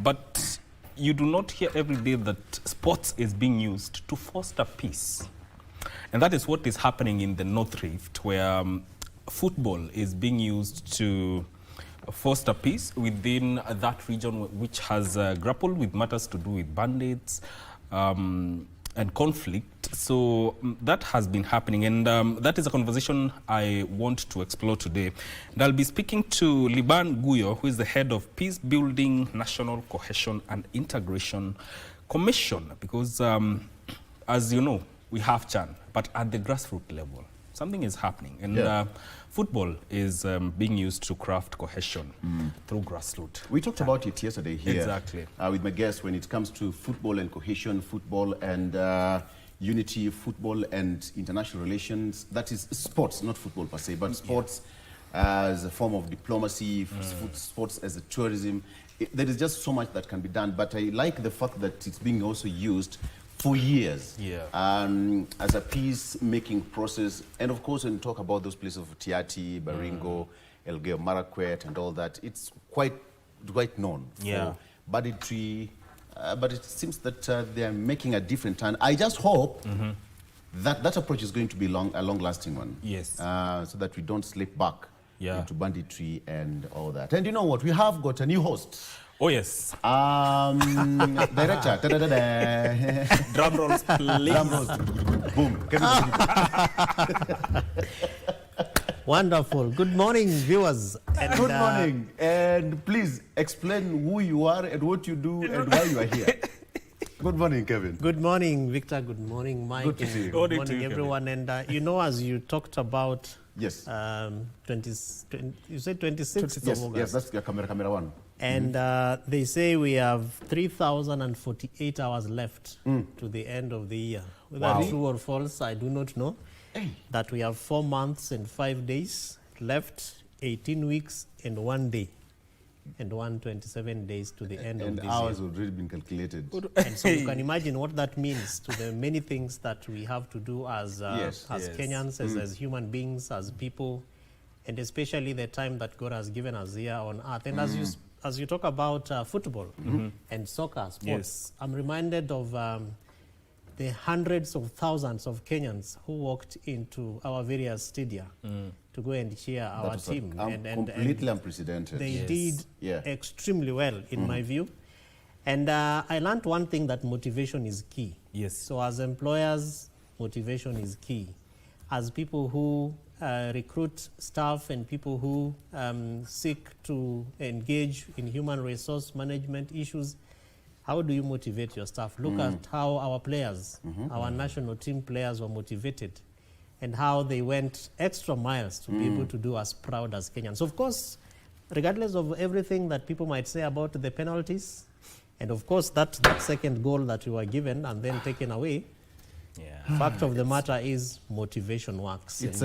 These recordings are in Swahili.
But you do not hear every day that sports is being used to foster peace. And that is what is happening in the North Rift, where football is being used to foster peace within that region, which has grappled with matters to do with bandits and conflict. So that has been happening, and that is a conversation I want to explore today. And I'll be speaking to Liban Guyo, who is the head of Peace Building, National Cohesion and Integration Commission, because as you know, we have CHAN, but at the grassroots level, something is happening. And football is being used to craft cohesion through grassroots. We talked about it yesterday here with my guests when it comes to football and cohesion, football and unity, football and international relations. That is sports, not football per se, but sports as a form of diplomacy, sports as a tourism. There is just so much that can be done, but I like the fact that it's being also used for years as a peace-making process. And of course, when you talk about those places of Tiati, Baringo, Elgeyo Marakwet and all that, it's quite known for banditry, but it seems that they're making a different turn. I just hope that that approach is going to be a long-lasting one. Yes. So that we don't slip back into banditry and all that. And you know what? We have got a new host. Oh, yes. Director. Drum rolls, please. Drum rolls. Boom. Wonderful. Good morning, viewers. And good morning. And please explain who you are and what you do and why you are here. Good morning, Kevin. Good morning, Victor. Good morning, Mike. Good to see you. Good morning, everyone. And you know, as you talked about, you said 26th yes, of August. Yes, that's your camera one. And they say we have 3,048 hours left to the end of the year. Whether true or false, I do not know. That we have 4 months and 5 days left, 18 weeks and 1 day, and 127 days to the end of this year. And hours have already been calculated. And so you can imagine what that means to the many things that we have to do as Kenyans, as human beings, as people, and especially the time that God has given us here on earth. And as you talk about football and soccer, sports, I'm reminded of the hundreds of thousands of Kenyans who walked into our various stadia to go and cheer our team. Completely unprecedented. They did extremely well, in my view. And I learned one thing, that motivation is key. Yes. So as employers, motivation is key. As people who recruit staff and people who seek to engage in human resource management issues, how do you motivate your staff? Look at how our players, our national team players were motivated, and how they went extra miles to be able to do us proud as Kenyans. Of course, regardless of everything that people might say about the penalties, and of course that second goal that we were given and then taken away, fact of the matter is motivation works. It's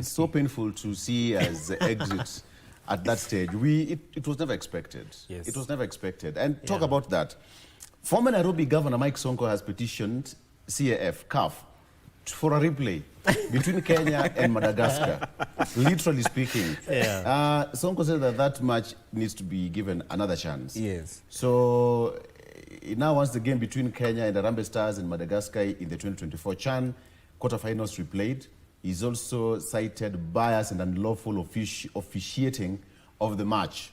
so painful to see as exits at that stage. It was never expected. Yes. It was never expected. And talk about that. Former Nairobi Governor Mike Sonko has petitioned CAF for a replay between Kenya and Madagascar, literally speaking. Sonko said that match needs to be given another chance. Yes. So he now wants the game between Kenya and the Harambee Stars and Madagascar in the 2024 CHAN quarterfinals replayed. He's also cited bias and unlawful officiating of the match.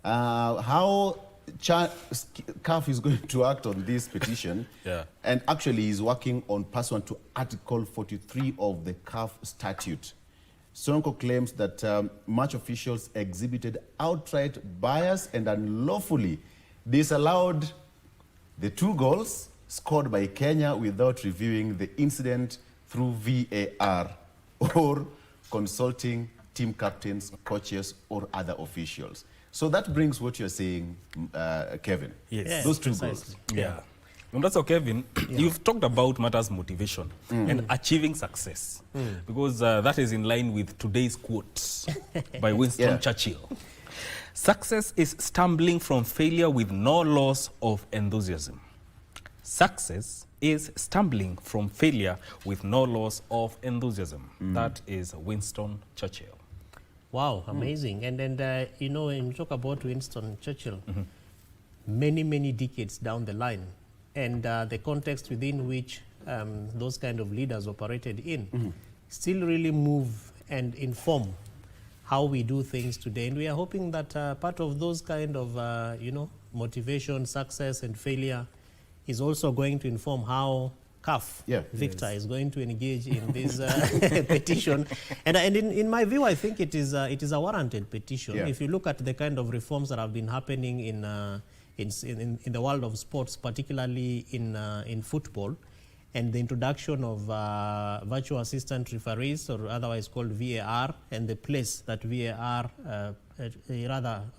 How CAF is going to act on this petition, and actually is working on pursuant to Article 43 of the CAF statute. Sonko claims that match officials exhibited outright bias and unlawfully disallowed the 2 goals scored by Kenya without reviewing the incident through VAR or consulting team captains, coaches, or other officials. So that brings what you're saying, Kevin. Yes. Those 2 goals. And that's okay, Kevin. You've talked about matters motivation and achieving success, because that is in line with today's quote by Winston Churchill. Success is stumbling from failure with no loss of enthusiasm. Success is stumbling from failure with no loss of enthusiasm. That is Winston Churchill. Wow, amazing. And you know, when you talk about Winston Churchill, many, many decades down the line, and the context within which those kind of leaders operated in still really move and inform how we do things today. And we are hoping that part of those kind of, motivation, success, and failure is also going to inform how CAF, Victor, is going to engage in this petition. And in my view, I think it is a warranted petition. Yeah. If you look at the kind of reforms that have been happening in the world of sports, particularly in football, and the introduction of virtual assistant referees, or otherwise called VAR, and the place that VAR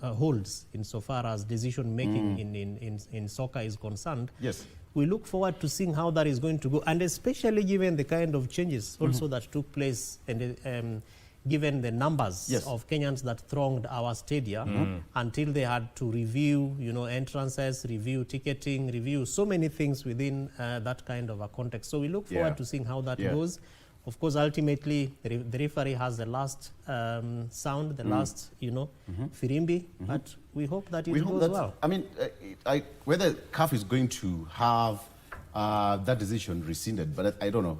holds insofar as decision making in soccer is concerned. Yes. We look forward to seeing how that is going to go, and especially given the kind of changes also that took place, and given the numbers of Kenyans that thronged our stadia until they had to review, entrances, review ticketing, review so many things within that kind of a context. So we look forward to seeing how that goes. Of course, ultimately, the referee has the last sound, the last, firimbi, but we hope that it goes well. I mean, whether CAF is going to have that decision rescinded, but I don't know.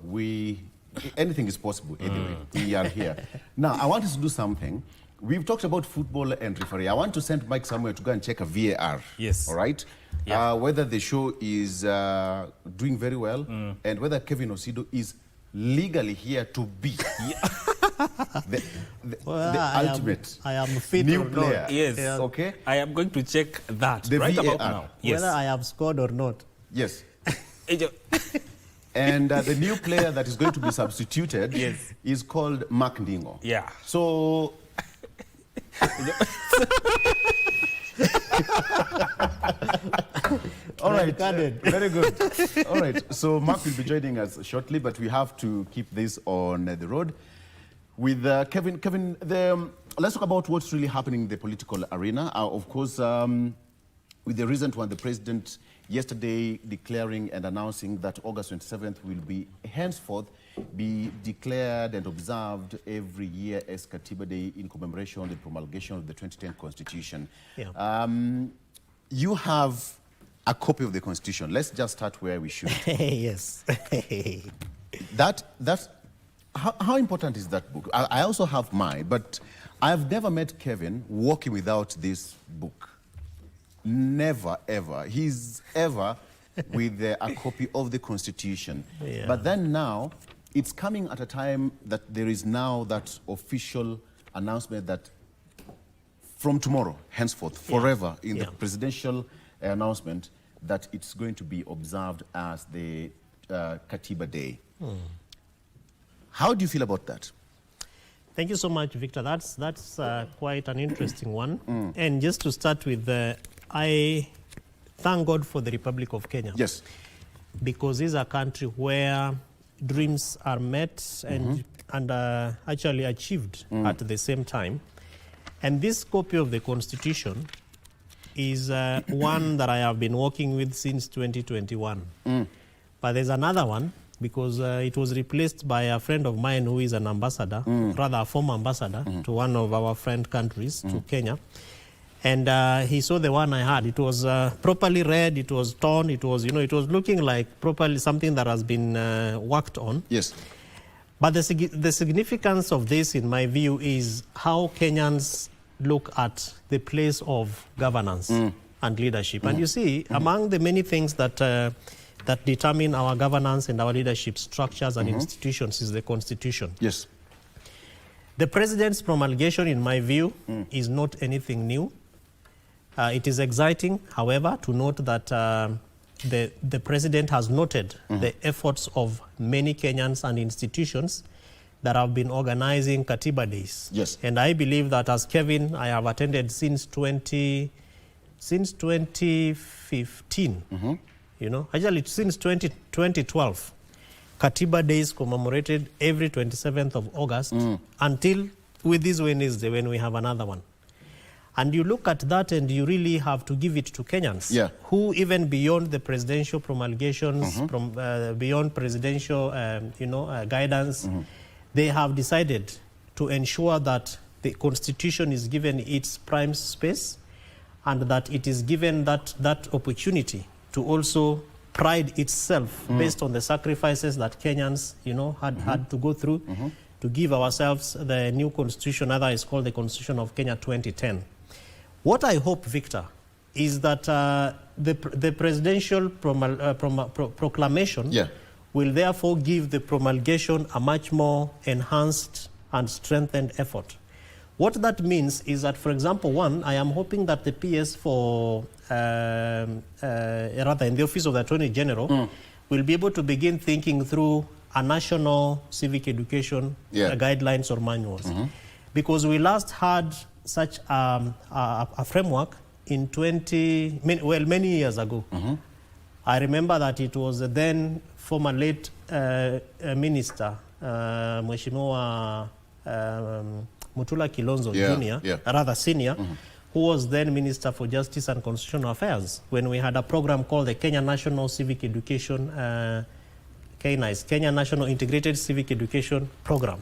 Anything is possible anyway. We are here. Now, I want us to do something. We've talked about football and referee. I want to send Mike somewhere to go and check a VAR. Yes. All right? Yeah. Whether the show is doing very well and whether Kevin Osido is legally here to be the ultimate I am fit new or player. not. Yes. Okay? I am going to check that The right VAR. about now. Yes. Whether I have scored or not. Yes. And the new player that is going to be substituted is called Mark Ndingo. Yeah. So... All right, very good. All right, so Mark will be joining us shortly, but we have to keep this on the road. With Kevin, let's talk about what's really happening in the political arena. Of course, with the recent one, the president yesterday declaring and announcing that August 27th will be henceforth be declared and observed every year as Katiba Day in commemoration of the promulgation of the 2010 Constitution. Yeah. You have a copy of the Constitution. Let's just start where we should. Yes. How important is that book? I also have mine, but I've never met Kevin walking without this book. Never, ever. He's ever with a copy of the Constitution. Yeah. But then now, it's coming at a time that there is now that official announcement that from tomorrow, henceforth, forever, in the presidential announcement, that it's going to be observed as the Katiba Day. How do you feel about that? Thank you so much, Victor. That's quite an interesting one. And just to start with, I thank God for the Republic of Kenya. Yes. Because it's a country where dreams are met and actually achieved at the same time. And this copy of the Constitution is one that I have been working with since 2021. But there's another one, because it was replaced by a friend of mine who is an ambassador, rather a former ambassador to one of our friend countries, to Kenya. And he saw the one I had. It was properly read, it was torn, it was, it was looking like properly something that has been worked on. Yes. But the significance of this, in my view, is how Kenyans look at the place of governance and leadership. And you see, among the many things that that determine our governance and our leadership structures and institutions is the Constitution. Yes. The president's promulgation, in my view, is not anything new. It is exciting, however, to note that the president has noted the efforts of many Kenyans and institutions that have been organizing Katiba Days. Yes. And I believe that as Kevin, I have attended since 2015. Actually since 2012. Katiba Days commemorated every 27th of August until with this Wednesday when we have another one. And you look at that and you really have to give it to Kenyans who, even beyond the presidential promulgations, beyond presidential guidance, they have decided to ensure that the Constitution is given its prime space and that it is given that opportunity to also pride itself based on the sacrifices that Kenyans, had to go through to give ourselves the new constitution, otherwise called the Constitution of Kenya 2010. What I hope, Victor, is that the presidential proclamation will therefore give the promulgation a much more enhanced and strengthened effort. What that means is that, for example, one, I am hoping that the PS rather in the Office of the Attorney General will be able to begin thinking through a national civic education guidelines or manuals. Because we last had such a framework in many years ago. I remember that it was the then former late minister, Mheshimiwa Mutula Kilonzo Jr., rather senior, who was then Minister for Justice and Constitutional Affairs, when we had a program called the Kenya National Civic Education, Kenya National Integrated Civic Education Program,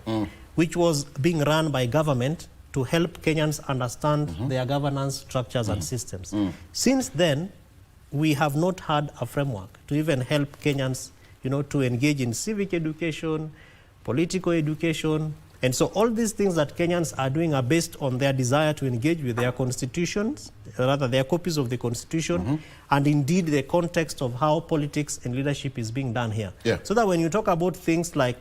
which was being run by government to help Kenyans understand their governance structures and systems. Since then, we have not had a framework to even help Kenyans, to engage in civic education, political education. And so all these things that Kenyans are doing are based on their desire to engage with their constitutions, rather their copies of the constitution, and indeed the context of how politics and leadership is being done here. So that when you talk about things like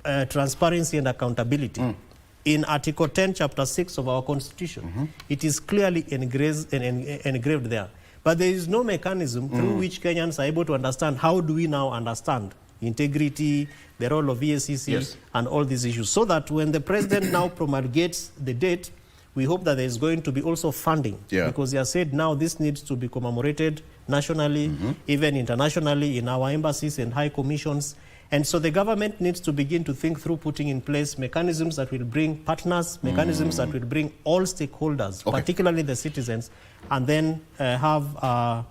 transparency and accountability, in Article 10, Chapter 6 of our Constitution, it is clearly engraved there. But there is no mechanism through which Kenyans are able to understand how do we now understand integrity, the role of EACC, and all these issues. So that when the president now promulgates the date, we hope that there is going to be also funding. Because he has said now this needs to be commemorated nationally, even internationally, in our embassies and high commissions. And so the government needs to begin to think through putting in place mechanisms that will bring partners, mechanisms that will bring all stakeholders, particularly the citizens, and then have a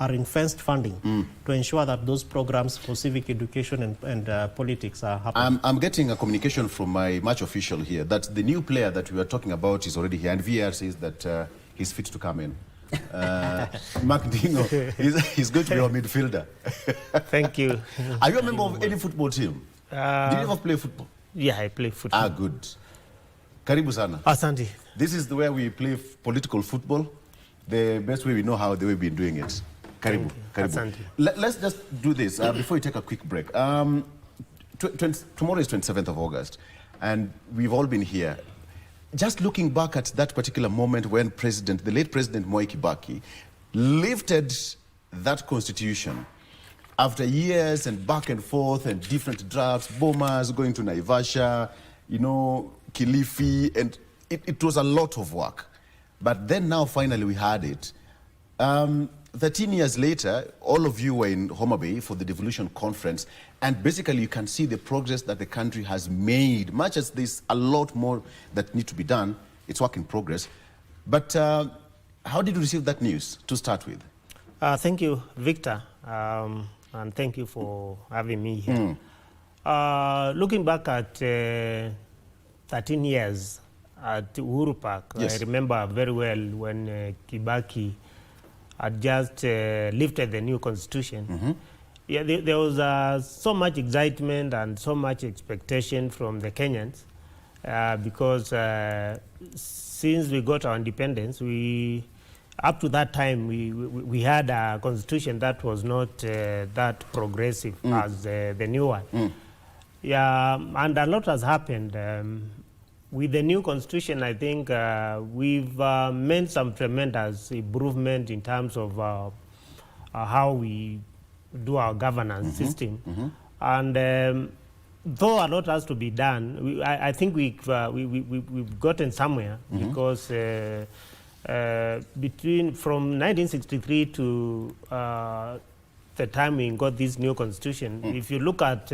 ring-fenced funding to ensure that those programs for civic education and politics are happening. I'm getting a communication from my match official here that the new player that we are talking about is already here, and VR says that he's fit to come in. Mark Dino, he's going to be our midfielder. Thank you. Are you a member of any football team? Did you ever play football? Yeah, I play football. Good. Karibu sana. Asante. This is the way we play political football. The best way we know how, the way we've been doing it. Karibu. Karibu. Let's just do this before we take a quick break. Tomorrow is 27th of August, and we've all been here. Just looking back at that particular moment when the late President Mwai Kibaki lifted that constitution after years and back and forth and different drafts, Bomas going to Naivasha, Kilifi, and it was a lot of work. But then now finally we had it. 13 years later, all of you were in Homa Bay for the devolution conference, and basically you can see the progress that the country has made. Much as there's a lot more that need to be done, it's work in progress. But how did you receive that news to start with? Thank you, Victor, and thank you for having me here. Looking back at 13 years at Uhuru Park, I remember very well when Kibaki had just lifted the new constitution. There was so much excitement and so much expectation from the Kenyans because since we got our independence, up to that time, we had a constitution that was not that progressive as the new one. Yeah, and a lot has happened. With the new constitution, I think we've made some tremendous improvement in terms of how we do our governance system. And though a lot has to be done, I think we've gotten somewhere because from 1963 to the time we got this new constitution, if you look at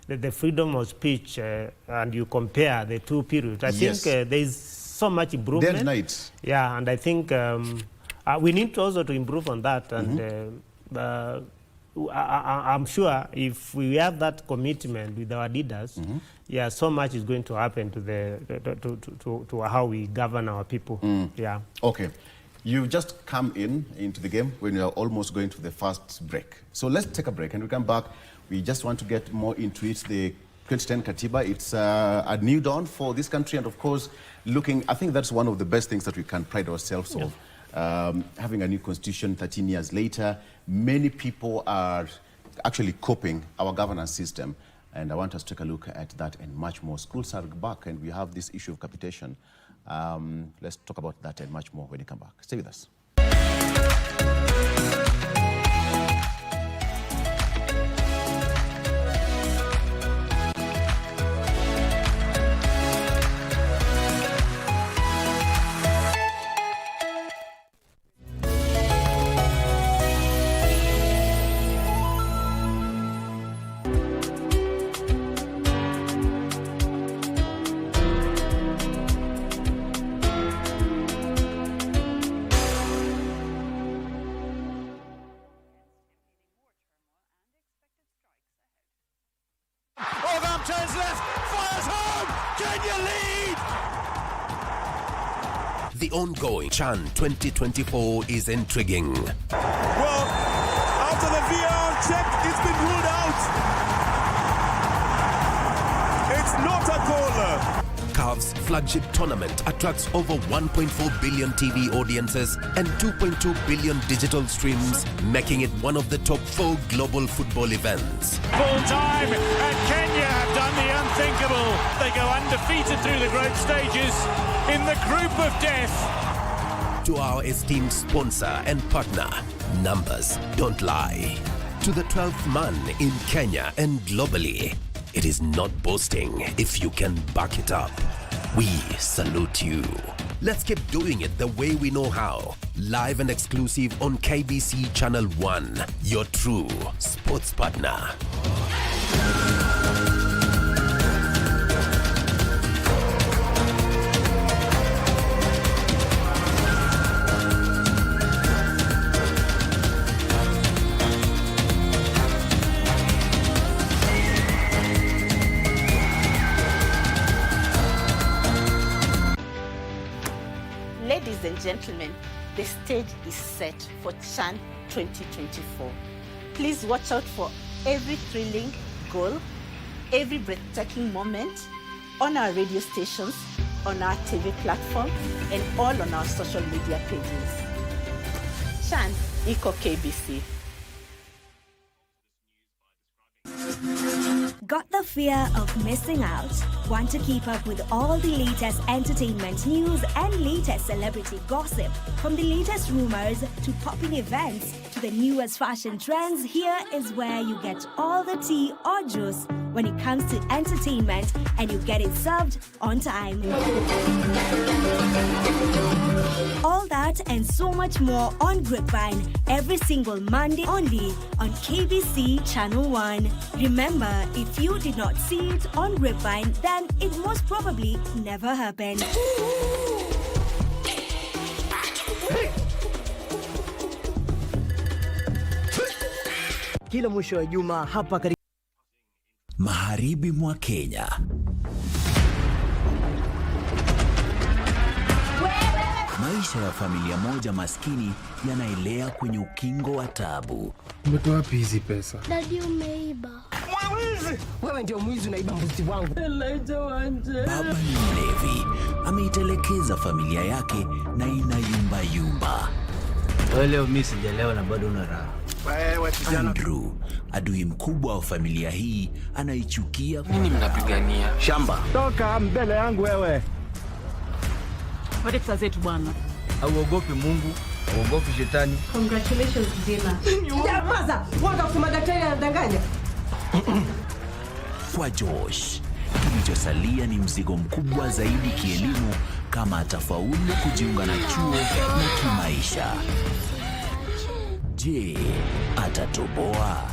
the freedom of speech and you compare the two periods, I think there's so much improvement. Day and night. Yeah, and I think we need also to improve on that. And I'm sure if we have that commitment with our leaders, so much is going to happen to how we govern our people. Okay. You've just come into the game when you're almost going to the first break. So let's take a break and we come back. We just want to get more into it. The 2010 Katiba, it's a new dawn for this country, and of course, I think that's one of the best things that we can pride ourselves of. Having a new constitution 13 years later, many people are actually copying our governance system. And I want us to take a look at that and much more. Schools are back and we have this issue of capitation. Let's talk about that and much more when you come back. Stay with us. Turns left, fires home! Kenya lead! The ongoing CHAN 2024 is intriguing. Well, after the VAR check, it's been ruled out. It's not a goal. CAF's flagship tournament attracts over 1.4 billion TV audiences and 2.2 billion digital streams, making it one of the top 4 global football events. Full time, and Kenya have done the unthinkable. They go undefeated through the group stages in the group of death. To our esteemed sponsor and partner, numbers don't lie. To the 12th man in Kenya and globally, it is not boasting if you can back it up. We salute you. Let's keep doing it the way we know how. Live and exclusive on KBC Channel 1, your true sports partner. Ladies and gentlemen, the stage is set for CHAN 2024. Please watch out for every thrilling goal, every breathtaking moment on our radio stations, on our TV platform, and all on our social media pages. CHAN Iko KBC. Got the fear of missing out? Want to keep up with all the latest entertainment news and latest celebrity gossip? From the latest rumors to popping events to the newest fashion trends, here is where you get all the tea or juice when it comes to entertainment, and you get it served on time. All that and so much more on Grapevine every single Monday only on KBC Channel 1. Remember, if you did not see it on Grapevine, then it most probably never happened. Kila mwisho wa juma hapa magharibi mwa Kenya. Maisha ya familia moja maskini yanaelea kwenye ukingo wa taabu. Umetoa wapi hizi pesa? Daddy, umeiba. Mwizi! Wewe ndio mwizi, unaiba mbuzi wangu. Baba ni mlevi, ameitelekeza familia yake na inayumba. Leo mimi sijalewa na bado una raha. Andrew, adui mkubwa wa familia hii, anaichukia. Nini mnapigania? Shamba. Toka mbele yangu wewe. Pate pesa zetu bwana. Hauogopi Mungu, hauogopi shetani. Congratulations Dina. Jamaa, wanga kusema daktari anadanganya. Kwa Josh, kilichosalia ni mzigo mkubwa zaidi kielimu kama atafaulu kujiunga na chuo na kimaisha. Je, atatoboa?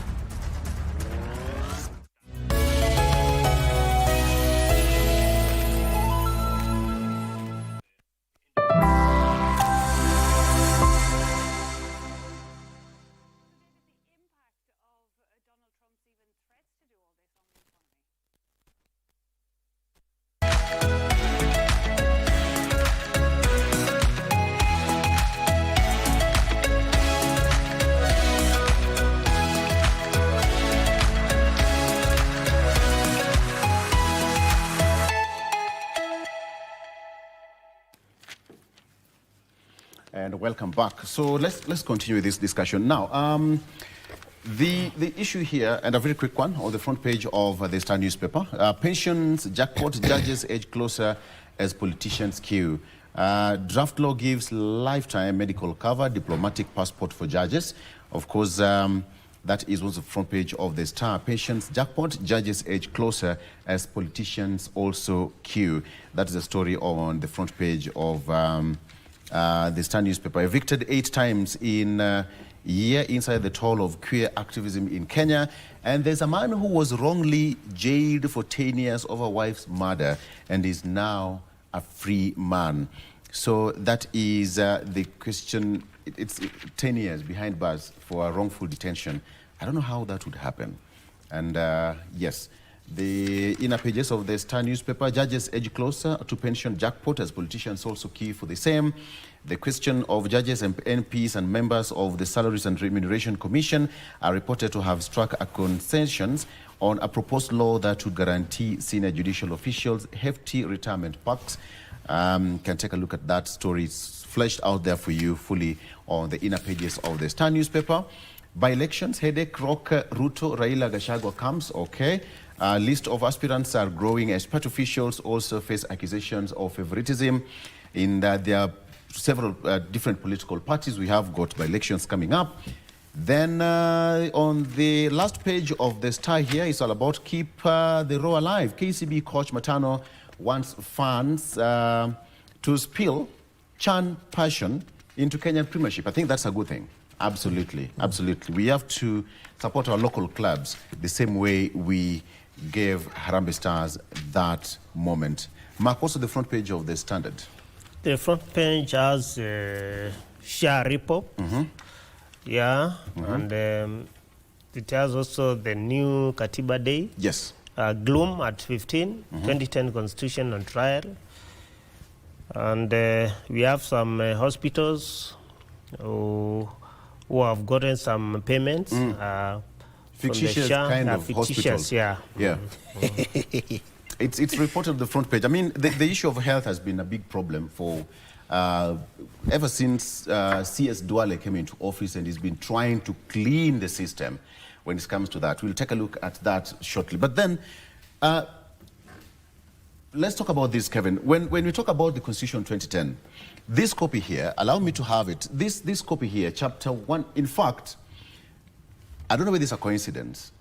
welcome back. So let's continue this discussion now. The issue here, and a very quick one, on the front page of the Star newspaper: pensions jackpot, judges edge closer as politicians queue. Draft law gives lifetime medical cover, diplomatic passport for judges. Of course, that is what's the front page of the Star. Pensions jackpot, judges edge closer as politicians also queue. That is the story on the front page of the Star newspaper. Evicted 8 times in a year inside the toll of queer activism in Kenya. And there's a man who was wrongly jailed for 10 years over wife's murder and is now a free man. So that is the question. It's 10 years behind bars for a wrongful detention. I don't know how that would happen. And yes, the inner pages of the Star newspaper: judges edge closer to pension jackpot as politicians also key for the same. The question of judges and MPs and members of the Salaries and Remuneration Commission are reported to have struck a consensus on a proposed law that would guarantee senior judicial officials hefty retirement packs. Can take a look at that story. It's fleshed out there for you fully on the inner pages of the Star newspaper. By elections, headache, rock, Ruto, Raila, Gachagua comes. Okay. List of aspirants are growing as party officials also face accusations of favoritism. In that there are several different political parties. We have got by elections coming up. Then on the last page of the Star here, it's all about keep the row alive. KCB coach Matano wants fans to spill Chan passion into Kenyan Premiership. I think that's a good thing. Absolutely, absolutely. We have to support our local clubs the same way we gave Harambee Stars that moment. Mark, what's on the front page of the Standard? The front page has share report. Yeah, and it has also the new Katiba Day. Yes. Gloom at 15, 2010 Constitution on trial. And we have some hospitals who have gotten some payments. Fictitious kind of hospitals. Yeah. Yeah. It's reported on the front page. I mean, the issue of health has been a big problem for ever since CS Duale came into office, and he's been trying to clean the system when it comes to that. We'll take a look at that shortly. But then, let's talk about this, Kevin. When we talk about the Constitution 2010, this copy here, allow me to have it. This copy here, chapter 1, in fact, I don't know whether this is a coincidence.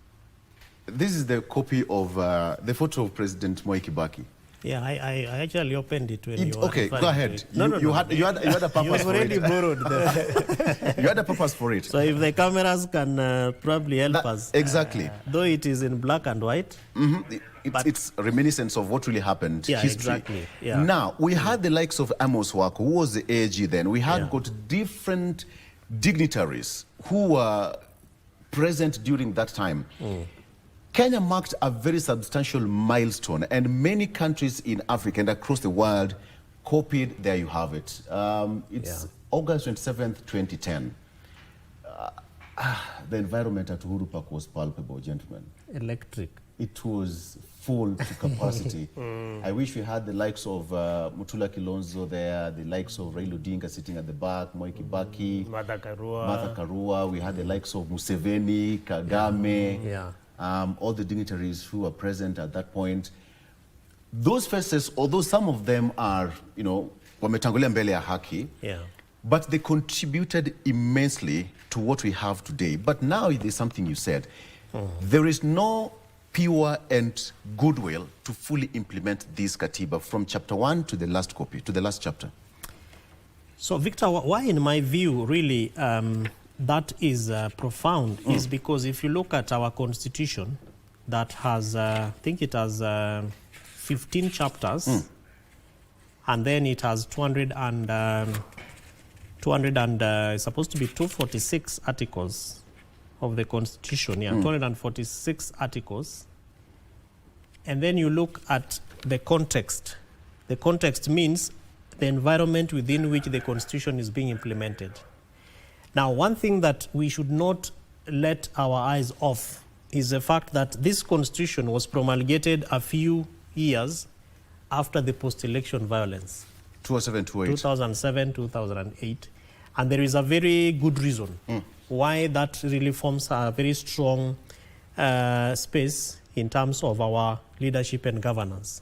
This is the copy of the photo of President Moi Kibaki. Yeah, I actually opened it when you were okay, referring go ahead. to it. You had a purpose You've for already it. borrowed the... You had a purpose for it. So if the cameras can probably help us. Exactly. Though it is in black and white. It's a reminiscence of what really happened. Yeah, history. exactly. Yeah. Now, we had the likes of Amos Wako, who was the AG then. We had got different dignitaries who were present during that time. Kenya marked a very substantial milestone, and many countries in Africa and across the world copied. There you have it. It's August 27th, 2010. The environment at Uhuru Park was palpable, gentlemen. Electric. It was full to capacity. I wish we had the likes of Mutula Kilonzo there, the likes of Raila Odinga sitting at the back, Moi Kibaki, Martha Karua. We had the likes of Museveni, Kagame, all the dignitaries who were present at that point. Those faces, although some of them are, wametangulia mbele ya haki, but they contributed immensely to what we have today. But now there's something you said. There is no pure and goodwill to fully implement this Katiba from chapter 1 to the last copy, to the last chapter. So, Victor, why in my view, really, that is profound is because if you look at our constitution that has, I think it has 15 chapters, and then it has 200 and it's supposed to be 246 articles of the Constitution, 246 articles. And then you look at the context. The context means the environment within which the Constitution is being implemented. Now, one thing that we should not let our eyes off is the fact that this Constitution was promulgated a few years after the post-election violence. 2007, 2008. 2007, 2008. And there is a very good reason why that really forms a very strong space in terms of our leadership and governance.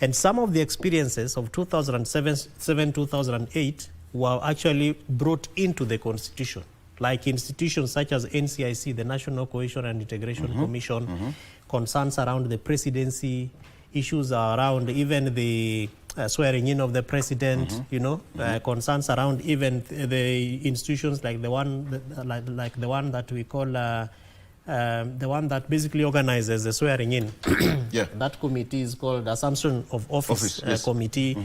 And some of the experiences of 2007-2008 were actually brought into the Constitution, like institutions such as NCIC, the National Cohesion and Integration Commission, concerns around the presidency, issues around even the swearing in of the president, you know, concerns around even the institutions like the one that we call the one that basically organizes the swearing in. That committee is called Assumption of Office Committee.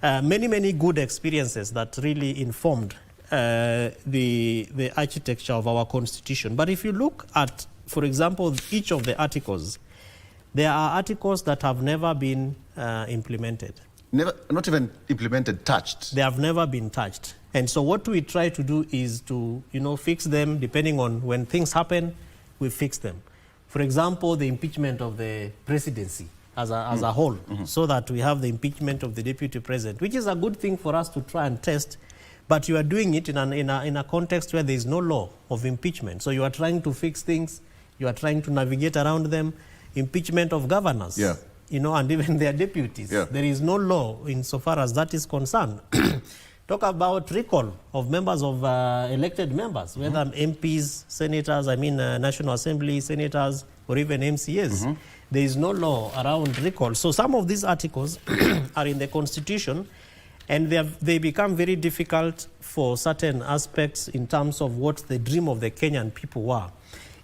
Many good experiences that really informed the architecture of our Constitution. But if you look at, for example, each of the articles, there are articles that have never been implemented. Not even implemented, touched. They have never been touched. And so what we try to do is to, you know, fix them depending on when things happen, we fix them. For example, the impeachment of the presidency as a whole, so that we have the impeachment of the deputy president, which is a good thing for us to try and test, but you are doing it in a context where there is no law of impeachment. So you are trying to fix things, you are trying to navigate around them. Impeachment of governors, you know, and even their deputies. There is no law insofar as that is concerned. Talk about recall of members of elected members, whether MPs, senators, National Assembly, senators, or even MCAs. There is no law around recall. So some of these articles are in the Constitution, and they become very difficult for certain aspects in terms of what the dream of the Kenyan people were.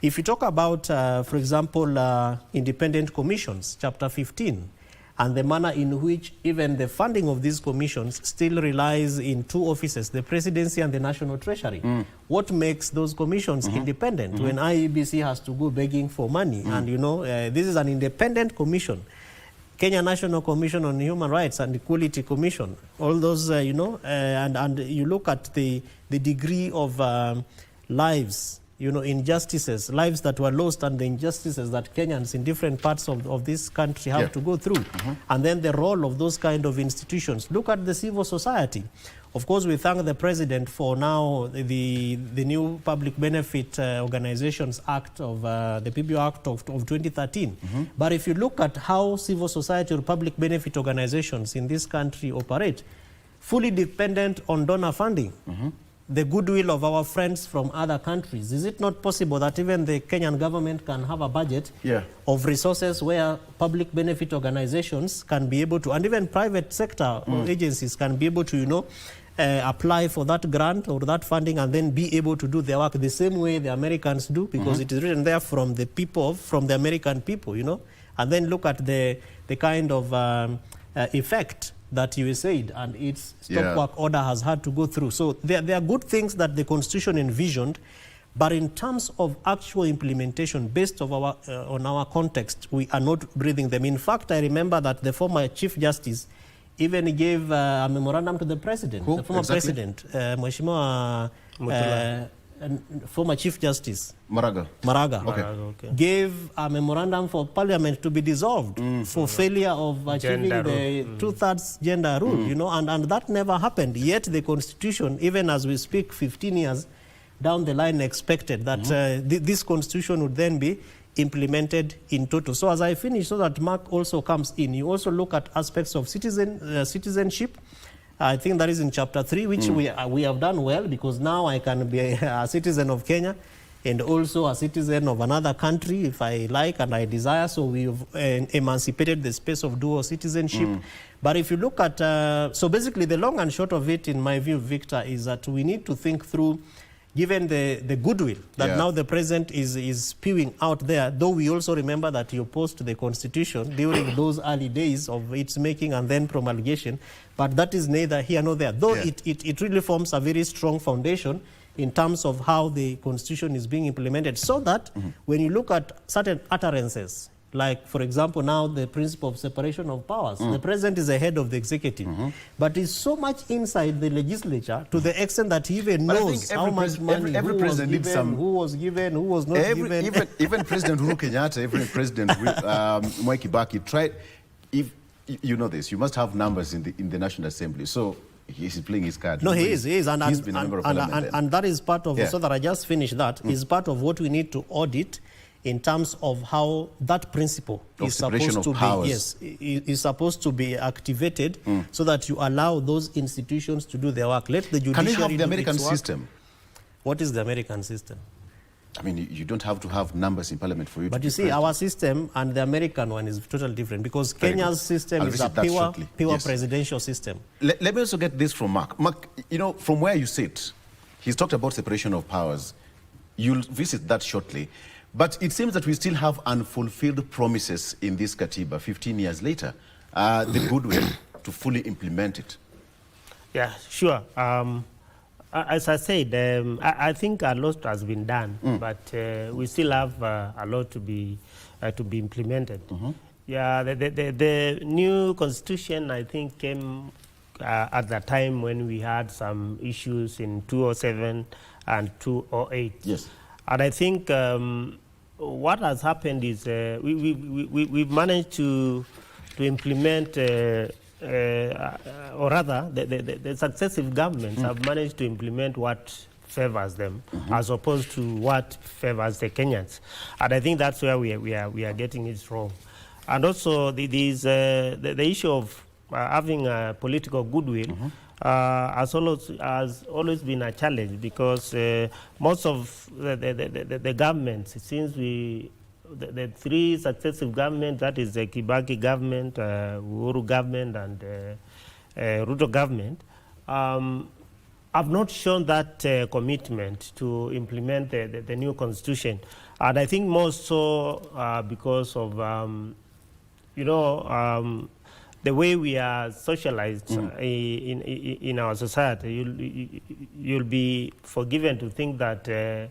If you talk about, for example, independent commissions, Chapter 15, and the manner in which even the funding of these commissions still relies in two offices, the presidency and the National Treasury. What makes those commissions independent when IEBC has to go begging for money? And, you know, this is an independent commission. Kenya National Commission on Human Rights and Equality Commission, all those, you know, and you look at the degree of lives, you know, injustices, lives that were lost, and the injustices that Kenyans in different parts of this country have to go through. And then the role of those kind of institutions. Look at the civil society. Of course, we thank the president for now the new Public Benefit Organizations Act of the PBO Act of 2013. But if you look at how civil society or public benefit organizations in this country operate, fully dependent on donor funding, the goodwill of our friends from other countries. Is it not possible that even the Kenyan government can have a budget of resources where public benefit organizations can be able to, and even private sector agencies can be able to, you know, apply for that grant or that funding and then be able to do their work the same way the Americans do, because it is written there from the people, from the American people, you know. And then look at the kind of effect that USAID and its stop work order has had to go through. So there are good things that the Constitution envisioned, but in terms of actual implementation based on our context, we are not breathing them. In fact, I remember that the former Chief Justice even gave a memorandum to the president, the former president, Mheshimiwa former Chief Justice Maraga gave a memorandum for Parliament to be dissolved for failure of achieving the two-thirds gender rule, you know, and that never happened. Yet the Constitution, even as we speak 15 years down the line, expected that this Constitution would then be implemented in total. So as I finish, so that Mark also comes in, you also look at aspects of citizenship. I think that is in Chapter 3, which we have done well, because now I can be a citizen of Kenya and also a citizen of another country if I like and I desire. So we've emancipated the space of dual citizenship. But if you look at, so basically the long and short of it, in my view, Victor, is that we need to think through, given the goodwill that now the president is spewing out there, though we also remember that he opposed the Constitution during those early days of its making and then promulgation, but that is neither here nor there, though it really forms a very strong foundation in terms of how the Constitution is being implemented, so that when you look at certain utterances, like, for example, now the principle of separation of powers. The president is the head of the executive, but is so much inside the legislature to the extent that he even knows how much money every president needs some, who was given, who was not given. Even President Uhuru Kenyatta, every President Mwai Kibaki tried. If you know this, you must have numbers in the National Assembly. So He's playing his card. No, he is. And, he's been a member of parliament. And that is part of, Yeah. so that I just finished that, is part of what we need to audit in terms of how that principle Of is separation supposed of to powers. be, yes, is supposed to be activated so that you allow those institutions to do their work. Let the judiciary Can we have the do American its work. system? What is the American system? I mean, you don't have to have numbers in parliament for you But to you be see, president. our system and the American one is totally different, because Very Kenya's good. system I'll is a visit that pure shortly. Yes. presidential system. Let me also get this from Mark. Mark, from where you sit, he's talked about separation of powers. You'll visit that shortly. But it seems that we still have unfulfilled promises in this Katiba 15 years later. The goodwill to fully implement it. Yeah, sure. As I said, I think a lot has been done, but we still have a lot to be implemented. Yeah, the new constitution, I think, came at the time when we had some issues in 2007 and 2008. Yes. And I think what has happened is we've managed to implement, or rather, the successive governments have managed to implement what favors them, as opposed to what favors the Kenyans. And I think that's where we are getting it wrong. And also, the issue of having a political goodwill has always been a challenge, because most of the governments, since the three successive governments, that is the Kibaki government, Uhuru government, and Ruto government, have not shown that commitment to implement the new constitution. And I think more so because of, the way we are socialized in our society. You'll be forgiven to think that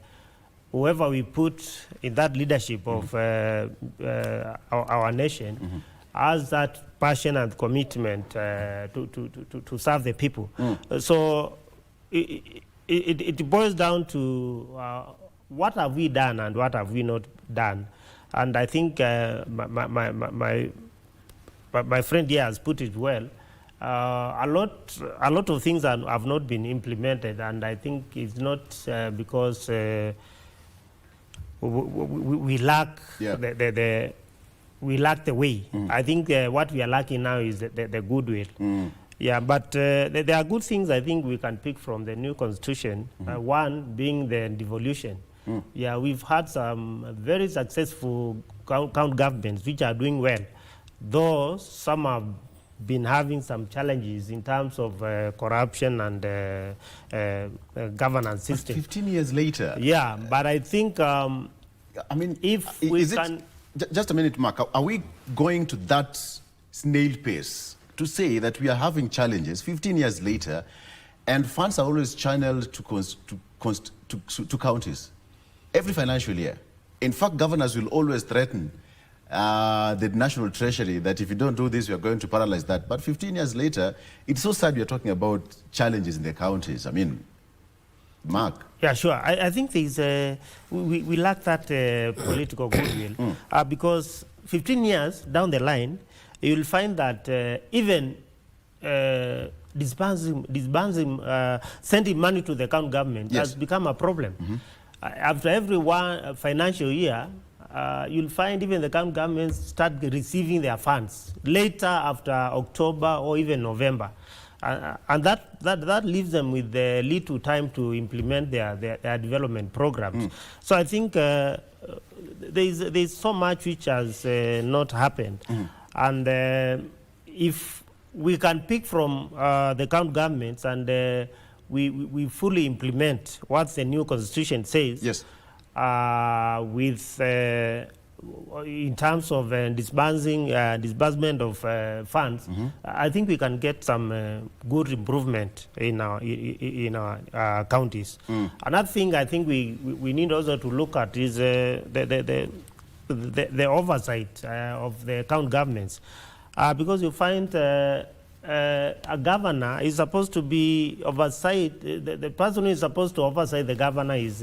whoever we put in that leadership of our nation has that passion and commitment to serve the people. So it boils down to what have we done and what have we not done. And I think my friend here has put it well. A lot of things have not been implemented, and I think it's not because we lack we lack the way. I think what we are lacking now is the goodwill. Yeah, but there are good things I think we can pick from the new constitution. One being the devolution. Yeah, we've had some very successful county governments which are doing well, though some have been having some challenges in terms of corruption and governance system. 15 years later. Yeah, but I think, if we can... Just a minute, Mark. Are we going to that snail pace to say that we are having challenges 15 years later, and funds are always channeled to counties every financial year? In fact, governors will always threaten the national treasury that if you don't do this, we are going to paralyze that. But 15 years later, it's so sad we are talking about challenges in the counties. I mean, Mark. Yeah, sure. I think there's we lack that political goodwill because 15 years down the line, you'll find that even sending money to the county government has become a problem. After every one financial year, you'll find even the county governments start receiving their funds later after October or even November. And that leaves them with little time to implement their development programs. So I think there's so much which has not happened. And if we can pick from the county governments and we fully implement what the new constitution says, yes, with in terms of disbursement of funds, I think we can get some good improvement in our counties. Another thing I think we need also to look at is the oversight of the county governments, because you find a governor is supposed to be oversight. The person who is supposed to oversight the governor is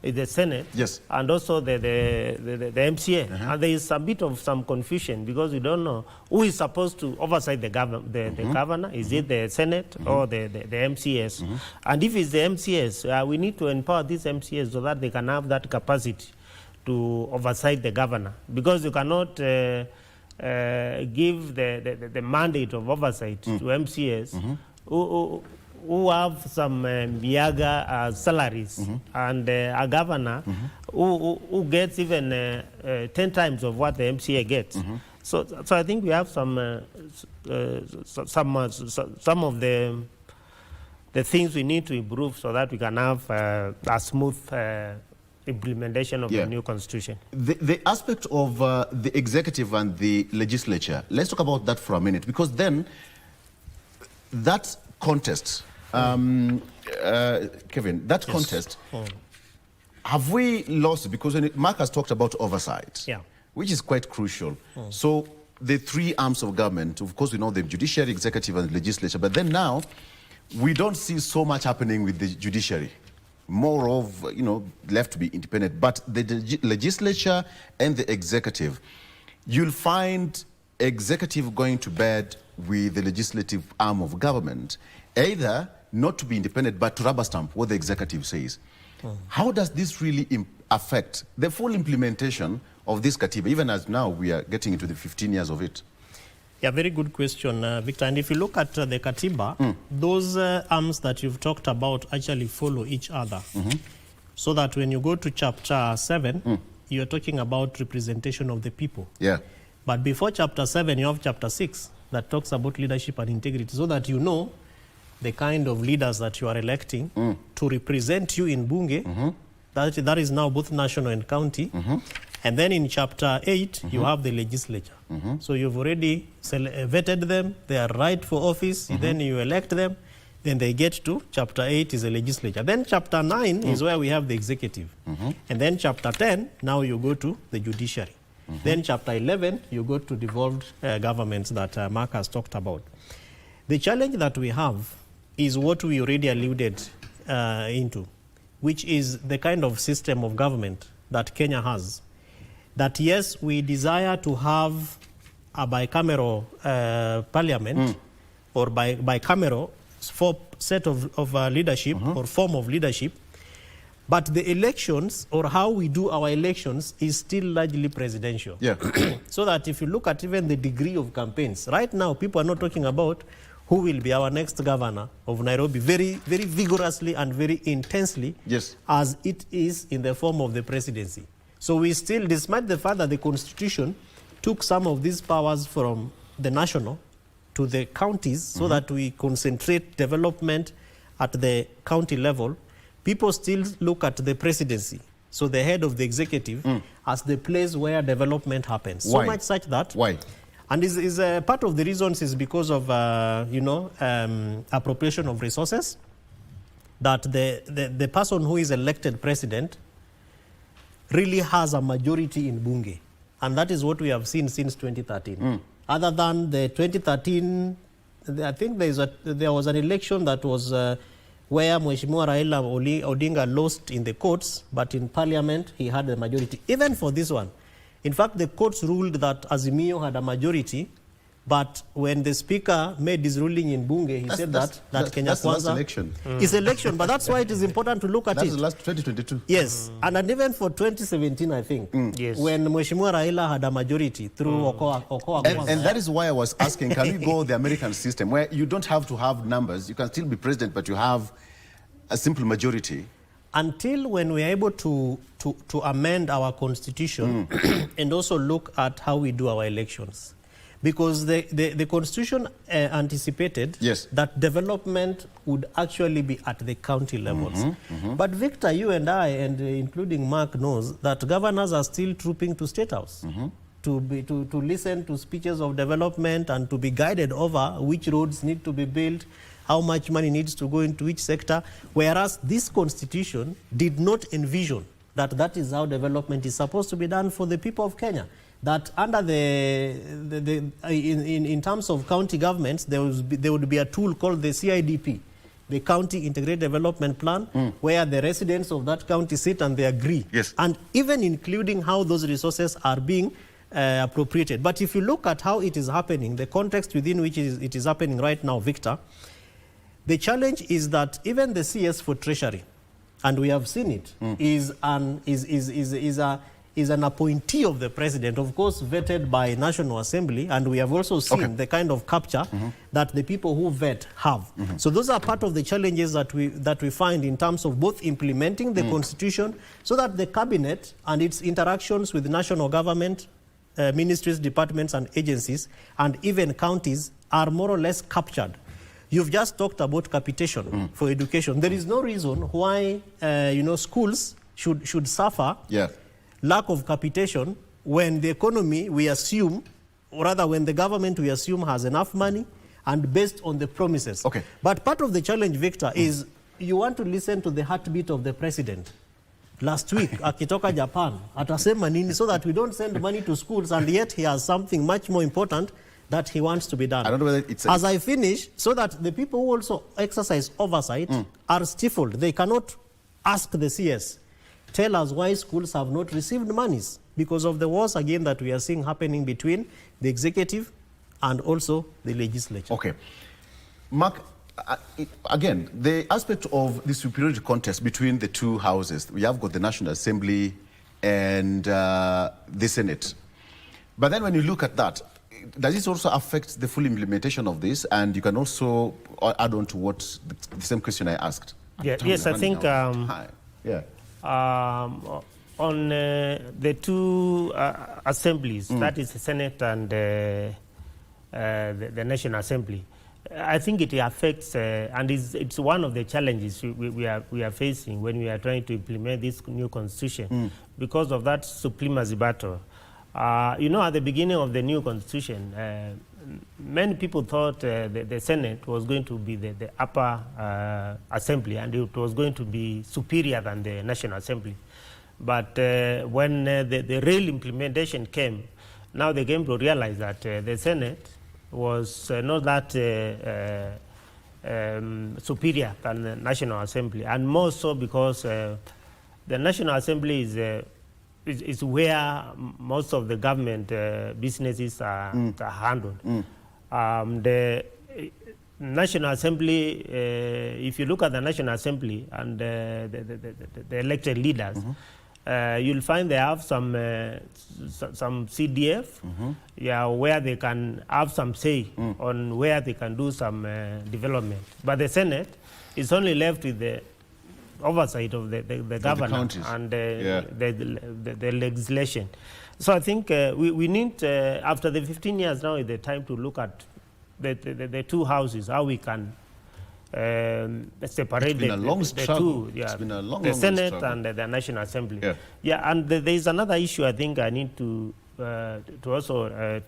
the Senate, Yes. and also the MCA. And there is a bit of some confusion because we don't know who is supposed to oversight the governor. Is it the Senate or the MCAs? And if it's the MCAs, we need to empower these MCAs so that they can have that capacity to oversight the governor, because you cannot give the mandate of oversight to MCAs who have some Biaga salaries and a governor who gets even 10 times of what the MCA gets. So I think we have some of the things we need to improve so that we can have a smooth implementation of the new constitution. The aspect of the executive and the legislature, let's talk about that for a minute, because then that contest, Kevin, that contest, have we lost? Because when Mark has talked about oversight, which is quite crucial. So the three arms of government, of course, we know the judiciary, executive, and legislature, but then now we don't see so much happening with the judiciary. More of, left to be independent. But the legislature and the executive, you'll find executive going to bed with the legislative arm of government, either not to be independent, but to rubber stamp what the executive says. How does this really affect the full implementation of this Katiba, even as now we are getting into the 15 years of it? Yeah, very good question, Victor. And if you look at the Katiba, those arms that you've talked about actually follow each other. So that when you go to chapter 7, you're talking about representation of the people. Yeah. But before chapter 7, you have chapter 6 that talks about leadership and integrity, so that you know the kind of leaders that you are electing to represent you in Bunge. That is now both national and county. And then in chapter 8, you have the legislature. So you've already vetted them, they are right for office, then you elect them, then they get to chapter 8 is the legislature. Then chapter 9 is where we have the executive. And then chapter 10, now you go to the judiciary. Then chapter 11, you go to devolved governments that Mark has talked about. The challenge that we have is what we already alluded into, which is the kind of system of government that Kenya has. That yes, we desire to have a bicameral parliament or bicameral set of leadership or form of leadership, but the elections or how we do our elections is still largely presidential. Yeah. So that if you look at even the degree of campaigns, right now people are not talking about who will be our next governor of Nairobi very, very vigorously and very intensely as it is in the form of the presidency. So we still, despite the fact that the Constitution took some of these powers from the national to the counties so that we concentrate development at the county level, people still look at the presidency, so the head of the executive, as the place where development happens. Why? So much such that. Why? And is part of the reasons is because of, appropriation of resources, that the person who is elected president really has a majority in Bunge. And that is what we have seen since 2013. Other than the 2013, I think there was an election that was where Mheshimiwa Raila Odinga lost in the courts, but in parliament he had a majority. Even for this one. In fact, the courts ruled that Azimio had a majority, but when the speaker made his ruling in Bunge, he said that Kenya Kwanza is election. But that's why it is important to look at it. That's the last 2022. Yes, and even for 2017, I think, when Mheshimiwa Raila had a majority through Okoa. And that is why I was asking, can we go the American system where you don't have to have numbers, you can still be president, but you have a simple majority? Until when we are able to amend our constitution and also look at how we do our elections. Because the Constitution anticipated that development would actually be at the county levels. But Victor, you and I, and including Mark, knows that governors are still trooping to State House to listen to speeches of development and to be guided over which roads need to be built, how much money needs to go into each sector, whereas this Constitution did not envision that is how development is supposed to be done for the people of Kenya. That under in terms of county governments, there would be a tool called the CIDP, the county integrated development plan, where the residents of that county sit and they agree. Yes. And even including how those resources are being appropriated. But if you look at how it is happening, the context within which it is happening right now, Victor, the challenge is that even the CS for Treasury, and we have seen it, is an appointee of the president, of course vetted by National Assembly, and we have also seen the kind of capture that the people who vet have. So those are part of the challenges that we find in terms of both implementing the constitution, so that the cabinet and its interactions with national government, ministries, departments and agencies, and even counties are more or less captured. You've just talked about capitation for education. There is no reason why schools should suffer lack of capitation when the economy, we assume, or rather when the government, we assume, has enough money and based on the promises. But part of the challenge, Victor, is you want to listen to the heartbeat of the president. Last week, akitoka Japan, atasema nini, so that we don't send money to schools, and yet he has something much more important that he wants to be done. I don't know whether it's as I finish, so that the people who also exercise oversight are stifled. They cannot ask the CS, tell us why schools have not received monies, because of the wars again that we are seeing happening between the executive and also the legislature. Okay. Mark, again, the aspect of the superiority contest between the two houses, we have got the National Assembly and the Senate. But then when you look at that, does this also affect the full implementation of this? And you can also add on to what the same question I asked. Yes, I think on the two assemblies, that is the Senate and the National Assembly, I think it affects, and it's one of the challenges we are facing when we are trying to implement this new constitution, because of that supremacy battle. At the beginning of the new constitution, many people thought the Senate was going to be the upper assembly, and it was going to be superior than the National Assembly. But when the real implementation came, now they came to realize that the Senate was not that superior than the National Assembly, and more so because the National Assembly is where most of the government businesses are handled. The National Assembly, if you look at the National Assembly and the elected leaders, you'll find they have some CDF, where they can have some say on where they can do some development. But the Senate is only left with the oversight of the governor and the legislation. So I think we need, after the 15 years now, is the time to look at the two houses, how we can separate the two, the Senate and the National Assembly. And there is another issue I think I need to also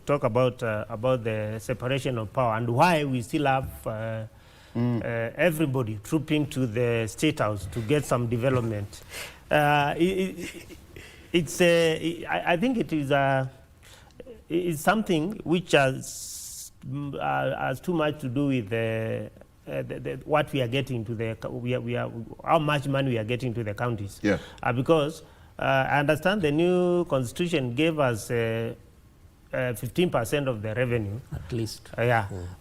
talk about the separation of power and why we still have everybody trooping to the State House to get some development. I think it is it's something which has too much to do with what we are getting to how much money we are getting to the counties. Because I understand the new constitution gave us 15% of the revenue. At least.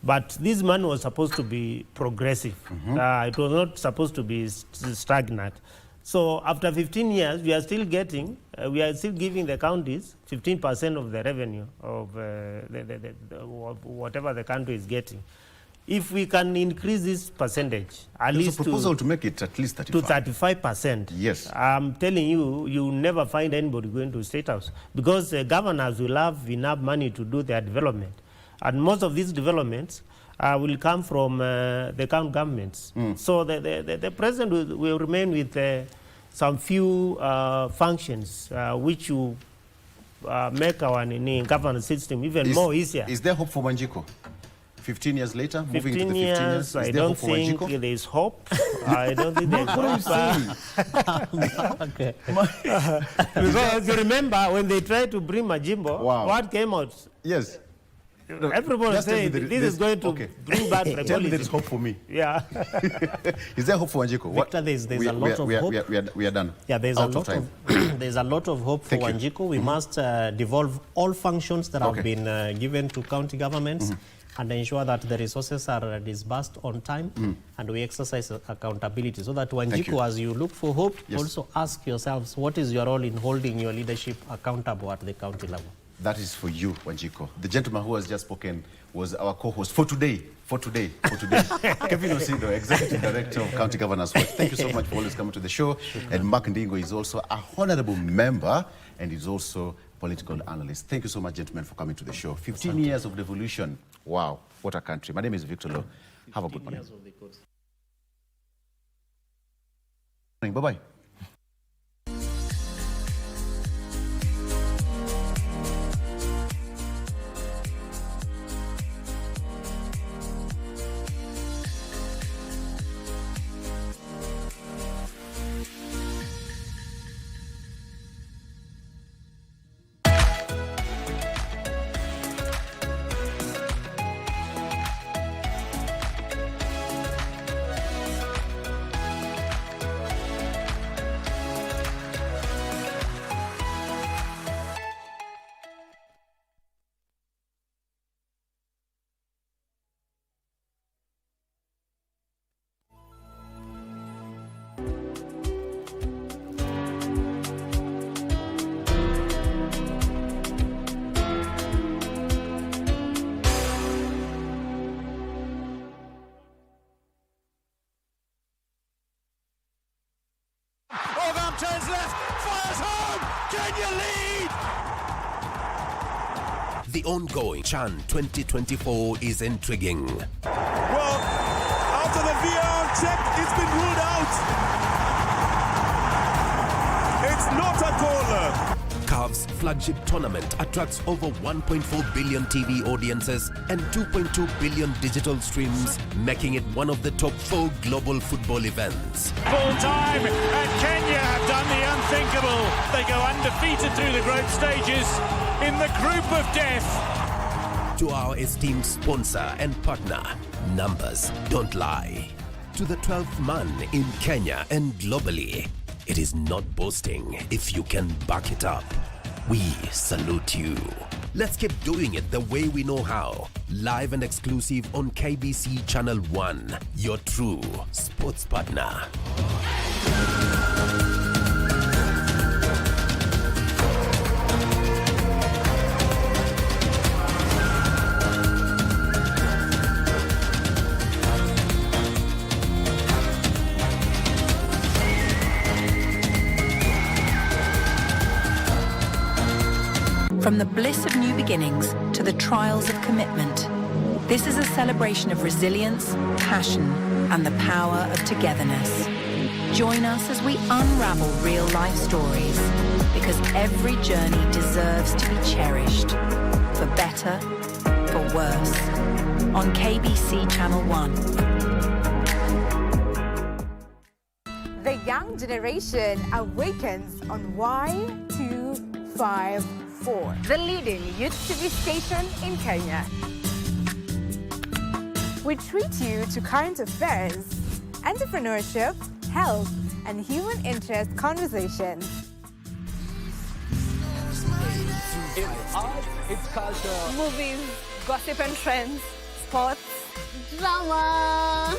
But this money was supposed to be progressive. It was not supposed to be stagnant. So after 15 years, we are still giving the counties 15% of the revenue of whatever the country is getting. If we can increase this percentage, at least a proposal to make it at least 35%. To 35%. Yes. I'm telling you, you'll never find anybody going to State House because governors will have enough money to do their development. And most of these developments will come from the county governments. So the president will remain with some few functions which will make our governance system even more easier. Is there hope for Wanjiko? 15 years later, moving to the 15 years, I don't think there is hope. I don't think there is hope. Okay. Because you remember when they tried to bring Majimbo, what came out? Yes. Everyone is saying this is going to bring back the Tell me there is hope for me. Yeah. Is there hope for Wanjiku? Victor, there's a lot of hope. We are done. Yeah, there's a lot of hope for Wanjiku. We must devolve all functions that have been given to county governments and ensure that the resources are disbursed on time and we exercise accountability so that Wanjiku, as you look for hope, also ask yourselves, what is your role in holding your leadership accountable at the county level? That is for you, Wanjiku. The gentleman who has just spoken was our co-host for today. Kevin Osido, Executive Director of County Governance Watch. Thank you so much for always coming to the show. And Mark Ndingo is also a honorable member and is also political analyst. Thank you so much, gentlemen, for coming to the show. 15 years of devolution. Wow, what a country. My name is Victor Lo. Have a good morning. Bye-bye. Turns left, fires home, Kenya lead! The ongoing CHAN 2024 is intriguing. Well, after the VAR check, it's been ruled out. It's not a goal. CAF's flagship tournament attracts over 1.4 billion TV audiences and 2.2 billion digital streams, making it one of the top 4 global football events. Full time, and Kenya have done the unthinkable. They go undefeated through the group stages in the group of death. To our esteemed sponsor and partner, numbers don't lie. To the 12th man in Kenya and globally, it is not boasting if you can back it up. We salute you. Let's keep doing it the way we know how. Live and exclusive on KBC Channel 1, your true sports partner. From the bliss of new beginnings to the trials of commitment, this is a celebration of resilience, passion, and the power of togetherness. Join us as we unravel real-life stories, because every journey deserves to be cherished, for better, for worse, on KBC Channel 1. The young generation awakens on Y254. The leading youth TV station in Kenya. We treat you to current affairs, entrepreneurship, health, and human interest conversations. It's art, it's culture. Movies, gossip and trends, sports, drama.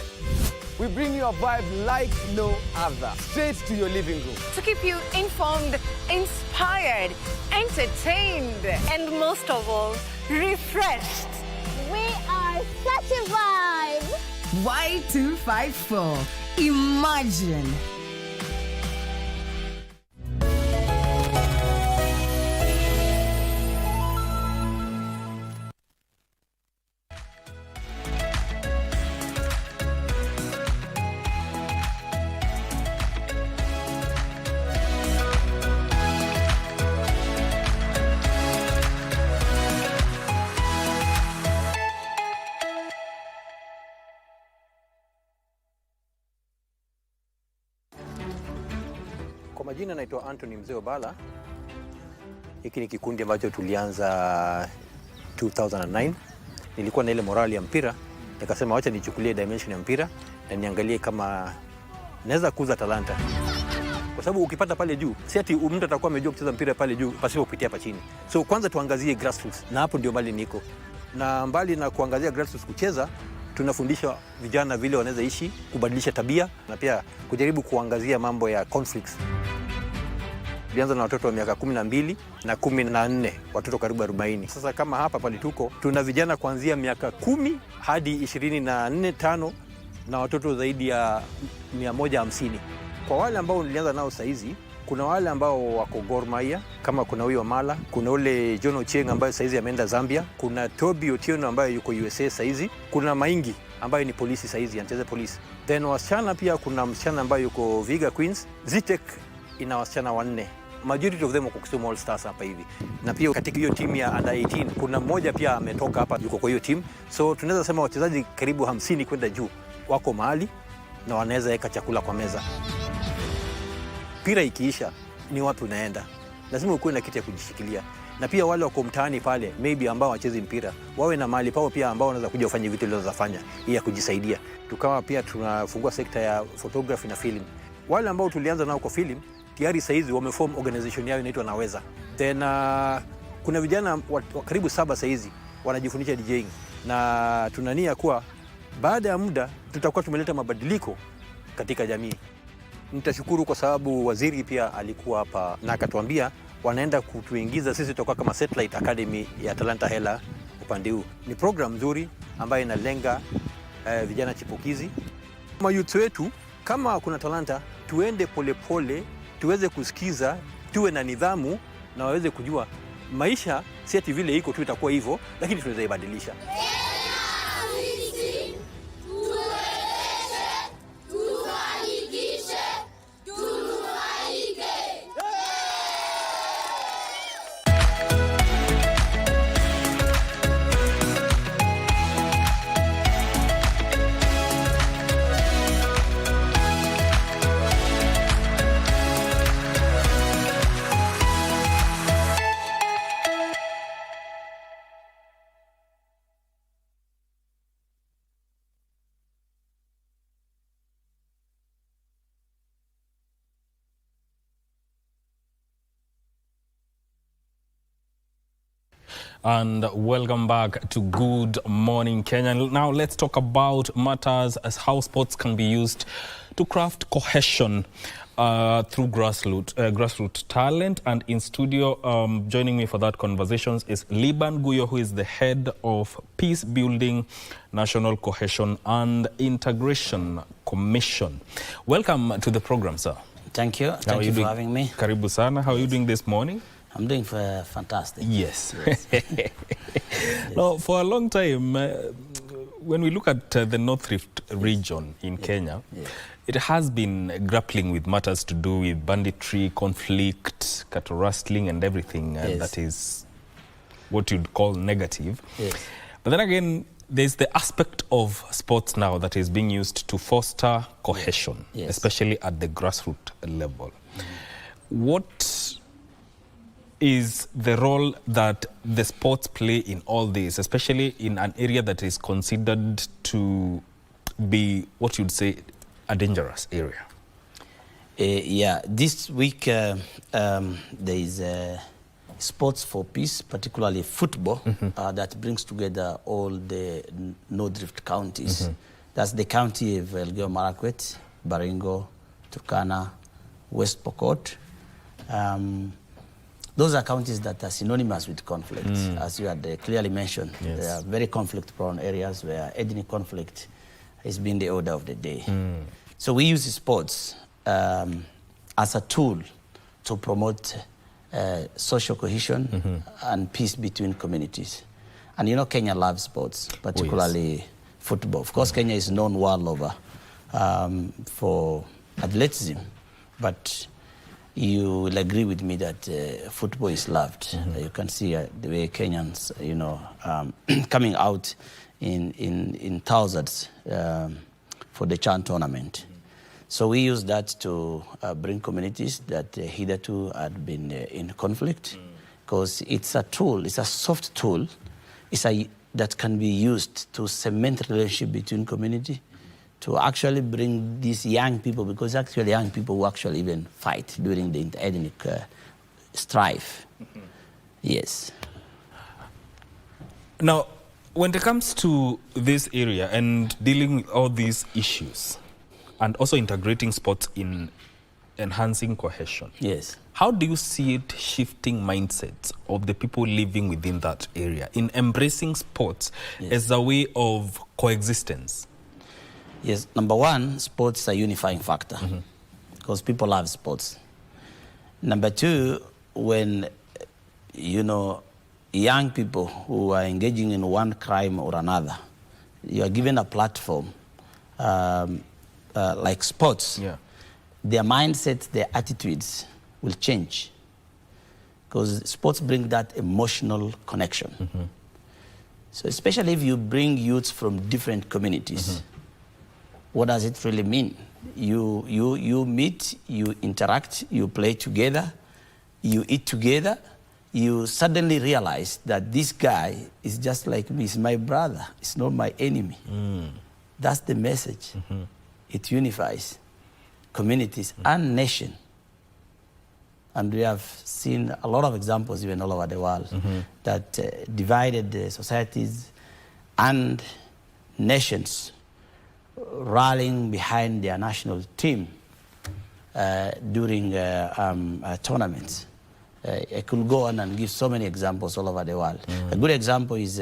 We bring you a vibe like no other, straight to your living room. To keep you informed, inspired, entertained, and most of all, refreshed. We are such a vibe. Y254. Imagine. Kwa majina naitwa Anthony Mzee Obala. Hiki ni kikundi ambacho tulianza 2009 nilikuwa na ile morali ya mpira, nikasema wacha nichukulie dimension ya mpira na niangalie kama naweza kuuza talanta. Kwa sababu ukipata pale juu, si ati mtu atakuwa amejua kucheza mpira pale juu pasipo kupitia hapa chini. So kwanza tuangazie grassroots, na hapo ndio mbali niko. Na mbali na kuangazia grassroots kucheza, tunafundisha vijana vile wanaweza ishi, kubadilisha tabia na pia kujaribu kuangazia mambo ya conflicts. Tulianza na watoto wa miaka 12 na 14, watoto karibu 40. Sasa kama hapa pale tuko, tuna vijana kuanzia miaka 10 hadi 24, 5 na watoto zaidi ya 150. Kwa wale ambao nilianza nao saizi, kuna wale ambao wako Gor Mahia, kama kuna huyo Mala, kuna ule John Ochieng ambaye saizi ameenda Zambia, kuna Toby Otieno ambaye yuko USA saizi, kuna Maingi ambaye ni polisi saizi, anacheza polisi. Then wasichana pia kuna msichana ambaye yuko Viga Queens, Zitek ina wasichana 4. Majority of them wako Kisumu All Stars hapa hivi. Na pia katika hiyo timu ya under 18 kuna mmoja pia ametoka hapa yuko kwa hiyo timu. So tunaweza sema wachezaji karibu 50 kwenda juu wako mahali na wanaweza weka chakula kwa meza. Mpira ikiisha ni wapi unaenda? Lazima ukuwe na kitu ya kujishikilia. Na pia wale wako mtaani pale maybe ambao wachezi mpira wawe na mahali pao pia ambao wanaweza kuja kufanya vitu walizofanya ili ya kujisaidia. Tukawa pia tunafungua sekta ya photography na film. Wale ambao tulianza nao kwa film tayari saizi wameform organization yao inaitwa Naweza. Tena kuna vijana karibu 7 saizi wanajifundisha DJing, na tunania kuwa baada ya muda tutakuwa tumeleta mabadiliko katika jamii. Nitashukuru kwa sababu waziri pia alikuwa hapa na akatuambia wanaenda kutuingiza sisi tutakuwa kama satellite academy ya Talanta Hela upande huu. Ni program nzuri ambayo inalenga vijana chipukizi. Mayouth wetu kama kuna talanta, tuende polepole, tuweze kusikiza, tuwe na nidhamu na waweze kujua maisha si ati vile iko tu itakuwa hivyo, lakini tunaweza ibadilisha. And welcome back to Good Morning Kenya. Now let's talk about matters as how sports can be used to craft cohesion through grassroots talent. And in studio, joining me for that conversation is Liban Guyo, who is the head of Peace Building, National Cohesion and Integration Commission. Welcome to the program, sir. Thank you. Thank you for having me. Karibu sana. How are you doing this morning? I'm doing fantastic. Yes. Now, for a long time, when we look at the North Rift region in Kenya, it has been grappling with matters to do with banditry, conflict, cattle rustling and everything that is what you'd call negative. Yes. But then again, there's the aspect of sports now that is being used to foster cohesion, especially at the grassroots level. What is the role that the sports play in all this, especially in an area that is considered to be what you'd say a dangerous area? This week there is sports for peace, particularly football, that brings together all the North Rift counties. That's the county of Elgeyo Marakwet, Baringo, Turkana, West Pokot. Those are counties that are synonymous with conflict, as you had clearly mentioned. Yes. They are very conflict-prone areas where ethnic conflict has been the order of the day. So we use sports as a tool to promote social cohesion and peace between communities. And you know, Kenya loves sports, particularly football. Of course, Kenya is known world over for athleticism, but you will agree with me that football is loved. You can see the way Kenyans, you know, coming out in thousands for the CHAN tournament. So we use that to bring communities that hitherto had been in conflict, because it's a tool, it's a soft tool, it's a that can be used to cement relationship between community, to actually bring these young people, because actually young people who actually even fight during the inter-ethnic strife. Yes. Now, when it comes to this area and dealing with all these issues, and also integrating sports in enhancing cohesion, yes, how do you see it shifting mindsets of the people living within that area in embracing sports as a way of coexistence? Yes, number one, sports is a unifying factor because people love sports. Number two, when, you know, young people who are engaging in one crime or another, you are given a platform like sports, their mindsets, their attitudes will change because sports bring that emotional connection. So especially if you bring youths from different communities, what does it really mean? You meet, you interact, you play together, you eat together, you suddenly realize that this guy is just like me, he's my brother, he's not my enemy. That's the message. It unifies communities and nation. And we have seen a lot of examples even all over the world that divided societies and nations rallying behind their national team during tournaments. I could go on and give so many examples all over the world. A good example is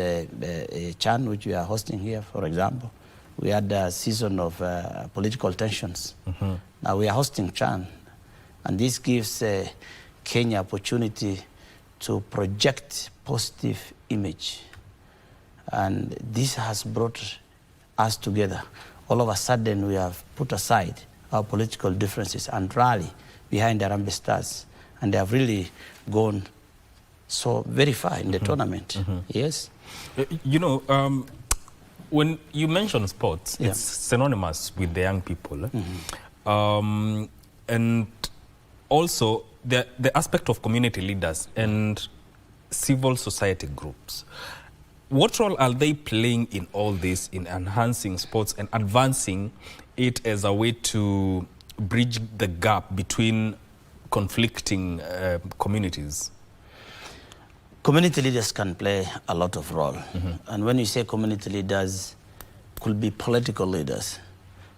Chan, which we are hosting here, for example. We had a season of political tensions. Now we are hosting Chan, and this gives Kenya opportunity to project positive image. And this has brought us together. All of a sudden, we have put aside our political differences and rally behind the Harambee Stars. And they have really gone so very far in the tournament. Yes. You know, when you mention sports, it's synonymous with the young people. And also the aspect of community leaders and civil society groups. What role are they playing in all this, in enhancing sports and advancing it as a way to bridge the gap between conflicting communities? Community leaders can play a lot of role. And when you say community leaders, could be political leaders,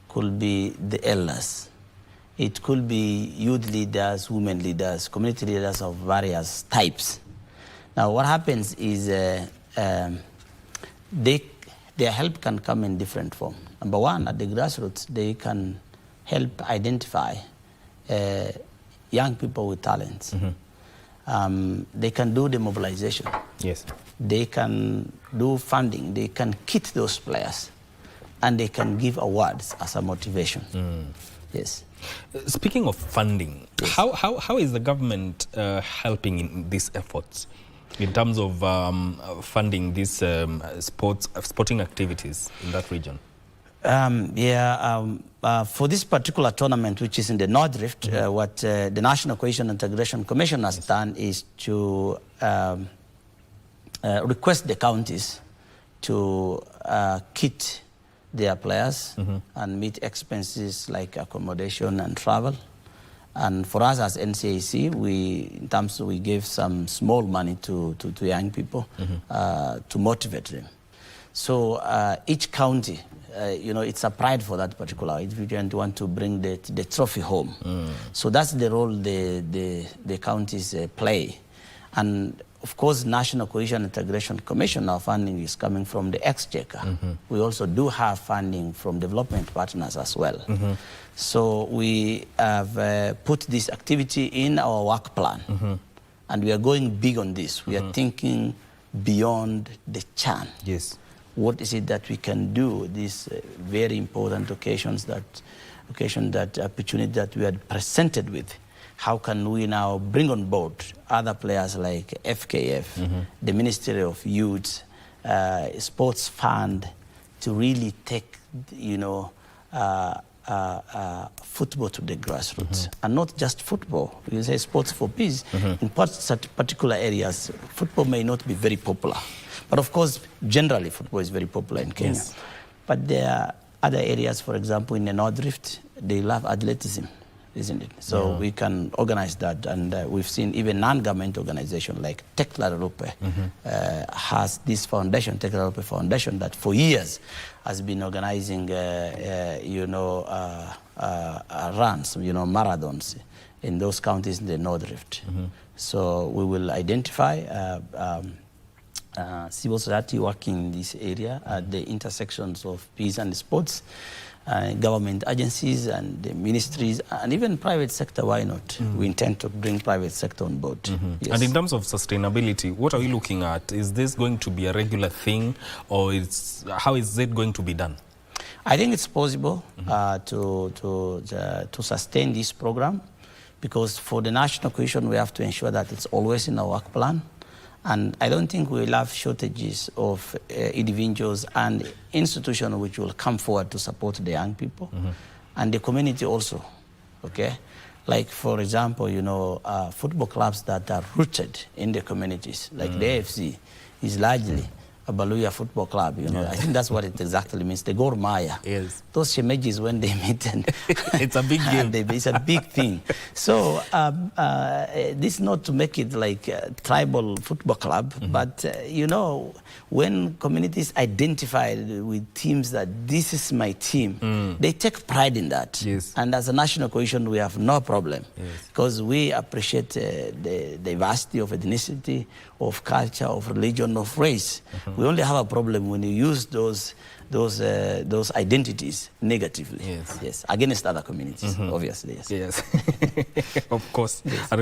could be the elders, it could be youth leaders, women leaders, community leaders of various types. Now what happens is their help can come in different form. Number one, at the grassroots, they can help identify young people with talents. They can do the mobilization. Yes. They can do funding. They can kit those players, and they can give awards as a motivation. Yes. Speaking of funding, how is the government helping in these efforts in terms of funding these sporting activities in that region? For this particular tournament, which is in the North Rift, what the National Cohesion and Integration Commission has done is to request the counties to kit their players and meet expenses like accommodation and travel. And for us as NCAC, we gave some small money to young people to motivate them. So each county, you know, it's a pride for that particular if you want to bring the trophy home. So that's the role the counties play. And of course, National Cohesion Integration Commission, our funding is coming from the Exchequer. We also do have funding from development partners as well. So we have put this activity in our work plan. And we are going big on this. We are thinking beyond the Chan. Yes. What is it that we can do? These very important opportunity that we had presented with. How can we now bring on board other players like FKF, the Ministry of Youth, Sports Fund, to really take, you know, football to the grassroots, and not just football. You say sports for peace. In particular areas, football may not be very popular, but of course, generally, football is very popular in Kenya. Yes. But there are other areas, for example, in the North Rift, they love athleticism, isn't it? So we can organize that, and we've seen even non-government organization like Tekla Rupe has this foundation, Tekla Rupe Foundation, that for years has been organizing, runs, marathons in those counties in the North Rift. So we will identify civil society working in this area at the intersections of peace and sports, government agencies and the ministries, and even private sector, why not? We intend to bring private sector on board. Yes. And in terms of sustainability, what are we looking at? Is this going to be a regular thing, or how is it going to be done? I think it's possible to sustain this program, because for the national cohesion, we have to ensure that it's always in our work plan. And I don't think we'll have shortages of individuals and institutions which will come forward to support the young people and the community also, okay? Like, for example, football clubs that are rooted in the communities, like the AFC is largely a Baluya football club, I think that's what it exactly means. The Gor Mahia. Yes. Those shemejis, when they meet, and it's a big game. It's a big thing. So this is not to make it like a tribal football club, but when communities identify with teams that this is my team, they take pride in that. Yes. And as a national cohesion, we have no problem, because we appreciate the diversity of ethnicity, of culture, of religion, of race. We only have a problem when you use those identities negatively, against other communities, obviously. Yes. Of course. Yes. And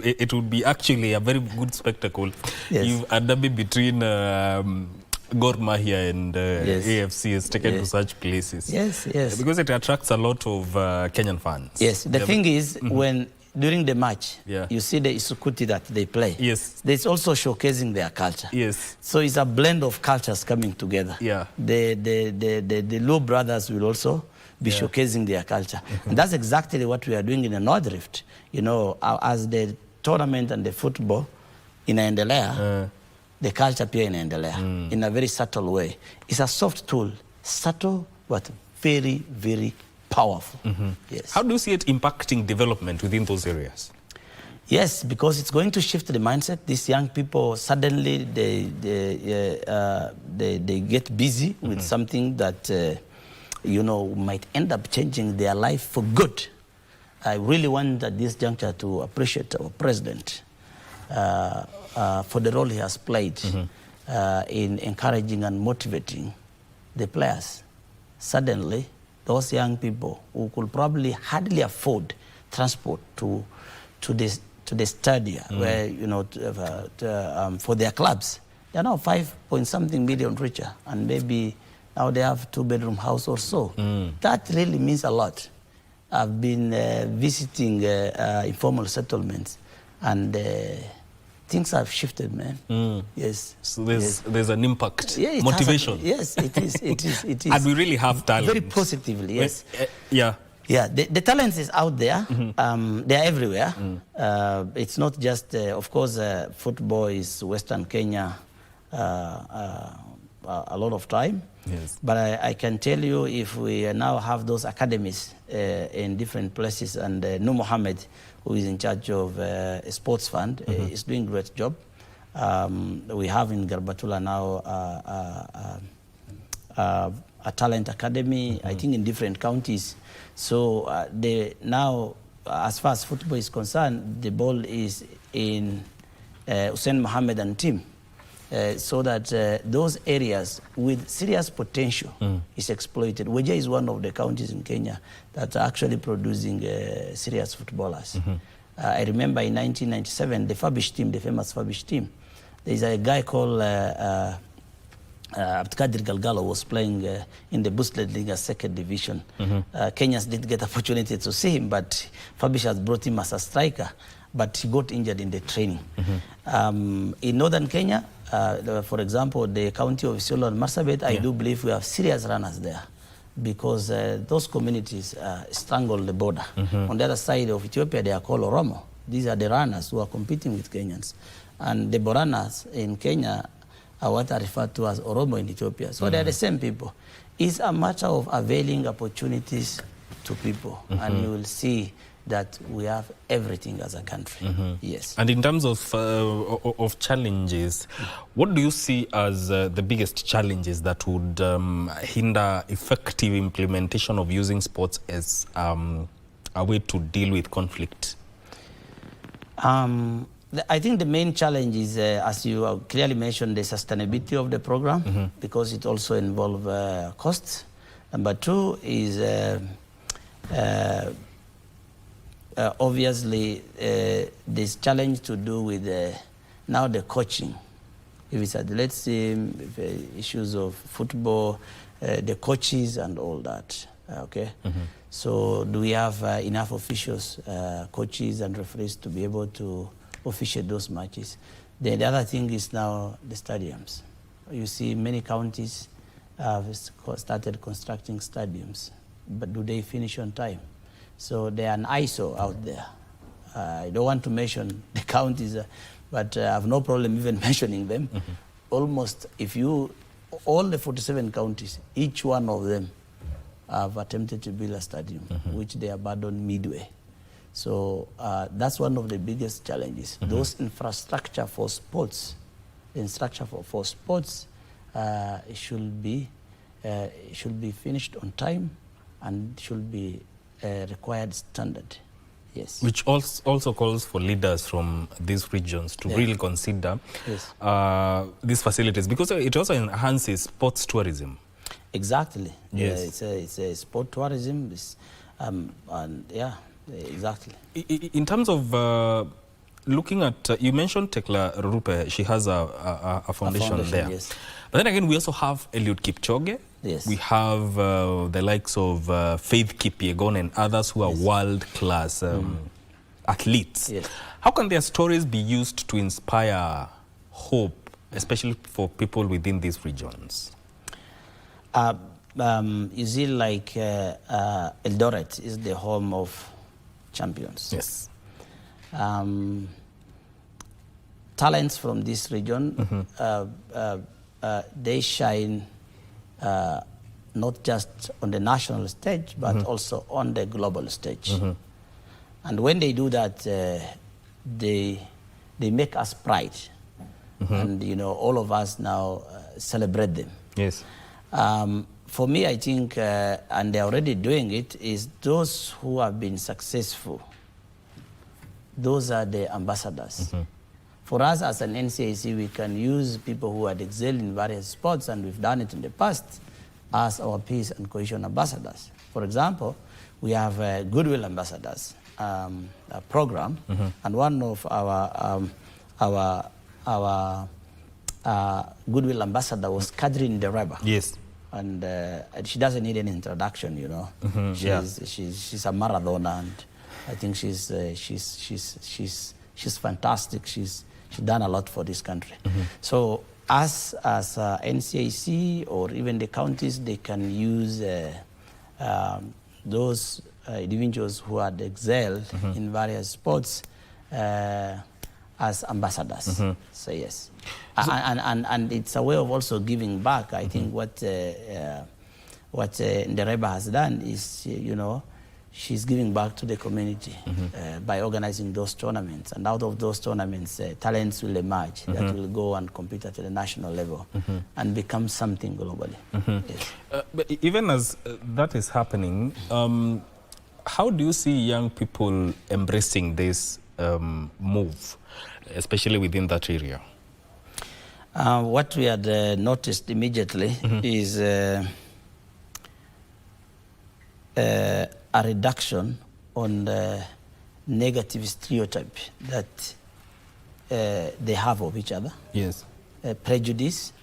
it would be actually a very good spectacle. Yes. A derby between Gor Mahia and AFC is taken to such places. Yes. Because it attracts a lot of Kenyan fans. Yes. The thing is, when during the match, you see the Isukuti that they play. Yes. It's also showcasing their culture. Yes. So it's a blend of cultures coming together. Yeah. The Low brothers will also be showcasing their culture. And that's exactly what we are doing in the North Rift. As the tournament and the football inaendelea, the culture pia inaendelea in a very subtle way. It's a soft tool, subtle but very, very powerful. Yes. How do you see it impacting development within those areas? Yes, because it's going to shift the mindset. These young people suddenly they get busy with something that might end up changing their life for good. I really want at this juncture to appreciate our president for the role he has played in encouraging and motivating the players. Suddenly, those young people who could probably hardly afford transport to the stadium where for their clubs, they're now 5-point-something million richer, and maybe now they have 2-bedroom house or so. That really means a lot. I've been visiting informal settlements, and things have shifted, man. Yes. So there's an impact, motivation. Yes, it is. It is. And we really have talent. Very positively, yes. Yeah. The talent is out there. They're everywhere. It's not just, of course, football is Western Kenya a lot of time. Yes. But I can tell you, if we now have those academies in different places, and Nur Mohammed, who is in charge of a sports fund, is doing a great job. We have in Garbatula now a talent academy, I think in different counties. So now, as far as football is concerned, the ball is in Hussein Mohammed and team. So that those areas with serious potential is exploited. Wajir is one of the counties in Kenya that are actually producing serious footballers. I remember in 1997, the Fabish team, the famous Fabish team, there's a guy called Abdikadir Galgalo was playing in the Boosted League as second division. Kenyans did get opportunity to see him, but Fabish has brought him as a striker, but he got injured in the training. In northern Kenya, for example, the county of Isiolo and Marsabit, I do believe we have serious runners there. because those communities strangle the border. On the other side of Ethiopia, they are called Oromo. These are the runners who are competing with Kenyans. And the Boranas in Kenya are what are referred to as Oromo in Ethiopia. So they're the same people. It's a matter of availing opportunities to people. And you will see that we have everything as a country. Yes. And in terms of challenges, what do you see as the biggest challenges that would hinder effective implementation of using sports as a way to deal with conflict? I think the main challenge is, as you clearly mentioned, the sustainability of the program, because it also involves costs. Number two is obviously this challenge to do with now the coaching. If it's athleticism, issues of football, the coaches and all that. Okay. So do we have enough officials, coaches and referees to be able to officiate those matches? Then the other thing is now the stadiums. You see many counties have started constructing stadiums, but do they finish on time? So they are an ISO out there. I don't want to mention the counties, but I have no problem even mentioning them. Almost, all the 47 counties, each one of them have attempted to build a stadium, which they abandoned midway. So that's one of the biggest challenges. Those infrastructure for sports, the infrastructure for sports should be finished on time and should be required standard. Yes. Which also calls for leaders from these regions to really consider these facilities, because it also enhances sports tourism. Exactly. Yes. It's a sport tourism. And yeah, exactly. In terms of looking at, you mentioned Tekla Rupe, she has a foundation there. Yes. But then again, we also have Eliud Kipchoge. Yes. We have the likes of Faith Kipyegon and others who are world-class athletes. Yes. How can their stories be used to inspire hope, especially for people within these regions? You see, like Eldoret is the home of champions. Yes. Talents from this region, they shine not just on the national stage, but also on the global stage. And when they do that, they make us pride. And, you know, all of us now celebrate them. Yes. For me, I think, and they're already doing it, is those who have been successful. Those are the ambassadors. For us as an NCAC, we can use people who had excelled in various sports, and we've done it in the past, as our peace and cohesion ambassadors. For example, we have Goodwill Ambassadors program, and one of our Goodwill Ambassador was Kadrin Dereba. Yes. And she doesn't need any introduction, you know. She's a marathoner, and I think she's fantastic. She's done a lot for this country. So us as NCAC or even the counties, they can use those individuals who had excelled in various sports as ambassadors. So yes, and it's a way of also giving back. I think what Ndereba has done is, you know, she's giving back to the community by organizing those tournaments. And out of those tournaments, talents will emerge that will go and compete at the national level and become something globally. Yes. But even as that is happening, how do you see young people embracing this move, especially within that area? What we had noticed immediately is a reduction on the negative stereotype that they have of each other. Yes. Prejudice,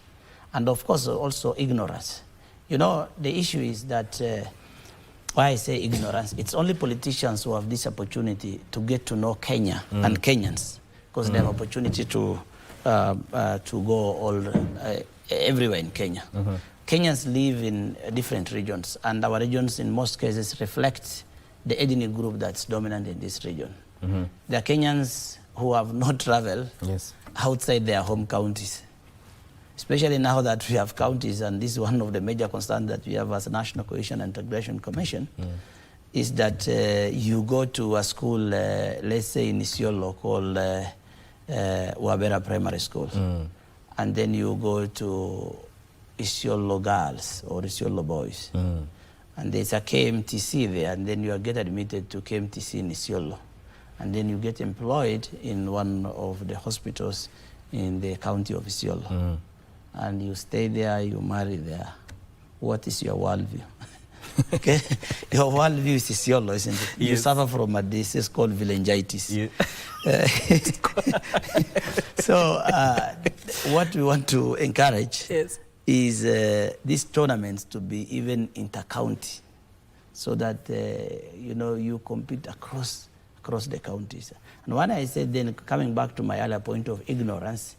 and of course also ignorance. You know, the issue is that, why I say ignorance, it's only politicians who have this opportunity to get to know Kenya and Kenyans, because they have opportunity to go everywhere in Kenya. Kenyans live in different regions, and our regions in most cases reflect the ethnic group that's dominant in this region. There are Kenyans who have not traveled outside their home counties, especially now that we have counties, and this is one of the major concerns that we have as a National Cohesion and Integration Commission, is that you go to a school, let's say in Isiolo, called Wabera Primary School, and then you go to Isiolo Girls or Isiolo Boys, and there's a KMTC there, and then you get admitted to KMTC in Isiolo, and then you get employed in one of the hospitals in the county of Isiolo, and you stay there, you marry there. What is your worldview? Okay, your worldview is Isiolo, isn't it? You suffer from a disease called villainitis. So what we want to encourage is these tournaments to be even inter-county, so that you compete across the counties. And when I said, then coming back to my earlier point of ignorance,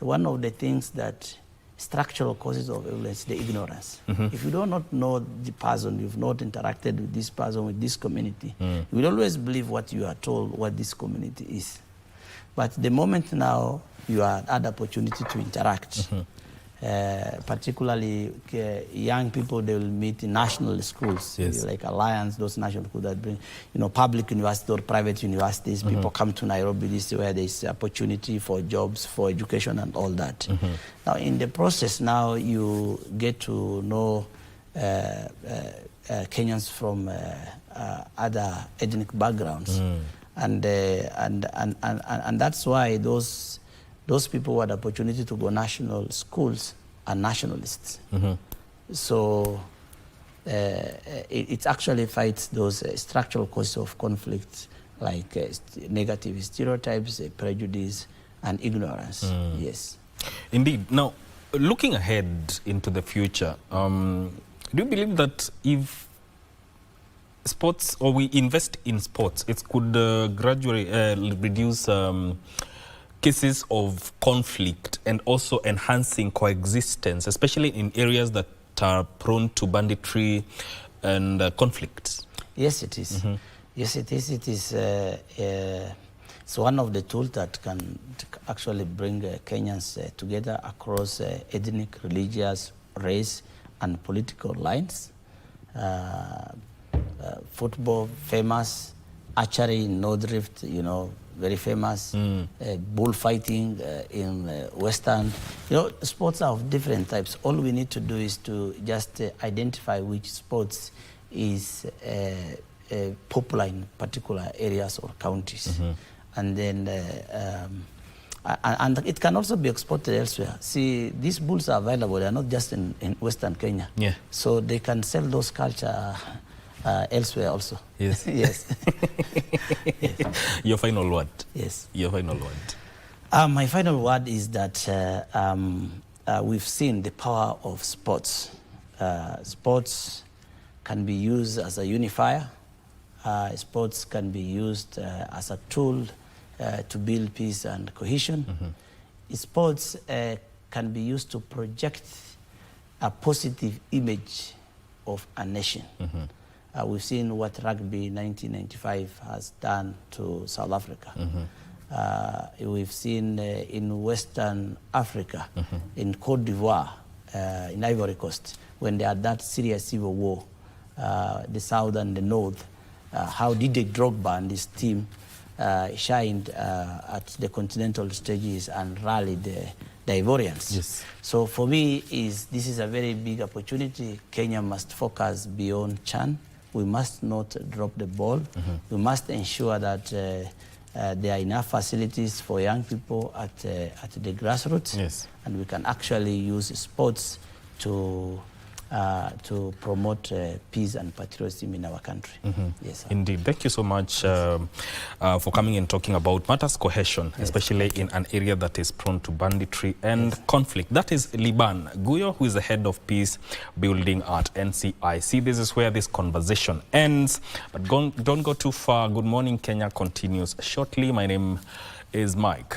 one of the things that structural causes of violence, the ignorance. If you do not know the person, you've not interacted with this person, with this community, you will always believe what you are told, what this community is. But the moment now you had opportunity to interact, particularly young people, they will meet in national schools, like Alliance, those national schools that bring, public universities or private universities. People come to Nairobi, this is where there's opportunity for jobs, for education and all that. Now in the process now you get to know Kenyans from other ethnic backgrounds. And that's why those people who had the opportunity to go national schools are nationalists. So it actually fights those structural causes of conflict, like negative stereotypes, prejudice, and ignorance. Yes. Indeed. Now, looking ahead into the future, do you believe that if sports, or we invest in sports, it could gradually reduce cases of conflict and also enhancing coexistence, especially in areas that are prone to banditry and conflicts? Yes, it is. Yes, it is. It is. It's one of the tools that can actually bring Kenyans together across ethnic, religious, race, and political lines. Football, famous. Archery in North Rift, very famous. Bullfighting in Western. Sports are of different types. All we need to do is to just identify which sports is popular in particular areas or counties. And then and it can also be exported elsewhere. See, these bulls are available. They are not just in Western Kenya. So they can sell those culture elsewhere also. Yes. Yes. Your final word. Yes. Your final word. My final word is that we've seen the power of sports. Sports can be used as a unifier. Sports can be used as a tool to build peace and cohesion. Sports can be used to project a positive image of a nation. We've seen what rugby 1995 has done to South Africa. We've seen in Western Africa, in Cote d'Ivoire, in Ivory Coast, when they had that serious civil war, the South and the North, how Didier Drogba and his team shined at the continental stages and rallied the Ivorians. So for me, this is a very big opportunity. Kenya must focus beyond CHAN. We must not drop the ball. We must ensure that there are enough facilities for young people at the grassroots, and we can actually use sports to promote peace and patriotism in our country. Yes, sir. Indeed. Thank you so much for coming and talking about matters cohesion, especially in an area that is prone to banditry and conflict. That is Liban Guyo, who is the head of peace building at NCIC. This is where this conversation ends, but don't go too far. Good Morning Kenya continues shortly. My name is Mike.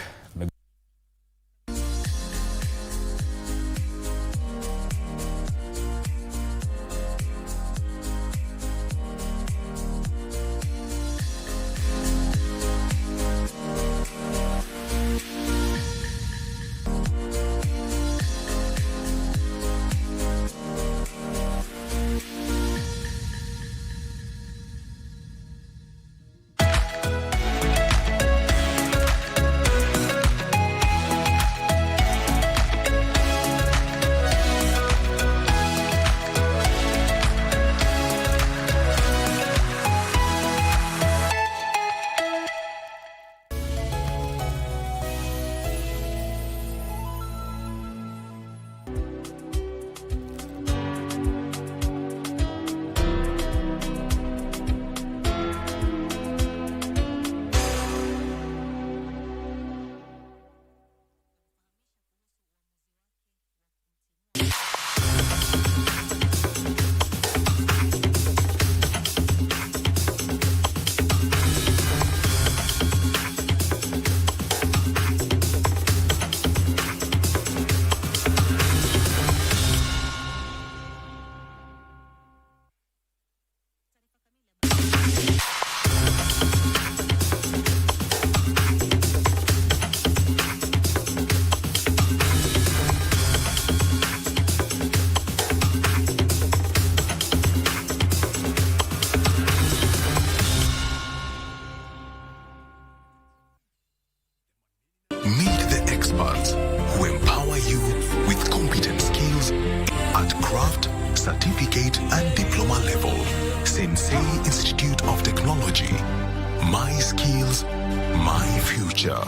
certificate and diploma level. Sensei Institute of Technology. My skills, my future.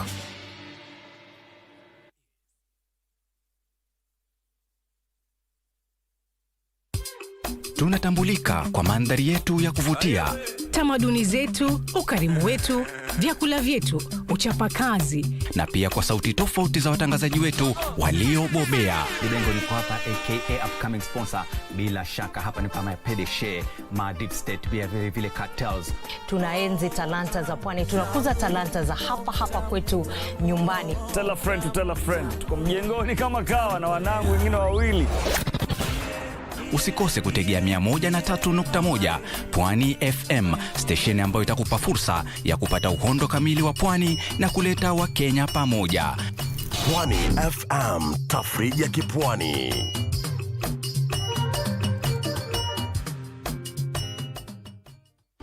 Tunatambulika kwa mandhari yetu ya kuvutia, tamaduni zetu, ukarimu wetu, vyakula vyetu, uchapakazi, na pia kwa sauti tofauti za watangazaji wetu waliobobea. Libengo niko hapa aka upcoming sponsor. Bila shaka hapa ni kama Petitioning, ma deep state pia vile cartels. Tunaenzi talanta za pwani, tunakuza talanta za hapa kwetu nyumbani. Tell a friend to tell a friend. Tuko mjengoni kama kawa na wanangu wengine wawili. Usikose kutegea 103.1 Pwani FM, station ambayo itakupa fursa ya kupata uhondo kamili wa pwani na kuleta Wakenya pamoja. Pwani FM, tafrija ya kipwani.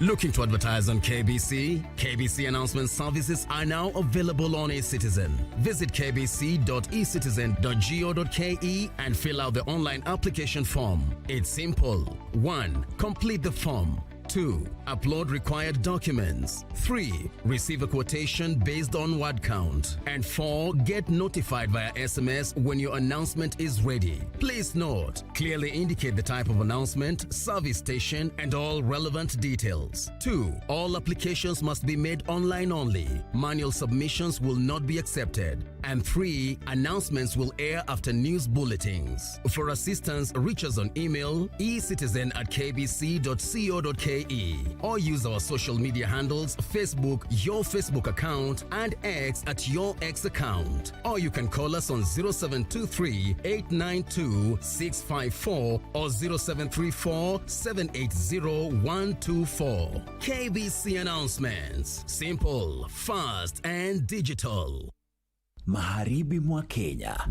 Looking to advertise on KBC? KBC announcement services are now available on eCitizen. Visit kbc.ecitizen.go.ke and fill out the online application form. It's simple. 1. Complete the form. 2. Upload required documents. 3. Receive a quotation based on word count. And 4. Get notified via SMS when your announcement is ready. Please note, clearly indicate the type of announcement, service station, and all relevant details. 2. All applications must be made online only. Manual submissions will not be accepted. And 3. Announcements will air after news bulletins. For assistance, reach us on email ecitizen@kbc.co.ke or use our social media handles, Facebook, your Facebook account, and X at your X account. Or you can call us on 0723-892-654 or 0734-780-124. KBC announcements. Simple, fast, and digital. Magharibi mwa Kenya.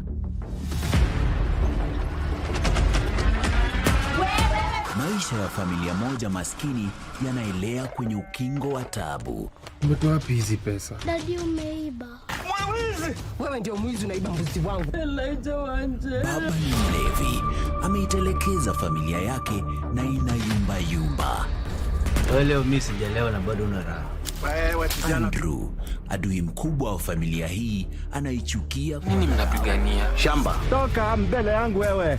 Maisha ya familia moja maskini yanaelea kwenye ukingo wa taabu. Umetoa wapi hizi pesa? Daddy, umeiba. Mwizi! Wewe ndio mwizi, unaiba mbuzi wangu. Baba ni mlevi, ameitelekeza familia yake na inayumba. Leo mimi sijalewa na bado una raha. Andrew, adui mkubwa wa familia hii, anaichukia. Nini mnapigania? Shamba. Toka mbele yangu wewe.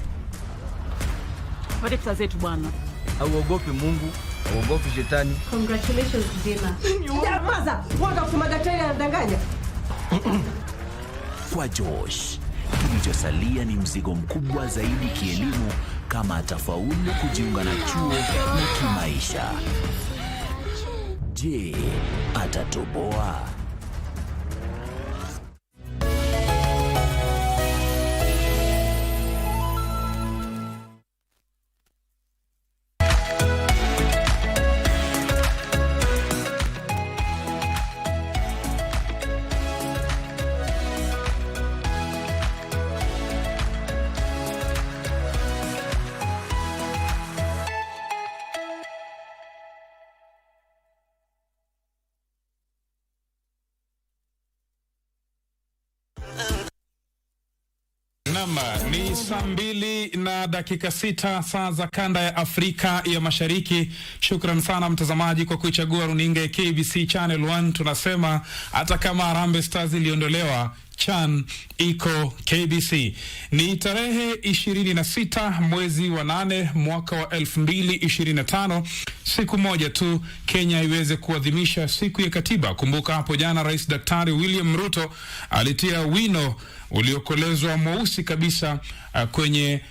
Pate pesa zetu bwana. Hauogopi Mungu, hauogopi shetani. Congratulations Dina. Nyamaza! Wanda kumadaktari anadanganya. Kwa Josh, kilichosalia ni mzigo mkubwa zaidi kielimu kama atafaulu kujiunga na chuo na kimaisha. Je, atatoboa? Ni 2:06 saa za kanda ya Afrika ya Mashariki. Shukran sana mtazamaji kwa kuichagua runinga ya KBC Channel 1. Tunasema hata kama Harambee Stars iliondolewa, Chan iko KBC. Ni tarehe 26 mwezi wa 8 mwaka wa 2025. Siku moja tu Kenya iweze kuadhimisha siku ya katiba. Kumbuka hapo jana Rais Daktari William Ruto alitia wino uliokolezwa mweusi kabisa kwenye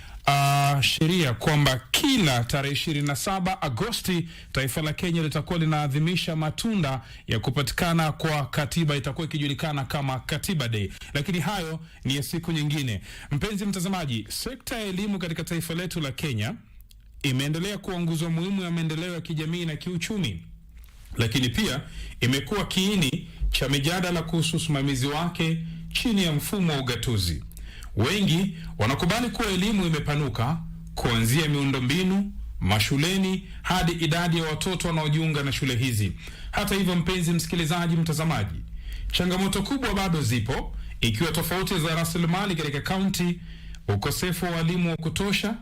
sheria kwamba kila tarehe 27 Agosti taifa la Kenya litakuwa linaadhimisha matunda ya kupatikana kwa katiba, itakuwa ikijulikana kama Katiba Day. Lakini hayo ni ya siku nyingine. Mpenzi mtazamaji, sekta ya elimu katika taifa letu la Kenya imeendelea kuwa nguzo muhimu ya maendeleo ya kijamii na kiuchumi, lakini pia imekuwa kiini cha mijadala kuhusu usimamizi wake chini ya mfumo wa ugatuzi. Wengi wanakubali kuwa elimu imepanuka kuanzia miundombinu, mashuleni hadi idadi ya watoto wanaojiunga na shule hizi. Hata hivyo, mpenzi msikilizaji, mtazamaji, changamoto kubwa bado zipo, ikiwa tofauti za rasilimali katika kaunti, ukosefu wa walimu wa kutosha,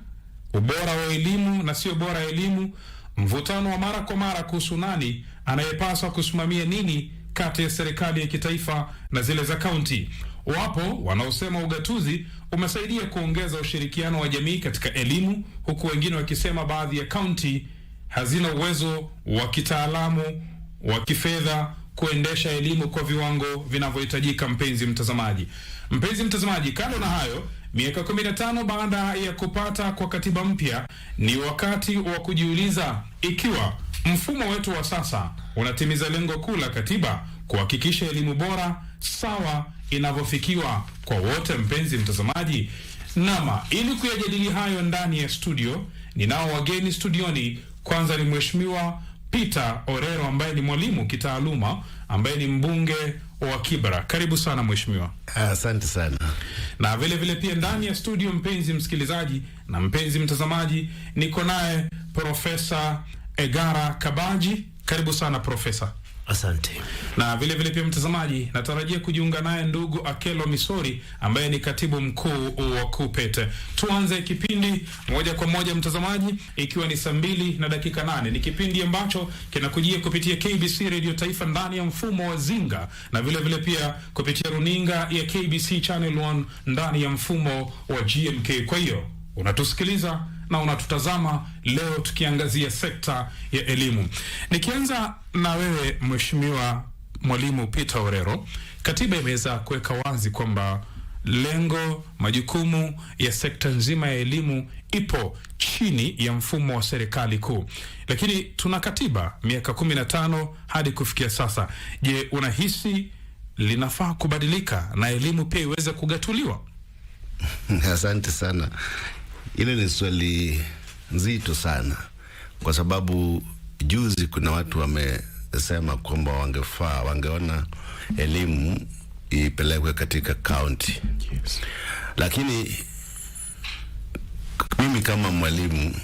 ubora wa elimu na sio bora elimu, mvutano wa mara kwa mara kuhusu nani anayepaswa kusimamia nini kati ya serikali ya kitaifa na zile za kaunti. Wapo wanaosema ugatuzi umesaidia kuongeza ushirikiano wa jamii katika elimu, huku wengine wakisema baadhi ya kaunti hazina uwezo wa kitaalamu wa kifedha kuendesha elimu kwa viwango vinavyohitajika. Mpenzi mtazamaji, kando na hayo, miaka 15 baada ya kupata kwa katiba mpya, ni wakati wa kujiuliza ikiwa mfumo wetu wa sasa unatimiza lengo kuu la katiba, kuhakikisha elimu bora sawa inavyofikiwa kwa wote. Mpenzi mtazamaji, ili kuyajadili hayo ndani ya studio, ninao wageni studioni. Kwanza ni Mheshimiwa Peter Orero ambaye ni mwalimu kitaaluma, ambaye ni mbunge wa Kibra. Karibu sana mheshimiwa. Asante sana. Na vile vile pia ndani ya studio, mpenzi msikilizaji na mpenzi mtazamaji, niko naye Profesa Egara Kabaji. Karibu sana profesa. Asante. Na vile vile pia mtazamaji, natarajia kujiunga naye ndugu Akelo Misori ambaye ni katibu mkuu wa KUPPET. Tuanze kipindi moja kwa moja mtazamaji, ikiwa ni saa 2:08. Ni kipindi ambacho kinakujia kupitia KBC Radio Taifa ndani ya mfumo wa Zinga, na vile vile pia kupitia runinga ya KBC Channel 1 ndani ya mfumo wa GMK. Kwa hiyo unatusikiliza na unatutazama leo tukiangazia sekta ya elimu. Nikianza na wewe mheshimiwa mwalimu Peter Orero, katiba imeweza kuweka wazi kwamba lengo, majukumu ya sekta nzima ya elimu ipo chini ya mfumo wa serikali kuu. Lakini tuna katiba miaka 15 hadi kufikia sasa. Je, unahisi linafaa kubadilika na elimu pia iweze kugatuliwa? Asante sana. Ile ni swali nzito sana, kwa sababu juzi kuna watu wamesema kwamba wangeona elimu ipelekwe katika county. Yes. Lakini mimi kama mwalimu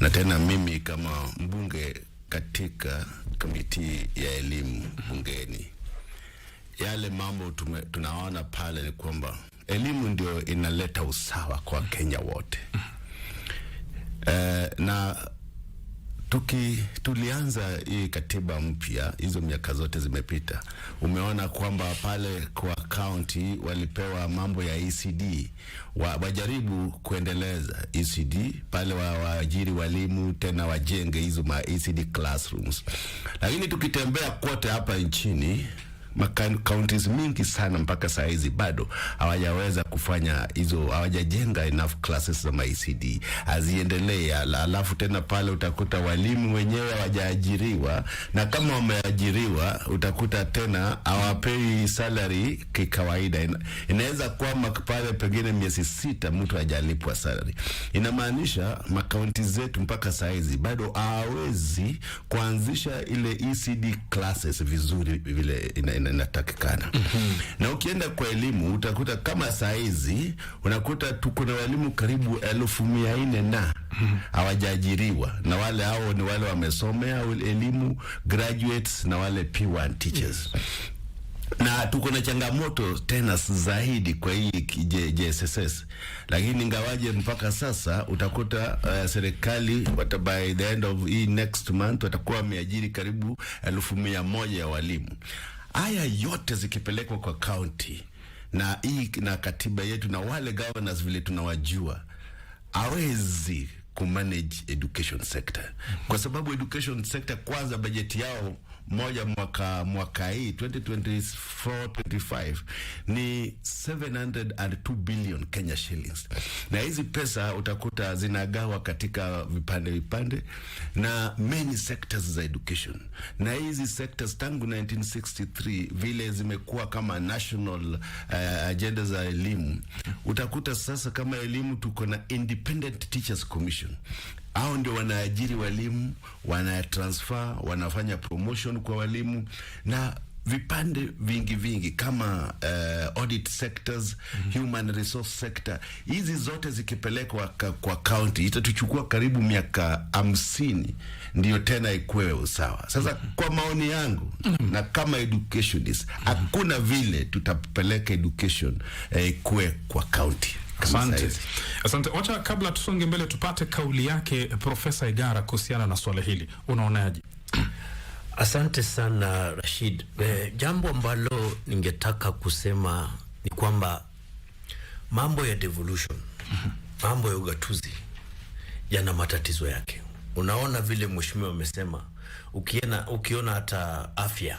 na tena mimi kama mbunge katika kamiti ya elimu bungeni, yale mambo tunaona pale ni kwamba elimu ndio inaleta usawa kwa Kenya wote. Na tulianza hii katiba mpya, hizo miaka zote zimepita, umeona kwamba pale kwa county walipewa mambo ya ECD, wajaribu kuendeleza ECD pale, waajiri walimu tena wajenge hizo ma ECD classrooms. Lakini tukitembea kote hapa nchini, counties mingi sana mpaka saa hizi bado hawajaweza kufanya hizo, hawajajenga enough classes za ECD aziendelee. Alafu tena pale utakuta walimu wenyewe hawajaajiriwa, na kama wameajiriwa utakuta tena hawapei salary kikawaida. Inaweza kwamba pale pengine miezi 6 mtu hajalipwa salary. Inamaanisha makaunti zetu mpaka saa hizi bado hawezi kuanzisha ile ECD classes vizuri vile inatakikana. Na ukienda kwa elimu utakuta kama saa hizi unakuta tuko na walimu karibu 1400 na hawajaajiriwa, na wale hao ni wale wamesomea elimu graduates na wale P1 teachers. Na tuko na changamoto tena zaidi kwa hii JSS. Lakini ingawaje mpaka sasa utakuta serikali by the end of next month watakuwa wameajiri karibu 1100 ya walimu. Haya yote zikipelekwa kwa county na hii na katiba yetu na wale governors vile tunawajua, hawezi kumanage education sector. Kwa sababu education sector kwanza bajeti yao moja mwaka hii 2024-25 ni 702 billion Kenya shillings. Na hizi pesa utakuta zinagawa katika vipande na many sectors za education. Na hizi sectors tangu 1963 vile zimekuwa kama national agenda za elimu. Utakuta sasa kama elimu tuko na Independent Teachers Commission. Hao ndio wanaajiri walimu, wanatransfer, wanafanya promotion kwa walimu, na vipande vingi kama audit sectors, human resource sector. Hizi zote zikipelekwa kwa county itatuchukua karibu miaka 50 ndio tena ikuwe usawa. Sasa kwa maoni yangu na kama educationist, hakuna vile tutapeleka education ikuwe kwa county. Asante. Wacha kabla tusonge mbele tupate kauli yake Profesa Igara kuhusiana na swala hili. Unaonaje? Asante sana Rashid. Jambo ambalo ningetaka kusema ni kwamba mambo ya devolution, mambo ya ugatuzi yana matatizo yake. Unaona vile mheshimiwa amesema, ukiona hata afya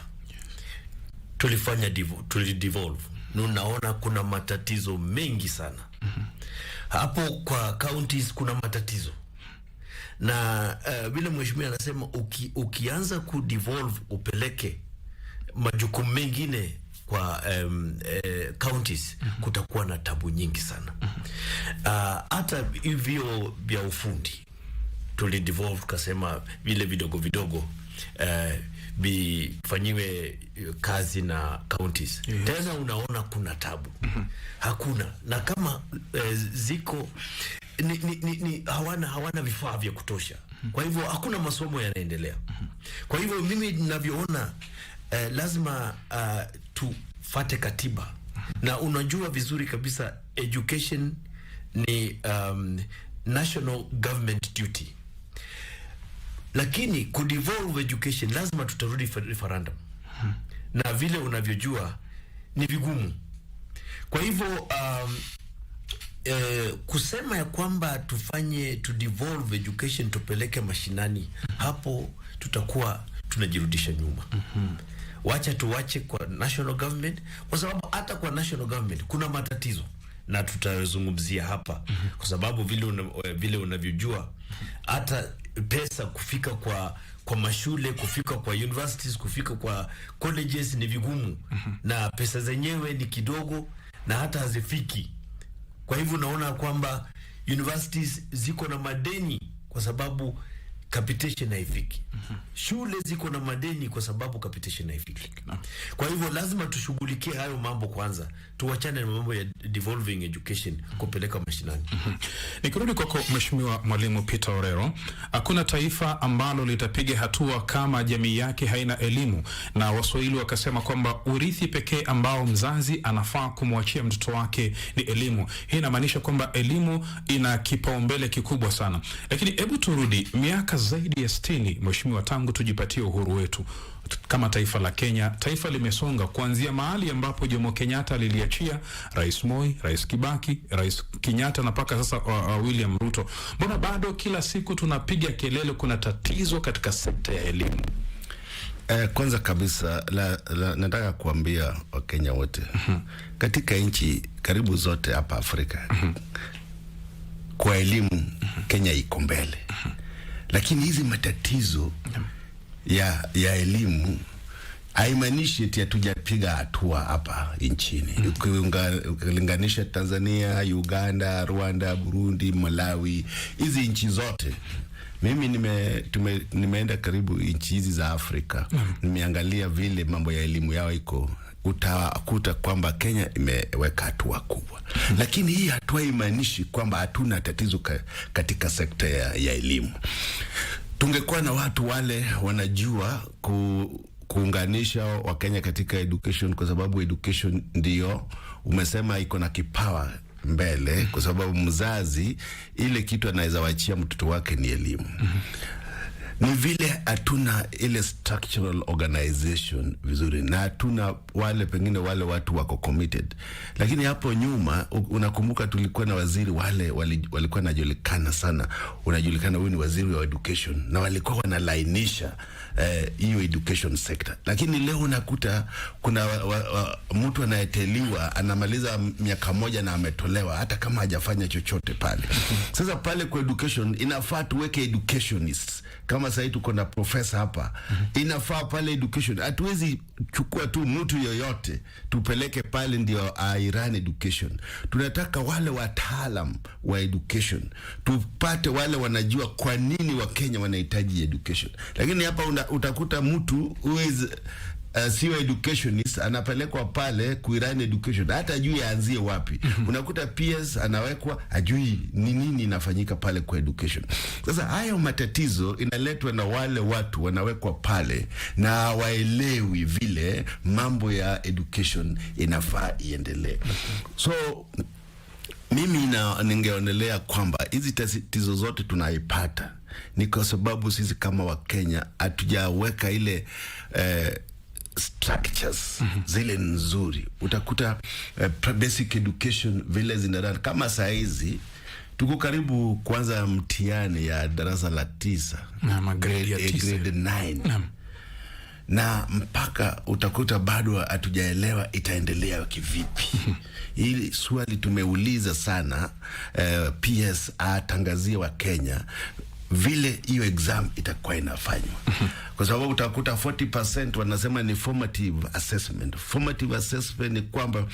tulifanya tulidevolve. Unaona kuna matatizo mengi sana. Hapo kwa counties kuna matatizo. Na vile mheshimiwa anasema ukianza kudevolve upeleke majukumu mengine kwa counties kutakuwa na tabu nyingi sana. Hata hivyo vya ufundi tulidevolve kasema vile vidogo bifanyiwe kazi na counties. Tena unaona kuna tabu. Hakuna. Na kama ziko hawana vifaa vya kutosha. Kwa hivyo hakuna masomo yanaendelea. Kwa hivyo mimi ninavyoona lazima tufate katiba. Na unajua vizuri kabisa education ni national government duty. Lakini kudevolve education lazima tutarudi referendum. Na vile unavyojua ni vigumu. Kwa hivyo kusema ya kwamba to devolve education tupeleke mashinani, hapo tutakuwa tunajirudisha nyuma. Wacha tuwache kwa national government, kwa sababu hata kwa national government kuna matatizo na tutazungumzia hapa. Kwa sababu vile unavyojua hata pesa kufika kwa mashule, kufika kwa universities, kufika kwa colleges ni vigumu. Na pesa zenyewe ni kidogo na hata hazifiki. Kwa hivyo unaona kwamba universities ziko na madeni kwa sababu capitation haifiki. Shule ziko na madeni kwa sababu capitation haifiki. Kwa hivyo lazima tushughulikie hayo mambo kwanza. Tuachane na mambo ya devolving education kupeleka mashinani. Nikirudi kwako Mheshimiwa Mwalimu Peter Orero, hakuna taifa ambalo litapiga hatua kama jamii yake haina elimu, na Waswahili wakasema kwamba urithi pekee ambao mzazi anafaa kumwachia mtoto wake ni elimu. Hii inamaanisha kwamba elimu ina kipaumbele kikubwa sana. Lakini hebu turudi miaka zaidi ya 60 Mheshimiwa, tangu tujipatie uhuru wetu kama taifa la Kenya. Taifa limesonga kuanzia mahali ambapo Jomo Kenyatta aliliachia, Rais Moi, Rais Kibaki, Rais Kenyatta na mpaka sasa William Ruto. Mbona bado kila siku tunapiga kelele kuna tatizo katika sekta ya elimu? Kwanza kabisa nataka kuambia Wakenya wote katika nchi karibu zote hapa Afrika kwa elimu Kenya iko mbele. Lakini hizi matatizo ya elimu haimaanishi eti hatujapiga hatua hapa nchini. Ukilinganisha Tanzania, Uganda, Rwanda, Burundi, Malawi, hizi nchi zote, mimi nimeenda karibu nchi hizi za Afrika. Nimeangalia vile mambo ya elimu yao iko. Utakuta kwamba Kenya imeweka hatua kubwa. Lakini hii hatua haimaanishi kwamba hatuna tatizo katika sekta ya elimu. Tungekuwa na watu wale wanajua kuunganisha Wakenya katika education, kwa sababu education ndio umesema iko na kipawa mbele, kwa sababu mzazi ile kitu anaweza waachia mtoto wake ni elimu. Ni vile hatuna ile structural organization vizuri, na hatuna pengine wale watu wako committed. Lakini hapo nyuma unakumbuka tulikuwa na waziri wale walikuwa wanajulikana sana. Unajulikana huyu ni waziri wa education, na walikuwa wanalainisha hiyo education sector. Lakini leo unakuta kuna mtu anayeteliwa anamaliza miaka moja na ametolewa hata kama hajafanya chochote pale. Sasa pale kwa education inafaa tuweke educationists. Kama sasa tuko na profesa hapa, inafaa pale education. Hatuwezi chukua tu mtu yoyote tupeleke pale ndio airun education. Tunataka wale wataalam wa education, tupate wale wanajua kwa nini Wakenya wanahitaji education. Lakini hapa utakuta mtu who is sio educationist anapelekwa pale kuirani education, hata ajui aanzie wapi. Unakuta PS anawekwa ajui ni nini inafanyika pale kwa education. Sasa haya matatizo inaletwa na wale watu wanawekwa pale na waelewi vile mambo ya education inafaa iendelee. So Mimi ningeonelea kwamba hizi tatizo zote tunaipata ni kwa sababu sisi kama Wakenya hatujaweka ile structures zile nzuri. Utakuta basic education vile zinadana kama saizi tuko karibu kwanza mtihani ya darasa la 9 na grade ya 9 grade 9 na mpaka utakuta bado hatujaelewa itaendelea kivipi. Hili swali tumeuliza sana, PS atangazie wa Kenya vile hiyo exam itakuwa inafanywa. Kwa sababu utakuta 40% wanasema ni formative assessment. Formative assessment ni kwamba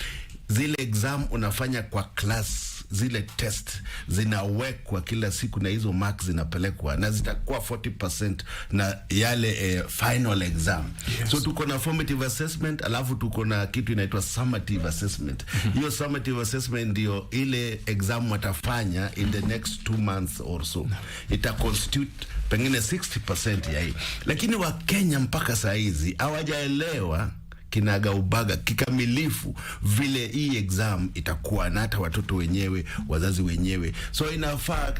zile exam unafanya kwa class, zile test zinawekwa kila siku na hizo marks zinapelekwa na zitakuwa 40% na yale final exam. Yes. So tuko na formative assessment, alafu tuko na kitu inaitwa summative assessment. Hiyo summative assessment ndio ile exam watafanya in the next 2 months or so. Ita constitute pengine 60% ya hii. Lakini wa Kenya mpaka saa hizi hawajaelewa kinaga ubaga kikamilifu vile hii exam itakuwa, na hata watoto wenyewe, wazazi wenyewe. So inafaa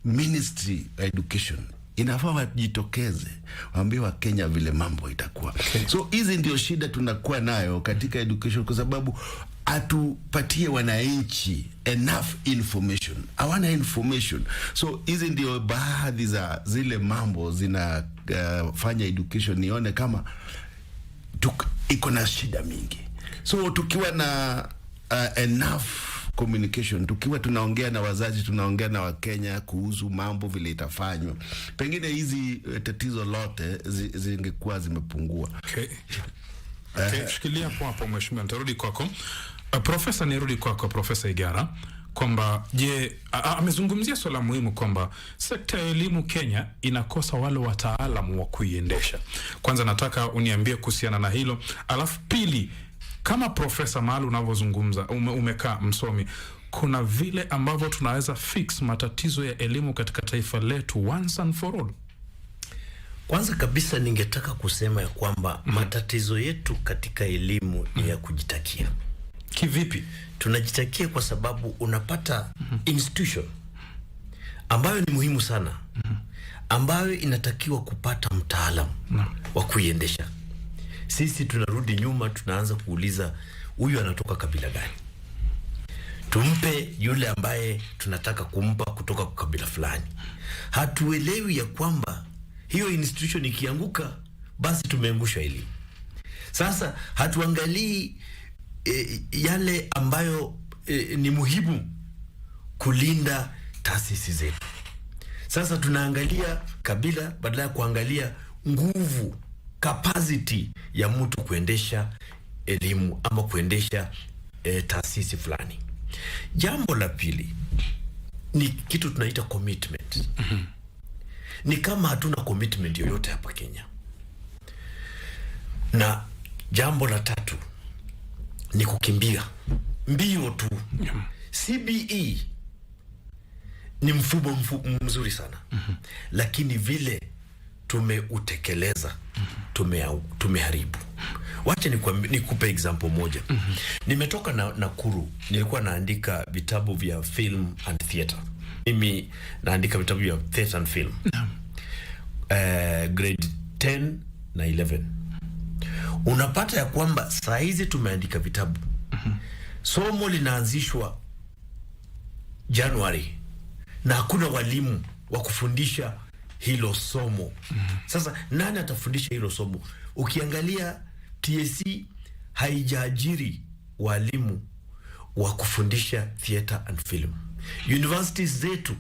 Ministry Education inafaa wajitokeze waambie wa Kenya vile mambo itakuwa. So hizi ndio shida tunakuwa nayo katika education, kwa sababu atupatie wananchi enough information. Hawana information. So hizi ndio baadhi za zile mambo zinafanya education nione kama iko na shida mingi. So tukiwa na enough communication, tukiwa tunaongea na wazazi, tunaongea na Wakenya kuhusu mambo vile itafanywa, pengine hizi tatizo lote zingekuwa zimepungua. Shikilia hapo mheshimiwa, nitarudi kwako. Profesa, nirudi kwako Profesa Igara, kwamba je, amezungumzia swala muhimu kwamba sekta ya elimu Kenya inakosa wale wataalamu wa kuiendesha. Kwanza nataka uniambie kuhusiana na hilo, alafu pili, kama Profesa mahali unavyozungumza, umekaa msomi, kuna vile ambavyo tunaweza fix matatizo ya elimu katika taifa letu once and for all? Kwanza kabisa ningetaka kusema ya kwamba matatizo yetu katika elimu ni ya kujitakia. Kivipi? Tunajitakia kwa sababu unapata institution ambayo ni muhimu sana, ambayo inatakiwa kupata mtaalamu wa kuiendesha. Sisi tunarudi nyuma, tunaanza kuuliza huyu anatoka kabila gani, tumpe yule ambaye tunataka kumpa kutoka kwa kabila fulani. Hatuelewi ya kwamba hiyo institution ikianguka basi tumeangusha elimu. Sasa hatuangalii yale ambayo ni muhimu kulinda taasisi zetu. Sasa tunaangalia kabila badala ya kuangalia nguvu, capacity ya mtu kuendesha elimu ama kuendesha taasisi fulani. Jambo la pili ni kitu tunaita commitment. Ni kama hatuna commitment yoyote hapa Kenya. Na jambo la tatu ni kukimbia mbio tu. CBE ni mfumo mzuri sana, lakini vile tumeutekeleza tumeharibu. Wacha nikupe example moja. Nimetoka na Nakuru, nilikuwa naandika vitabu vya film and theater. Mimi naandika vitabu vya theater and film. Grade 10 na 11. Unapata ya kwamba saa hizi tumeandika vitabu. Somo linaanzishwa Januari na hakuna walimu wa kufundisha hilo somo. Sasa nani atafundisha hilo somo? Ukiangalia TSC haijaajiri walimu wa kufundisha theater and film. Universities zetu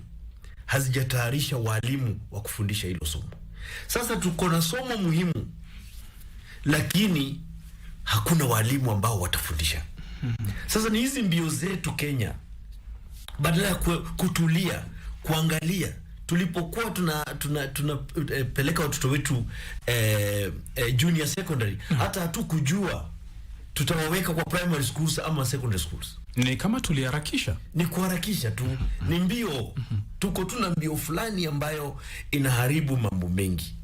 hazijatayarisha walimu wa kufundisha hilo somo. Sasa tuko na somo muhimu, lakini hakuna walimu ambao watafundisha. Sasa ni hizi mbio zetu Kenya, badala ya kutulia kuangalia tulipokuwa tunapeleka watoto wetu junior secondary, hata hatukujua tutawaweka kwa primary schools ama secondary schools. Ni kama tuliharakisha. Ni kuharakisha tu. Ni mbio. Tuko tuna mbio fulani ambayo inaharibu mambo mengi.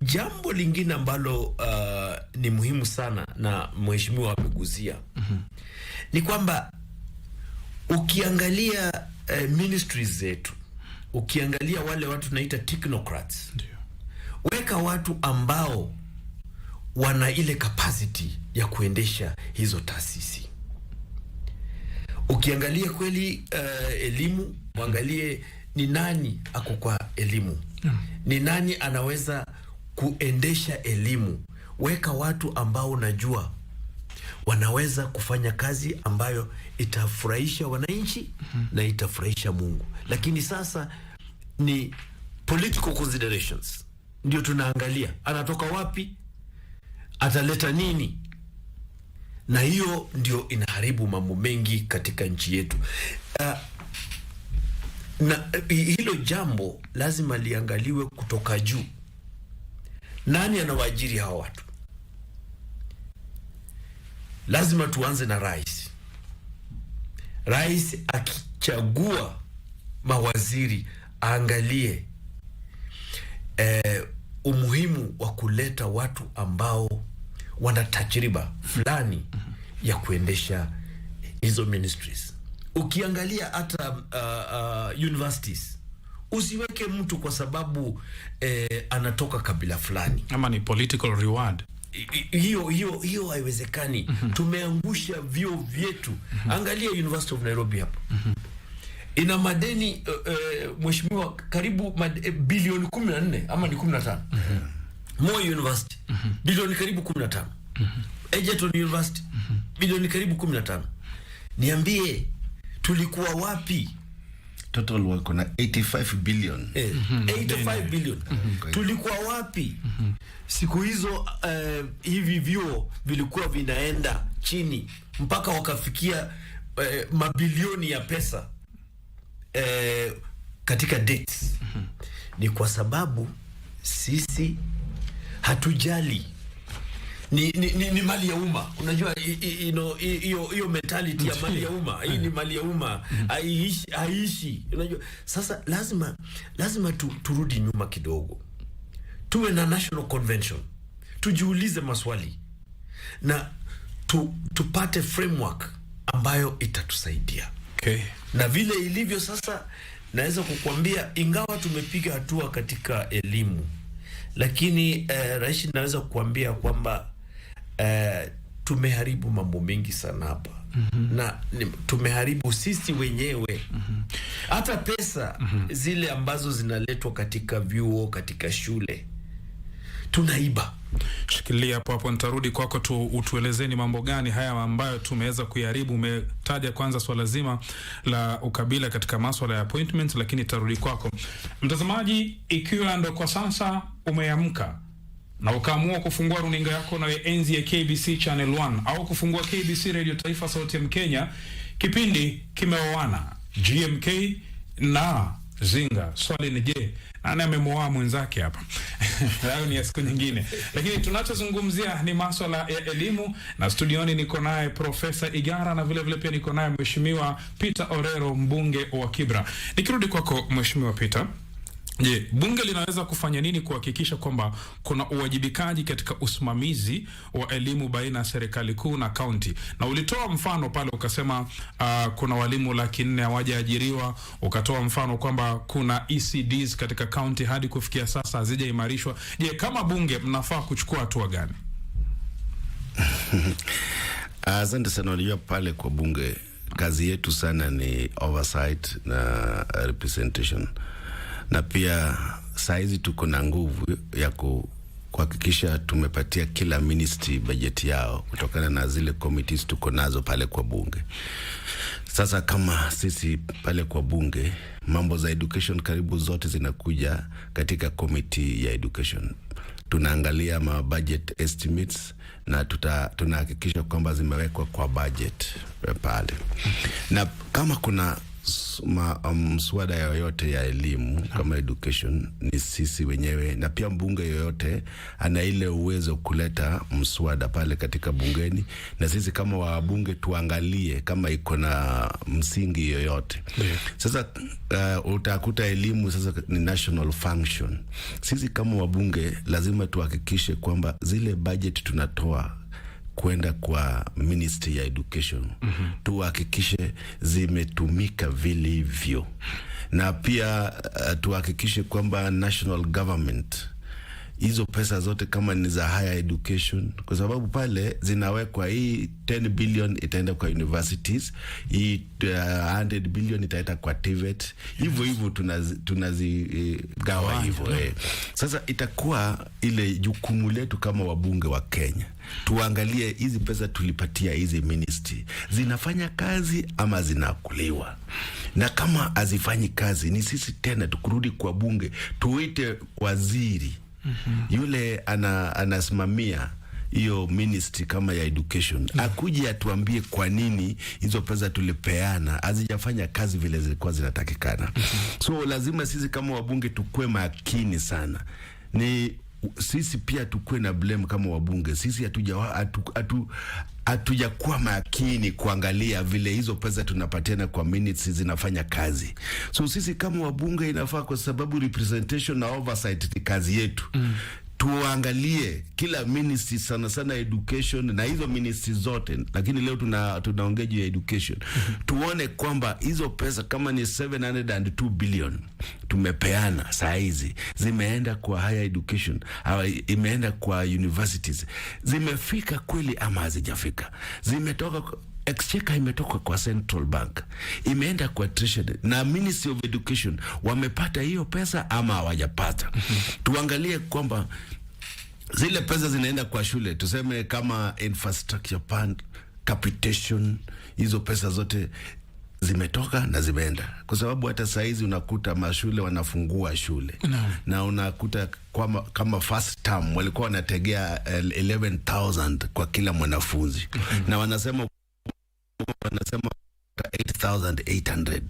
Jambo lingine ambalo ni muhimu sana na mheshimiwa ameguzia ni kwamba Ukiangalia ministries zetu, ukiangalia wale watu tunaita technocrats, weka watu ambao wana ile capacity ya kuendesha hizo taasisi. Ukiangalia kweli elimu, muangalie ni nani ako kwa elimu, ni nani anaweza kuendesha elimu. Weka watu ambao unajua wanaweza kufanya kazi ambayo itafurahisha wananchi na itafurahisha Mungu. Lakini sasa ni political considerations ndio tunaangalia, anatoka wapi, ataleta nini, na hiyo ndio inaharibu mambo mengi katika nchi yetu. Na hilo jambo lazima liangaliwe kutoka juu. Nani anawaajiri hawa watu? Lazima tuanze na rais. Rais akichagua mawaziri, aangalie umuhimu wa kuleta watu ambao wana tajriba fulani ya kuendesha hizo ministries. Ukiangalia hata universities, usiweke mtu kwa sababu anatoka kabila fulani ama ni political reward. Hiyo haiwezekani. Tumeangusha vyuo vyetu. Angalia University of Nairobi hapa. Ina madeni mheshimiwa karibu bilioni 14 ama ni 15. Moi University bilioni karibu 15. Egerton University bilioni karibu 15. Niambie tulikuwa wapi? Total wako na 85 billion. 85 billion. Tulikuwa wapi? Siku hizo hivi vyuo vilikuwa vinaenda chini mpaka wakafikia mabilioni ya pesa katika debts. Ni kwa sababu sisi hatujali. Ni mali ya umma. Unajua hiyo mentality ya mali ya umma. Hii ni mali ya umma. Haiishi. Unajua sasa lazima turudi nyuma kidogo. Tuwe na national convention. Tujiulize maswali na tupate framework ambayo itatusaidia. Okay. Na vile ilivyo sasa, naweza kukuambia ingawa tumepiga hatua katika elimu, lakini Raishi, naweza kukuambia kwamba tumeharibu mambo mengi sana hapa. Na tumeharibu sisi wenyewe. Hata pesa zile ambazo zinaletwa katika vyuo, katika shule, tunaiba. Shikilia hapo, nitarudi kwako utuelezeni mambo gani haya ambayo tumeweza kuyaribu. Umetaja kwanza swala zima la ukabila katika masuala ya appointments, lakini tarudi kwako. Mtazamaji, ikiwa ndo kwa sasa umeamka na ukaamua kufungua runinga yako na enzi ya KBC Channel 1 au kufungua KBC Radio Taifa Sauti ya Mkenya, kipindi kimeoana GMK na Zinga. Swali ni je, nani amemoa mwenzake hapa? Hayo ni siku nyingine. Lakini tunachozungumzia ni masuala ya elimu, na studioni niko naye Profesa Igara na vile pia niko naye Mheshimiwa Peter Orero, mbunge wa Kibra. Nikirudi kwako Mheshimiwa Peter, je, bunge linaweza kufanya nini kuhakikisha kwamba kuna uwajibikaji katika usimamizi wa elimu baina ya serikali kuu na kaunti? Na ulitoa mfano pale ukasema kuna walimu 400,000 hawajaajiriwa, ukatoa mfano kwamba kuna ECDs katika kaunti hadi kufikia sasa hazijaimarishwa. Je, kama bunge mnafaa kuchukua hatua gani? Asante sana. Unajua pale kwa bunge kazi yetu sana ni oversight na representation. Na pia saizi tuko na nguvu ya kuhakikisha tumepatia kila ministry budget yao kutokana na zile committees tuko nazo pale kwa bunge. Sasa kama sisi pale kwa bunge, mambo za education karibu zote zinakuja katika committee ya education. Tunaangalia budget estimates na tunahakikisha kwamba zimewekwa kwa budget pale. Na kama kuna mswada yoyote ya elimu kama education, ni sisi wenyewe, na pia mbunge yoyote ana ile uwezo kuleta mswada pale katika bungeni, na sisi kama wabunge tuangalie kama iko na msingi yoyote. Sasa utakuta elimu sasa ni national function. Sisi kama wabunge lazima tuhakikishe kwamba zile budget tunatoa kwenda kwa Ministry ya Education, tuhakikishe zimetumika vilivyo, na pia tuhakikishe kwamba national government hizo pesa zote kama ni za higher education, kwa sababu pale zinawekwa, hii 10 billion itaenda kwa universities, hii 100 billion itaenda kwa TVET, hivyo tunazigawa hivyo. Sasa itakuwa ile jukumu letu kama wabunge wa Kenya, tuangalie hizi pesa tulipatia hizi ministry zinafanya kazi ama zinakuliwa, na kama hazifanyi kazi ni sisi tena tukurudi kwa bunge, tuite waziri yule anasimamia hiyo ministry kama ya education, akuje atuambie kwa nini hizo pesa tulipeana hazijafanya kazi vile zilikuwa zinatakikana. So lazima sisi kama wabunge tukue makini sana. Ni sisi pia tukue na blame kama wabunge. Sisi hatujakuwa makini kuangalia vile hizo pesa tunapatiana kwa minutes zinafanya kazi. So sisi kama wabunge inafaa, kwa sababu representation na oversight ni kazi yetu, tuangalie kila ministry, sana sana education na hizo ministry zote, lakini leo tunaongea juu ya education. Tuone kwamba hizo pesa kama ni 702 billion tumepeana saa hizi, zimeenda kwa higher education au imeenda kwa universities, zimefika kweli ama hazijafika? Zimetoka Exchequer, imetoka kwa Central Bank, imeenda kwa Treasury na Ministry of Education, wamepata hiyo pesa ama hawajapata? Tuangalie kwamba zile pesa zinaenda kwa shule, tuseme kama infrastructure fund, capitation, hizo pesa zote zimetoka na zimeenda, kwa sababu hata saizi unakuta mashule wanafungua shule na unakuta kama first term walikuwa wanategea 11,000 kwa kila mwanafunzi, na wanasema 8,800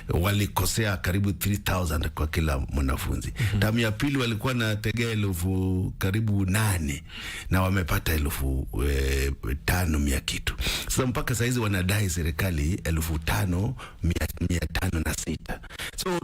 walikosea karibu 3,000 kwa kila mwanafunzi. Tamu ya pili walikuwa na tegea karibu 8 na wamepata 5,000 kitu. Sasa mpaka saizi wanadai serikali 5,506. So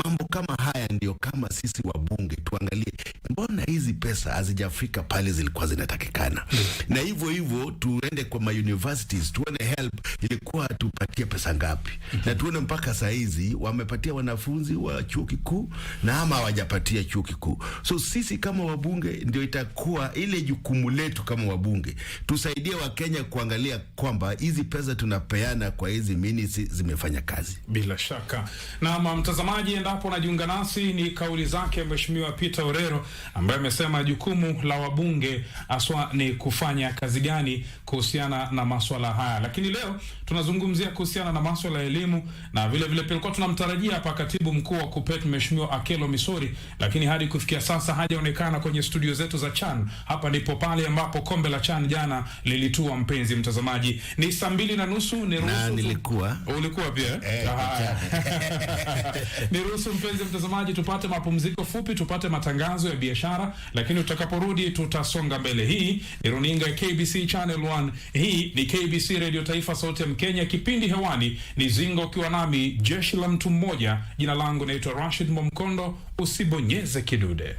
mambo kama haya ndio kama sisi wabunge tuangalie, mbona hizi pesa hazijafika pale zilikuwa zinatakikana? Na hivyo tuende kwa universities tuone help ilikuwa tupatie pesa ngapi, na tuone mpaka saizi wamepatia wanafunzi wa chuo kikuu na ama hawajapatia chuo kikuu. So sisi kama wabunge ndio itakuwa ile jukumu letu kama wabunge, tusaidie Wakenya kuangalia kwamba hizi pesa tunapeana kwa hizi ministries zimefanya kazi. Bila shaka. Na mtazamaji, endapo unajiunga nasi, ni kauli zake Mheshimiwa Peter Orero ambaye amesema jukumu la wabunge aswa ni kufanya kazi gani kuhusiana na masuala haya. Lakini leo tunazungumzia kuhusiana na masuala ya elimu, na vile vile tulikuwa tunamtarajia hapa katibu mkuu wa KUPPET Mheshimiwa Akelo Misori, lakini hadi kufikia sasa hajaonekana kwenye studio zetu za Chan. Hapa ndipo pale ambapo kombe la Chan jana lilitua, mpenzi mtazamaji. Ni 2:30, ni ruhusu. Na nilikuwa. Ulikuwa pia? Ni ruhusu mpenzi mtazamaji tupate mapumziko fupi, tupate matangazo ya biashara, lakini tutakaporudi tutasonga mbele. Hii ni runinga KBC Channel 1. Hii ni KBC Radio Taifa, sauti ya Mkenya. Kipindi hewani ni Zingo, ukiwa nami jeshi la mtu mmoja. Jina langu naitwa Rashid Momkondo. Usibonyeze kidude.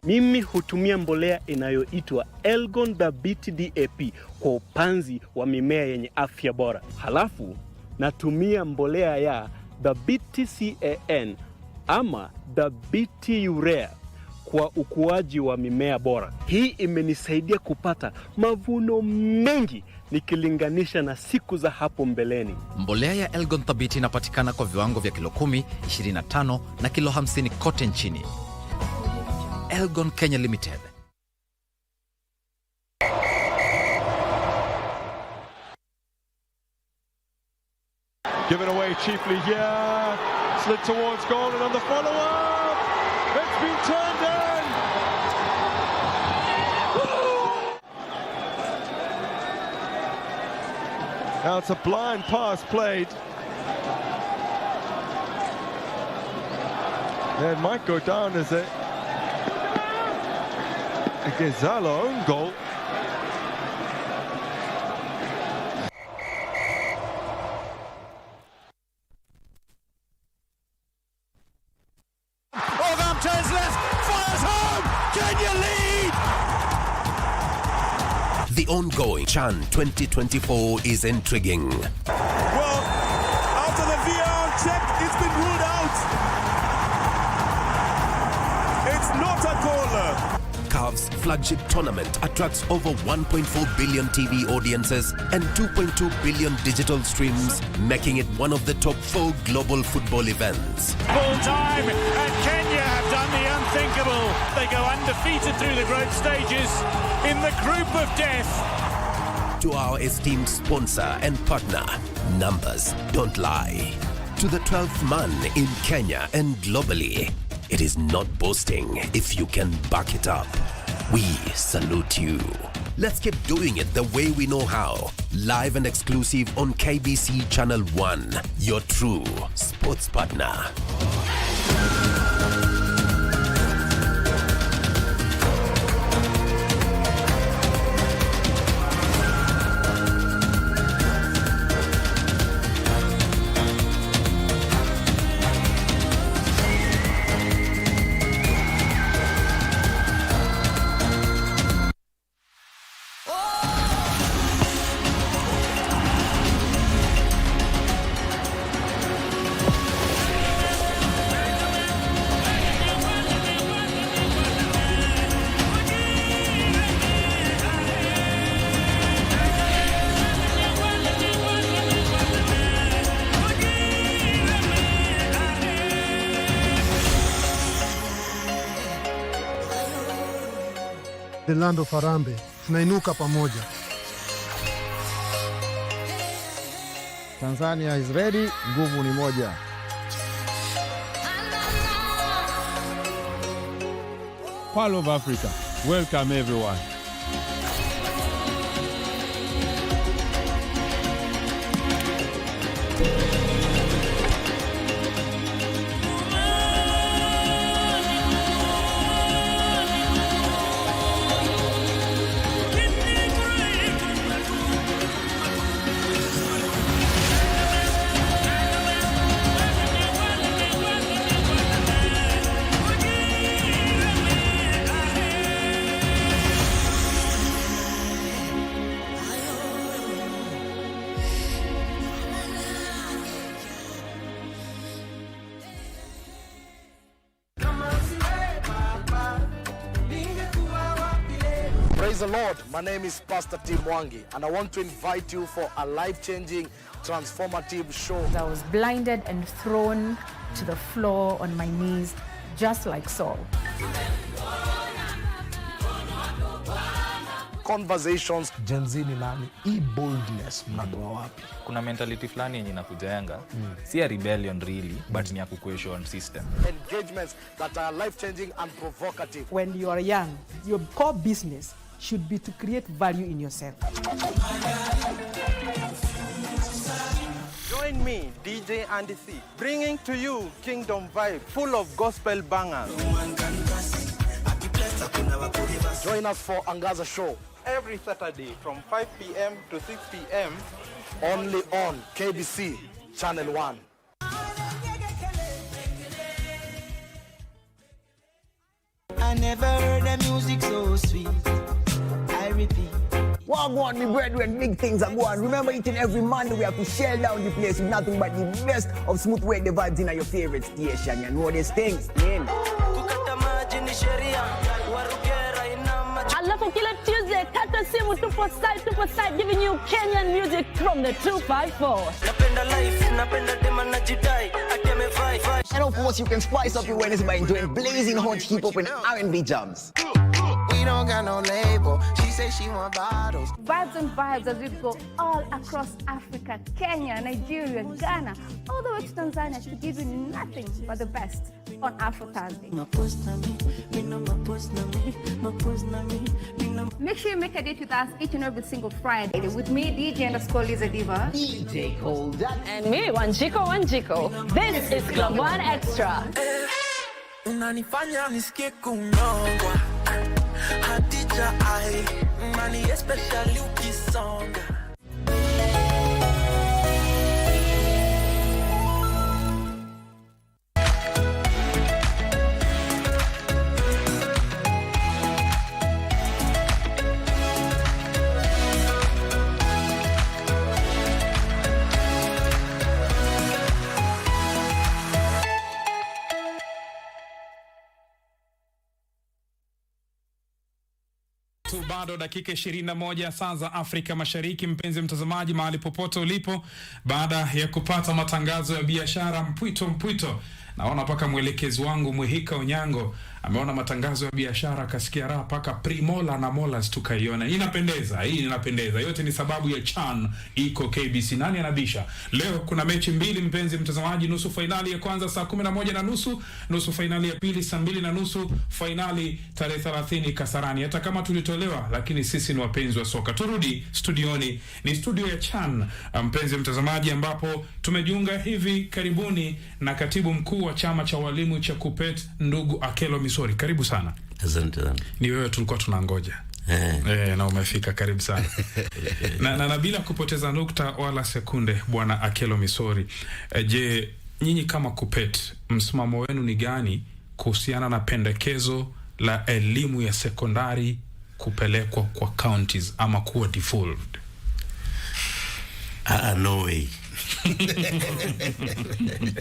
Mimi hutumia mbolea inayoitwa Elgon Dhabiti DAP kwa upanzi wa mimea yenye afya bora. Halafu natumia mbolea ya Dhabiti CAN ama Dhabiti Urea kwa ukuaji wa mimea bora. Hii imenisaidia kupata mavuno mengi nikilinganisha na siku za hapo mbeleni. Mbolea ya Elgon Dhabiti inapatikana kwa viwango vya kilo 10, 25 na kilo 50 kote nchini. Elgon Kenya Limited. Given away cheaply here. Slid towards goal and on the follow-up. It's been turned in. Now it's a blind pass played. It might go down as a Ghezalo own goal. Turns left, fires home, Kenya lead! The ongoing CHAN 2024 is intriguing. Well, after the VAR check, it's been ruled out. It's not a goal. CAF's flagship tournament attracts over 1.4 billion TV audiences and 2.2 billion digital streams, making it one of the top 4 global football events. Full time, and Kenya have done the unthinkable. They go undefeated through the group stages in the group of death. To our esteemed sponsor and partner, numbers don't lie. To the 12th man in Kenya and globally, it is not boasting if you can back it up. We salute you. Let's keep doing it the way we know how. Live and exclusive on KBC Channel 1, your true sports partner. The land of Harambee, tunainuka pamoja. Tanzania is ready, nguvu ni moja. Pearl of Africa, welcome everyone. Praise the Lord. My name is Pastor Tim Mwangi, and I want to invite you for a life-changing, transformative show. I was blinded and thrown to the floor on my knees, just like Saul. Conversations. Gen Z ni nani? E-boldness mnatoa wapi? Kuna mentality fulani yenye inakujenga. Si a rebellion really, but ni ya ku-question system. Engagements that are life-changing and provocative. When you are young, your core business should be to create value in yourself. Join me, DJ Andy C, bringing to you Kingdom Vibe, full of gospel bangers. Join us for Angaza Show. Every Saturday from 5 p.m. to 6 p.m. Only on KBC Channel 1. I never heard the music so sweet. I repeat. Wagwan, me brethren, big things are going. Remember, each and every Monday we have to shell down the place with nothing but the best of smooth way the vibes in your favorite station. You know these things, man. Alafu kila Tuesday, kata simu tupo side, giving you Kenyan music from the 254. And of course, you can spice up your Wednesday by enjoying blazing hot hip-hop and R&B jams. We don't got no label. She said she want bottles. Vibes and vibes as we go all across Africa, Kenya, Nigeria, Ghana, all the way to Tanzania to give you nothing but the best on Afro Thursday. Make sure you make a date with us each and every single Friday with me, DJ_Liza Diva, DJ Cold, and me, Wanjiko. This is Club One Extra. Unanifanya nisikie kunongwa Hadija ai Mani especially ukisonga Bado dakika 21 saa za Afrika Mashariki, mpenzi mtazamaji mahali popote ulipo, baada ya kupata matangazo ya biashara mpwito. Naona paka mwelekezi wangu Muhika Onyango ameona matangazo ya biashara kasikia raha paka Primola na Molas tukaiona. Hii inapendeza. Yote ni sababu ya Chan iko KBC. Nani anabisha? Leo kuna mechi mbili mpenzi mtazamaji, nusu finali ya kwanza saa 11:30, nusu finali ya pili saa 2:30, finali tarehe 30 Kasarani. Hata kama tulitolewa, lakini sisi ni wapenzi wa soka. Turudi studioni. Ni studio ya Chan mpenzi mtazamaji, ambapo tumejiunga hivi karibuni na katibu mkuu wa chama cha walimu cha KUPPET ndugu Akelo Misori. Karibu sana. Asante sana. Ni wewe tulikuwa tunangoja. Na umefika, karibu sana. na bila kupoteza nukta wala sekunde, bwana Akelo Misori, je, nyinyi kama KUPPET msimamo wenu ni gani kuhusiana na pendekezo la elimu ya sekondari kupelekwa kwa counties ama kuwa devolved? No way.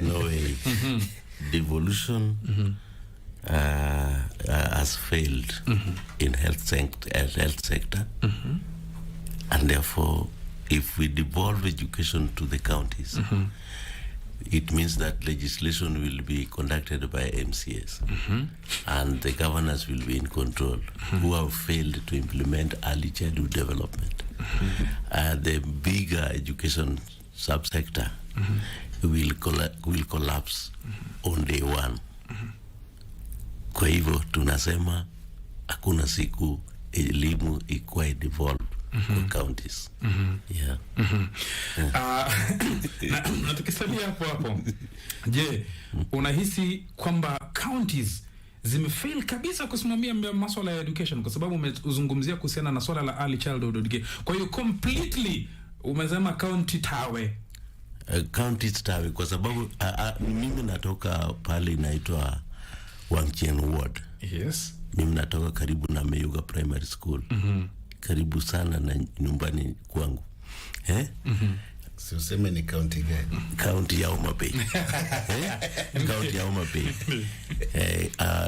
No way. Devolution has failed in health sector, and therefore if we devolve education to the counties, it means that legislation will be conducted by MCAs, and the governors will be in control, who have failed to implement early childhood development. The bigger education subsector will collapse on day one. Kwa hivyo tunasema hakuna siku elimu ikuwa devolved kwa counties. Yeah. Na tukisalia hapo, je, unahisi kwamba counties zimefail kabisa kusimamia masuala ya education? Kwa sababu umezungumzia kuhusiana na swala la early childhood education. Kwa hiyo completely umesema county tawe. County tawe kwa sababu mimi natoka pale inaitwa Wangchen Ward. Yes. Mimi natoka karibu na Meyuga Primary School. Karibu sana na nyumbani kwangu. Si useme ni county gani? County ya Homa Bay. County ya Homa Bay.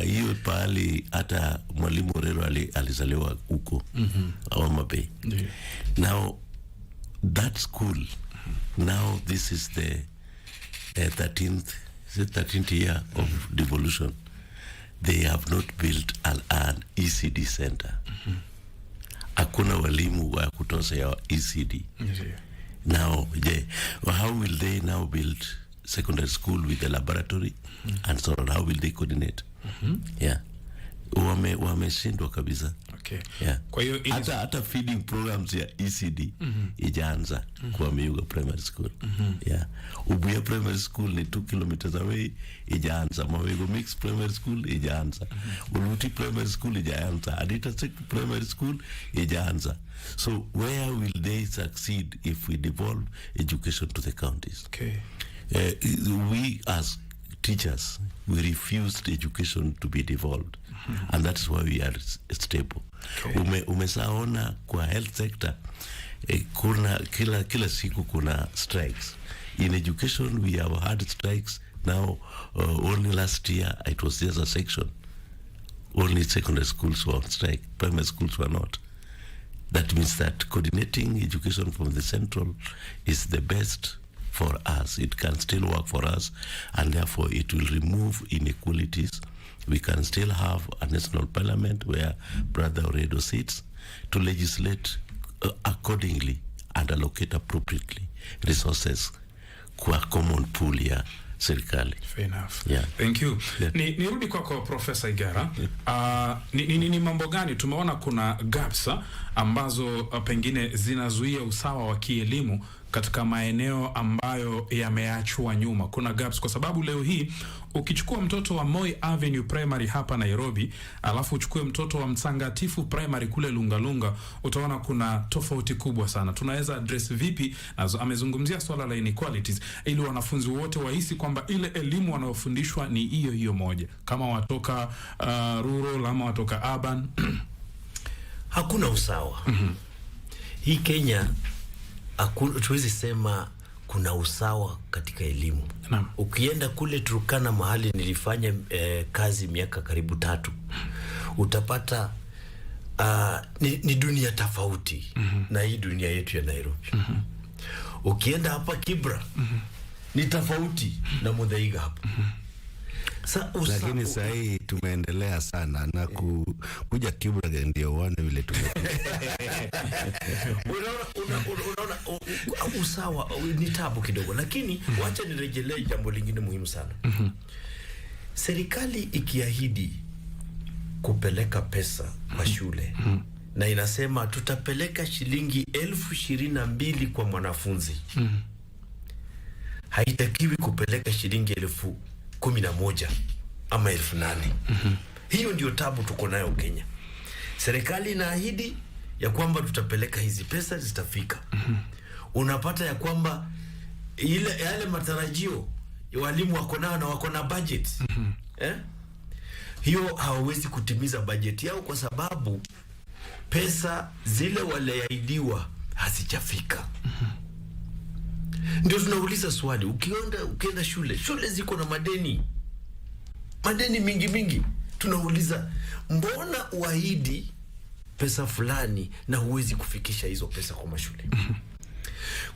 Hiyo pale hata Mwalimu Rero alizaliwa huko Homa Bay. Now that school, now this is the 13th year of devolution. They have not built an ECD center. Hakuna walimu wa kutosha ya ECD. Now, how will they now build secondary school with a laboratory and so on? How will they coordinate? Yeah. Wameshindwa kabisa. Okay. Yeah. Kwa hiyo hata feeding programs ya ECD ijaanza kwa Meyuga Primary School. Yeah. Ubuya Primary School ni 2 kilometers away, ijaanza. Mawego Mixed Primary School ijaanza. Uluti Primary School ijaanza. Adita Primary School ijaanza. So where will they succeed if we devolve education to the counties? Okay. We as teachers, we refused education to be devolved. and that's why we are stable. Umesaona kwa health sector kuna kila siku kuna strikes. In education we have had strikes now. Only last year it was just a section. Only secondary schools were on strike, primary schools were not. That means that coordinating education from the central is the best for us. It can still work for us, and therefore it will remove inequalities. We can still have a national parliament where Brother Oredo sits to legislate accordingly and allocate appropriately resources kwa common pool ya serikali. Fair enough. Yeah. Thank you. Yeah. Nirudi kwako Professor Igara. Ni mambo gani tumeona kuna gaps ambazo pengine zinazuia usawa wa kielimu katika maeneo ambayo yameachwa nyuma? Kuna gaps kwa sababu leo hii ukichukua mtoto wa Moi Avenue Primary hapa Nairobi, alafu uchukue mtoto wa Msangatifu Primary kule Lungalunga, utaona kuna tofauti kubwa sana. Tunaweza address vipi? Amezungumzia swala la inequalities ili wanafunzi wote wahisi kwamba ile elimu wanayofundishwa ni hiyo moja, kama watoka rural ama watoka urban. Hakuna usawa. Hii Kenya tuwezi sema kuna usawa katika elimu. Ukienda kule Turkana mahali nilifanya kazi miaka karibu 3, utapata ni dunia tofauti na hii dunia yetu ya Nairobi. Ukienda hapa Kibra ni tofauti na Muthaiga hapa. Lakini sasa hii tumeendelea sana na kuja Kibra ndio uone vile unaona usawa ni tabu kidogo, lakini wacha nirejelee jambo lingine muhimu sana. Serikali ikiahidi kupeleka pesa kwa shule na inasema tutapeleka shilingi 22,000 kwa mwanafunzi, haitakiwi kupeleka shilingi 11,000 ama 8,000. Hiyo ndio tabu tuko nayo Kenya. Serikali inaahidi ya kwamba tutapeleka hizi pesa zitafika. Unapata ya kwamba yale matarajio walimu wako nao na wako na budget. Hiyo hawawezi kutimiza budget yao kwa sababu pesa zile waliahidiwa hazijafika. Ndio tunauliza swali, ukienda shule ziko na madeni mingi. Tunauliza, mbona uahidi pesa fulani na huwezi kufikisha hizo pesa kwa mashule?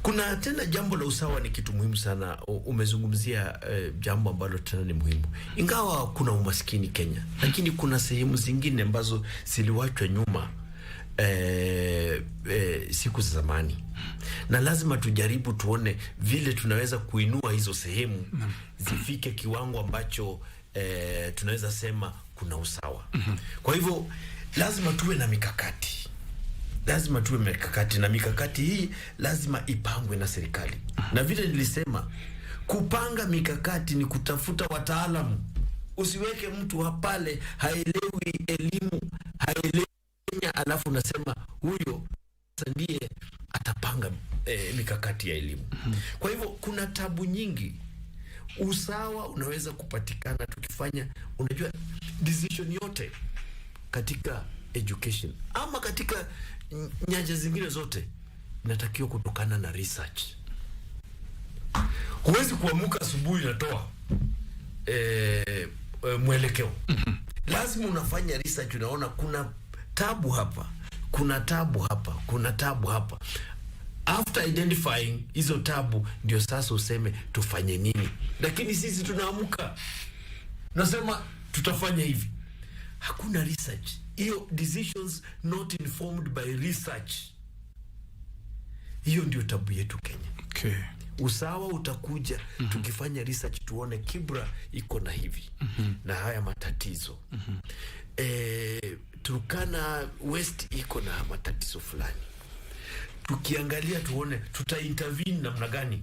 Kuna tena jambo la usawa, ni kitu muhimu sana. Umezungumzia jambo ambalo tena ni muhimu. Ingawa kuna umaskini Kenya, lakini kuna sehemu zingine ambazo ziliwachwa nyuma siku za zamani, na lazima tujaribu tuone vile tunaweza kuinua hizo sehemu zifike kiwango ambacho tunaweza sema kuna usawa. Kwa hivyo lazima tuwe na mikakati. Na mikakati hii lazima ipangwe na serikali. Na vile nilisema, kupanga mikakati ni kutafuta wataalamu. Usiweke mtu pale haelewi elimu, haelewi Kenya, alafu unasema huyo ndiye atapanga mikakati ya elimu. Kwa hivyo kuna tabu nyingi. Usawa unaweza kupatikana tukifanya, unajua, decision yote katika education ama katika nyanja zingine zote inatakiwa kutokana na research. Huwezi kuamuka asubuhi natoa mwelekeo. Lazima unafanya research, unaona kuna tabu hapa, kuna tabu hapa. After identifying hizo tabu, ndio sasa useme tufanye nini. Lakini sisi tunaamuka nasema tutafanya hivi. Hakuna research. Hiyo decisions not informed by research. Hiyo ndio tabu yetu Kenya. Usawa utakuja tukifanya research, tuone Kibra iko na hivi na haya matatizo. Turkana West iko na matatizo fulani. Tukiangalia tuone tuta intervene namna gani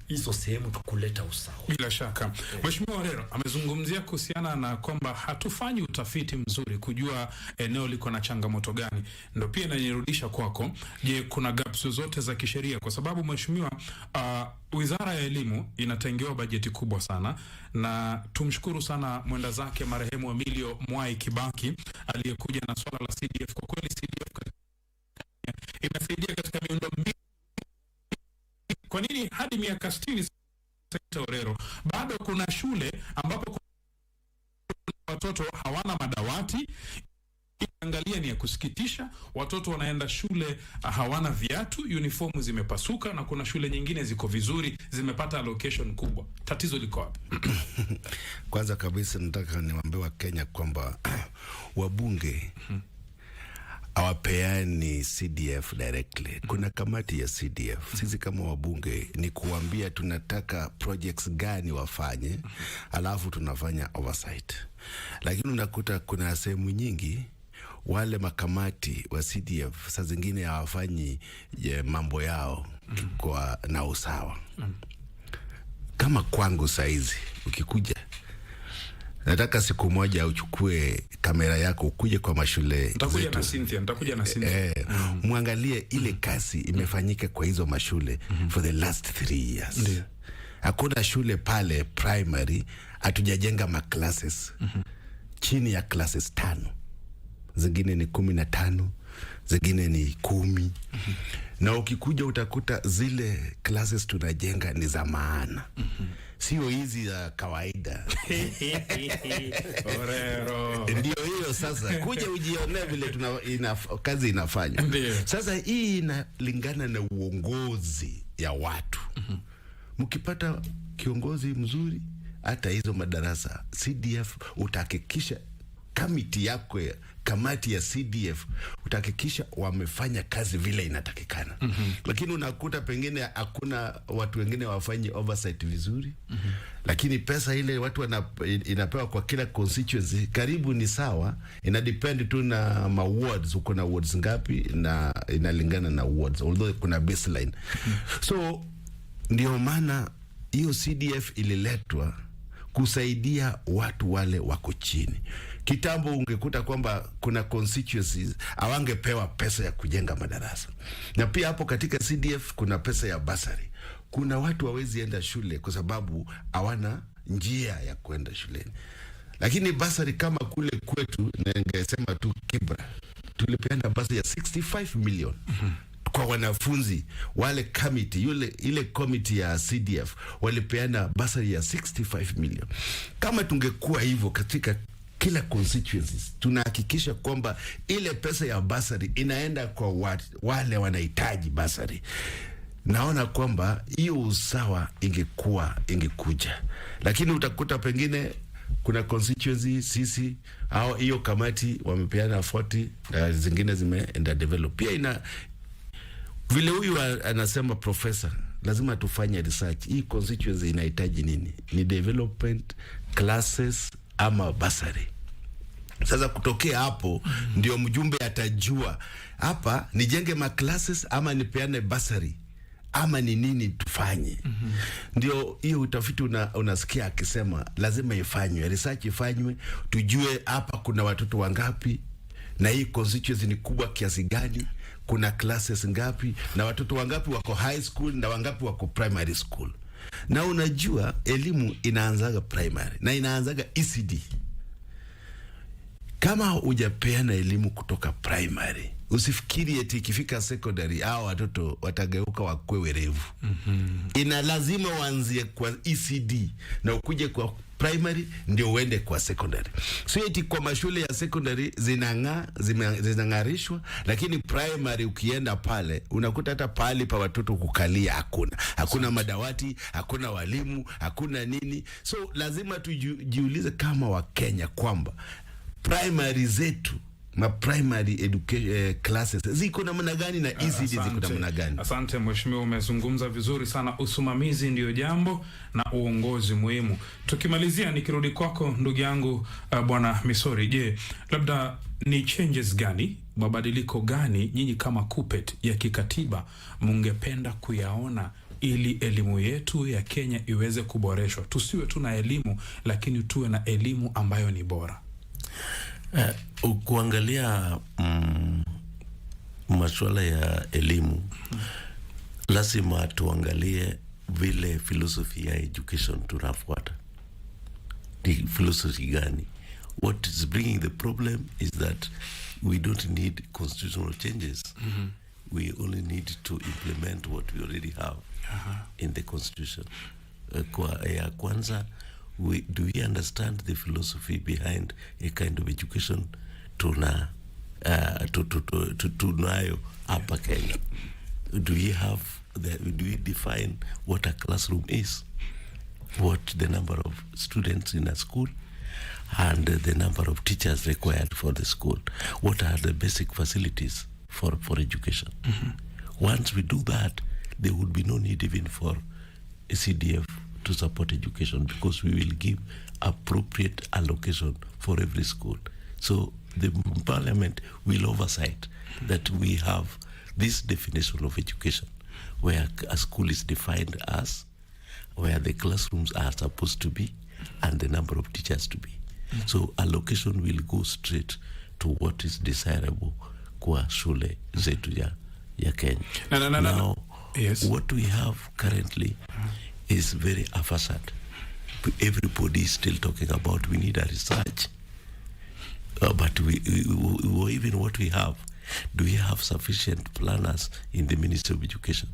hizo sehemu tukuleta usawa. Bila shaka. Mheshimiwa Orero amezungumzia kuhusiana na kwamba hatufanyi utafiti mzuri kujua eneo liko na changamoto gani. Ndio pia inanirudisha kwako. Je, kuna gaps zote za kisheria? Kwa sababu mheshimiwa, Wizara ya Elimu inatengewa bajeti kubwa sana, na tumshukuru sana mwenda zake marehemu Emilio Mwai Kibaki aliyekuja na swala la CDF. Kwa kweli CDF imesaidia katika miundombinu. Kwa nini hadi miaka 60 Orero bado kuna shule ambapo watoto hawana madawati? Angalia, ni ya kusikitisha. Watoto wanaenda shule hawana viatu, uniformu zimepasuka, na kuna shule nyingine ziko vizuri, zimepata allocation kubwa. Tatizo liko wapi? Kwanza kabisa nataka niwaambie wa Kenya kwamba wabunge hawapeani CDF directly. Kuna kamati ya CDF. Sisi kama wabunge ni kuambia tunataka projects gani wafanye, alafu tunafanya oversight. Lakini unakuta kuna sehemu nyingi wale makamati wa CDF saa zingine hawafanyi mambo yao kwa na usawa. Kama kwangu saizi ukikuja, nataka siku moja uchukue kamera yako ukuje kwa mashule. Nitakuja na Cynthia. Muangalie ile kazi imefanyika kwa hizo mashule for the last 3 years. Ndiyo. Hakuna shule pale primary hatujajenga maclasses chini ya classes 5. Zingine ni 15, zingine ni 10. Na ukikuja utakuta zile classes tunajenga ni za maana. Sio hizi za kawaida. Orero. Ndio hiyo sasa. Kuja ujione vile kazi inafanywa. Sasa hii inalingana na uongozi ya watu. Mkipata kiongozi mzuri, hata hizo madarasa CDF utahakikisha kamati ya CDF utahakikisha wamefanya kazi vile inatakikana. Lakini unakuta pengine hakuna watu wengine wafanye oversight vizuri. Lakini pesa ile watu inapewa kwa kila constituency karibu ni sawa, ina depend tu na awards, uko na awards ngapi na inalingana na awards, although kuna baseline. So ndio maana hiyo CDF ililetwa kusaidia watu wale wako chini. Kitambo ungekuta kwamba kuna constituencies hawangepewa pesa ya kujenga madarasa. Na pia hapo katika CDF kuna pesa ya basari. Kuna watu hawezi enda shule kwa sababu hawana njia ya kwenda shuleni. Lakini basari kama kule kwetu, ningesema tu Kibra, tulipeana basari ya 65 million. Kwa wanafunzi wale committee, ile committee ya CDF walipeana basari ya 65 million. Kama tungekuwa hivyo katika kila constituencies, tunahakikisha kwamba ile pesa ya basari inaenda kwa wale wanahitaji basari, naona kwamba hiyo usawa ingekuja. Lakini utakuta pengine kuna constituency sisi au hiyo kamati wamepeana 40, zingine zimeenda develop. Pia vile huyu anasema professor, lazima tufanye research. Hii constituency inahitaji nini? Ni development, classes ama basari? Sasa kutokea hapo ndio mjumbe atajua hapa nijenge classes ama nipeane basari ama ni nini tufanye. Ndio hiyo utafiti unasikia akisema lazima ifanywe, research ifanywe, tujue hapa kuna watoto wangapi na hii constituency ni kubwa kiasi gani, kuna classes ngapi na watoto wangapi wako high school na wangapi wako primary school. Na unajua elimu inaanzaga primary na inaanzaga ECD. Kama hujapeana elimu kutoka primary, usifikiri eti ikifika secondary hao watoto watageuka wakwe werevu. Ina lazima uanzie kwa ECD na ukuje kwa primary ndio uende kwa secondary. So eti kwa mashule ya secondary zinang'arishwa, lakini primary ukienda pale unakuta hata pale pa watoto kukalia hakuna madawati, hakuna walimu, hakuna nini. So lazima tujiulize kama wa Kenya kwamba primary zetu primary education classes ziko namna gani na ECD ziko namna gani? Asante mheshimiwa, umezungumza vizuri sana. Usimamizi ndio jambo na uongozi muhimu. Tukimalizia nikirudi kwako ndugu yangu bwana Misori, je, labda ni changes gani, mabadiliko gani nyinyi kama KUPPET ya kikatiba mungependa kuyaona ili elimu yetu ya Kenya iweze kuboreshwa? Tusiwe tu na elimu, lakini tuwe na elimu ambayo ni bora. Kuangalia masuala ya elimu, lazima tuangalie vile philosophy ya education tunafuata. Ni philosophy gani? What is bringing the problem is that we don't need constitutional changes. We only need to implement what we already have in the constitution. Kwanza, do we understand the philosophy behind a kind of education tunayo hapa Kenya? Do we define what a classroom is? What the number of students in a school and the number of teachers required for the school? What are the basic facilities for education? Once we do that, there would be no need even for a CDF to support education, because we will give appropriate allocation for every school. So the parliament will oversight that we have this definition of education, where a school is defined as where the classrooms are supposed to be and the number of teachers to be. So allocation will go straight to what is desirable kwa shule zetu ya Kenya. Now, yes. What we have currently is very haphazard. Everybody is still talking about we need a research. But we even what we have, do we have sufficient planners in the Ministry of Education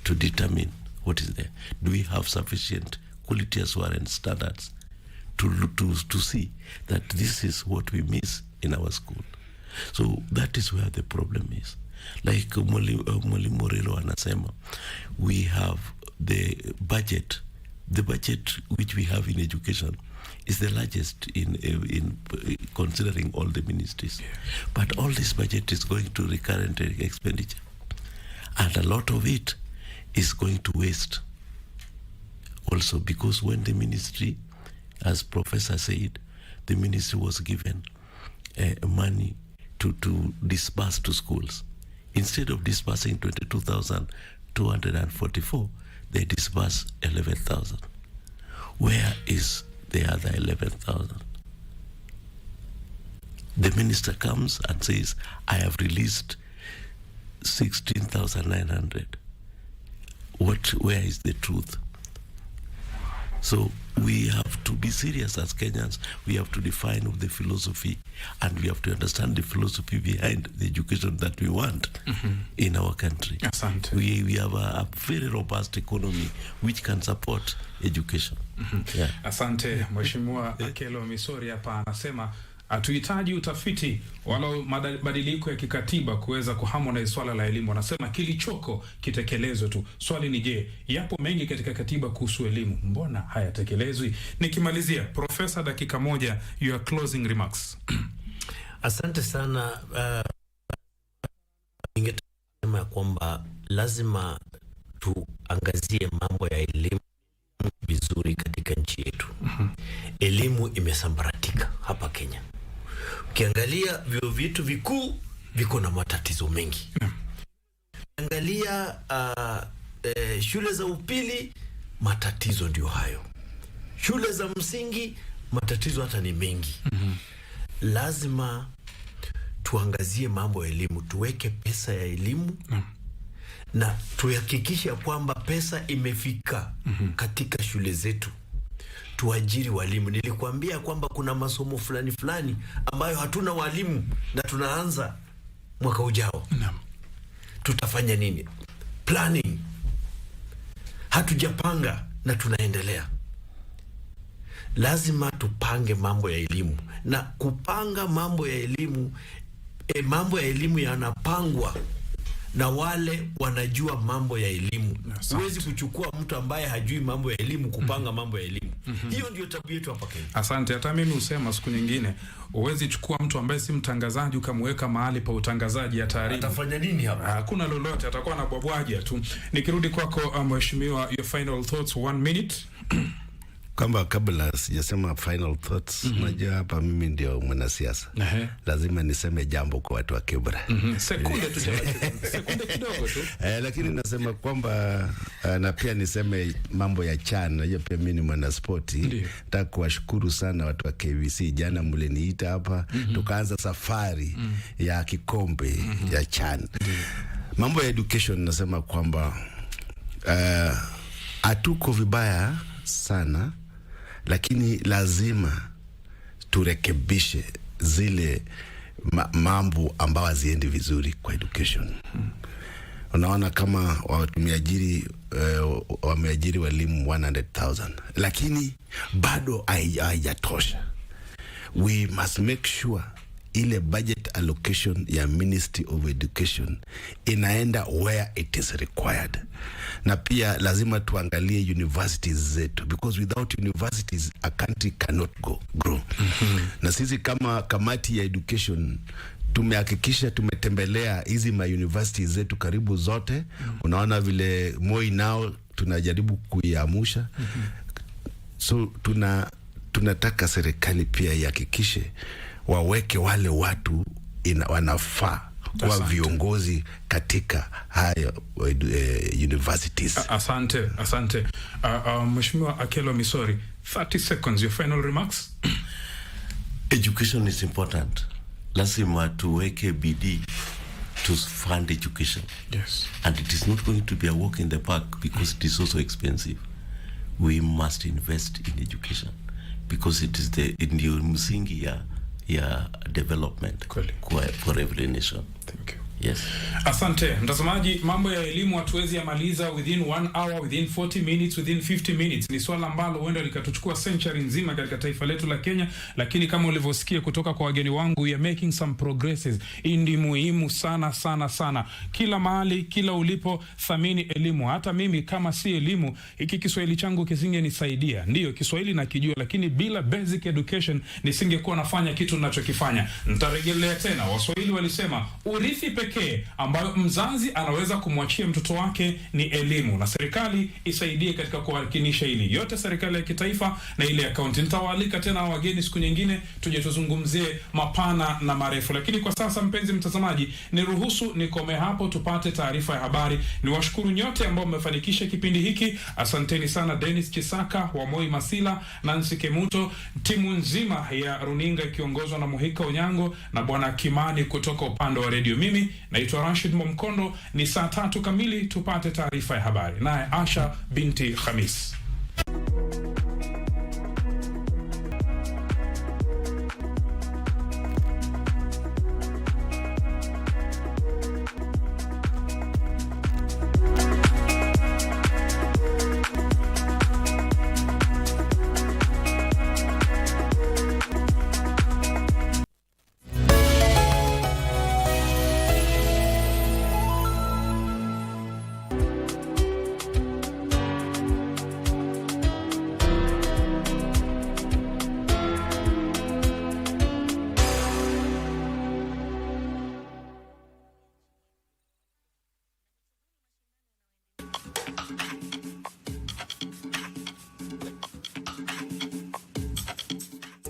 to determine what is there? Do we have sufficient quality assurance standards to see that this is what we miss in our school? So that is where the problem is. Like Mwalimu Morelo anasema, we have the budget which we have in education is the largest in considering all the ministries. But all this budget is going to recurrent expenditure, and a lot of it is going to waste also, because when the ministry, as Professor said, the ministry was given money to disperse to schools. Instead of dispersing 22,244, they disperse 11,000. Where is the other 11,000? The minister comes and says, I have released 16,900. Where is the truth? So we have to be serious as Kenyans. We have to define the philosophy, and we have to understand the philosophy behind the education that we want in our country. We have a very robust economy which can support education. Yeah. Asante. Mheshimiwa Akelo Misori hapa anasema hatuhitaji utafiti wala mabadiliko ya kikatiba kuweza kuharmonize swala la elimu. Anasema kilichoko kitekelezwe tu. Swali ni je, yapo mengi katika katiba kuhusu elimu, mbona hayatekelezwi? Nikimalizia, Professor, dakika moja, your closing remarks. Asante sana. Ningesema kwamba lazima tuangazie mambo ya elimu vizuri katika nchi yetu. Elimu imesambaratika hapa Kenya. Ukiangalia vyuo vyetu vikuu viko na matatizo mengi. Ukiangalia shule za upili, matatizo ndio hayo. Shule za msingi, matatizo hata ni mengi. Lazima tuangazie mambo ya elimu, tuweke pesa ya elimu na tuhakikishe kwamba pesa imefika katika shule zetu. Tuajiri walimu. Nilikuambia kwamba kuna masomo fulani ambayo hatuna walimu na tunaanza mwaka ujao. Tutafanya nini? Planning. Hatujapanga na tunaendelea. Lazima tupange mambo ya elimu, na kupanga mambo ya elimu yanapangwa na wale wanajua mambo ya elimu. Huwezi kuchukua mtu ambaye hajui mambo ya elimu kupanga mambo ya elimu. Hiyo ndio tabia yetu hapa Kenya. Asante. Hata mimi usema siku nyingine, huwezi chukua mtu ambaye si mtangazaji ukamweka mahali pa utangazaji ya taarifa. Atafanya nini hapa? Hakuna lolote, atakuwa na bwabwaja tu. Nikirudi kwako Mheshimiwa, your final thoughts, 1 minute. Kwamba kabla sijasema final thoughts, unajua hapa mimi ndio mwanasiasa. Lazima niseme jambo kwa watu wa Kibra. Sekunde tu, sekunde kidogo tu. Lakini nasema kwamba na pia niseme mambo ya CHAN. Najua pia mimi ni mwanaspoti. Nataka kuwashukuru sana watu wa KBC. Jana mliniita hapa tukaanza safari ya kikombe ya CHAN. Mambo ya education nasema kwamba hatuko vibaya sana, lakini lazima turekebishe zile mambo ambayo haziendi vizuri kwa education. Unaona kama wameajiri walimu 100,000, lakini bado haijatosha. We must make sure ile budget allocation ya Ministry of Education inaenda where it is required. Na pia lazima tuangalie universities zetu, because without universities a country cannot grow. Na sisi kama kamati ya education tumehakikisha tumetembelea hizi universities zetu karibu zote. Unaona vile Moi nao tunajaribu kuiamusha. So tunataka serikali pia ihakikishe waweke wale watu wanafaa kwa viongozi katika hayo universities. Asante. Mheshimiwa Akelo Misori, 30 seconds, your final remarks. Education is important. Lazima tuweke bidii to fund education. Yes. And it is not going to be a walk in the park, because it is also expensive. We must invest in education, because it is the msingi ya development for every nation. Thank you. Yes. Asante. Mtazamaji, mambo ya elimu hatuwezi yamaliza within 1 hour, within 40 minutes, within 50 minutes. Ni swala ambalo huenda likatuchukua century nzima katika taifa letu la Kenya, lakini kama ulivyosikia kutoka kwa wageni wangu, we are making some progresses. Ndi muhimu sana. Kila mahali, kila ulipo, thamini elimu. Hata mimi kama si elimu, hiki Kiswahili changu kisingenisaidia. Ndio Kiswahili nakijua, lakini bila basic education nisingekuwa nafanya kitu ninachokifanya. Nitarejelea tena, Waswahili walisema urithi pekee ambayo mzazi anaweza kumwachia mtoto wake ni elimu, na serikali isaidie katika kuhakinisha hili. Yote serikali ya kitaifa na ile ya kaunti. Nitawaalika tena wageni siku nyingine tuje tuzungumzie mapana na marefu, lakini kwa sasa, mpenzi mtazamaji, niruhusu nikome hapo tupate taarifa ya habari. Niwashukuru nyote ambao mmefanikisha kipindi hiki. Asanteni sana Dennis Chisaka, wa Moi Masila, Nancy Kemuto, timu nzima ya runinga ikiongozwa na Muhika Onyango na Bwana Kimani kutoka upande wa radio. Mimi naitwa Rashid Momkondo. Ni saa 3 kamili tupate taarifa ya habari naye Asha binti Khamis.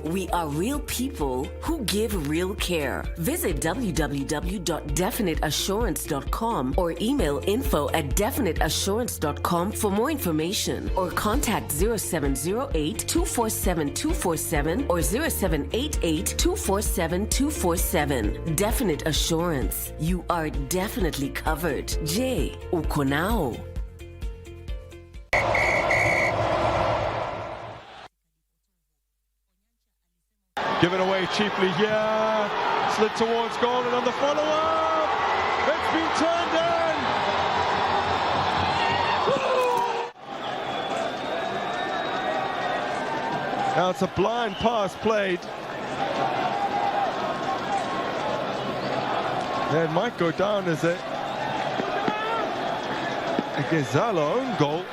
We are real people who give real care. Visit www.definiteassurance.com or email info@definiteassurance.com for more information, or contact 0708-247-247 or 0788-247-247. Definite Assurance. You are definitely covered. Je, uko nao? Given away cheaply here, slid towards goal, and on the follow-up, it's been turned in! Now it's a blind pass played. It might go down as a Ghazala own goal.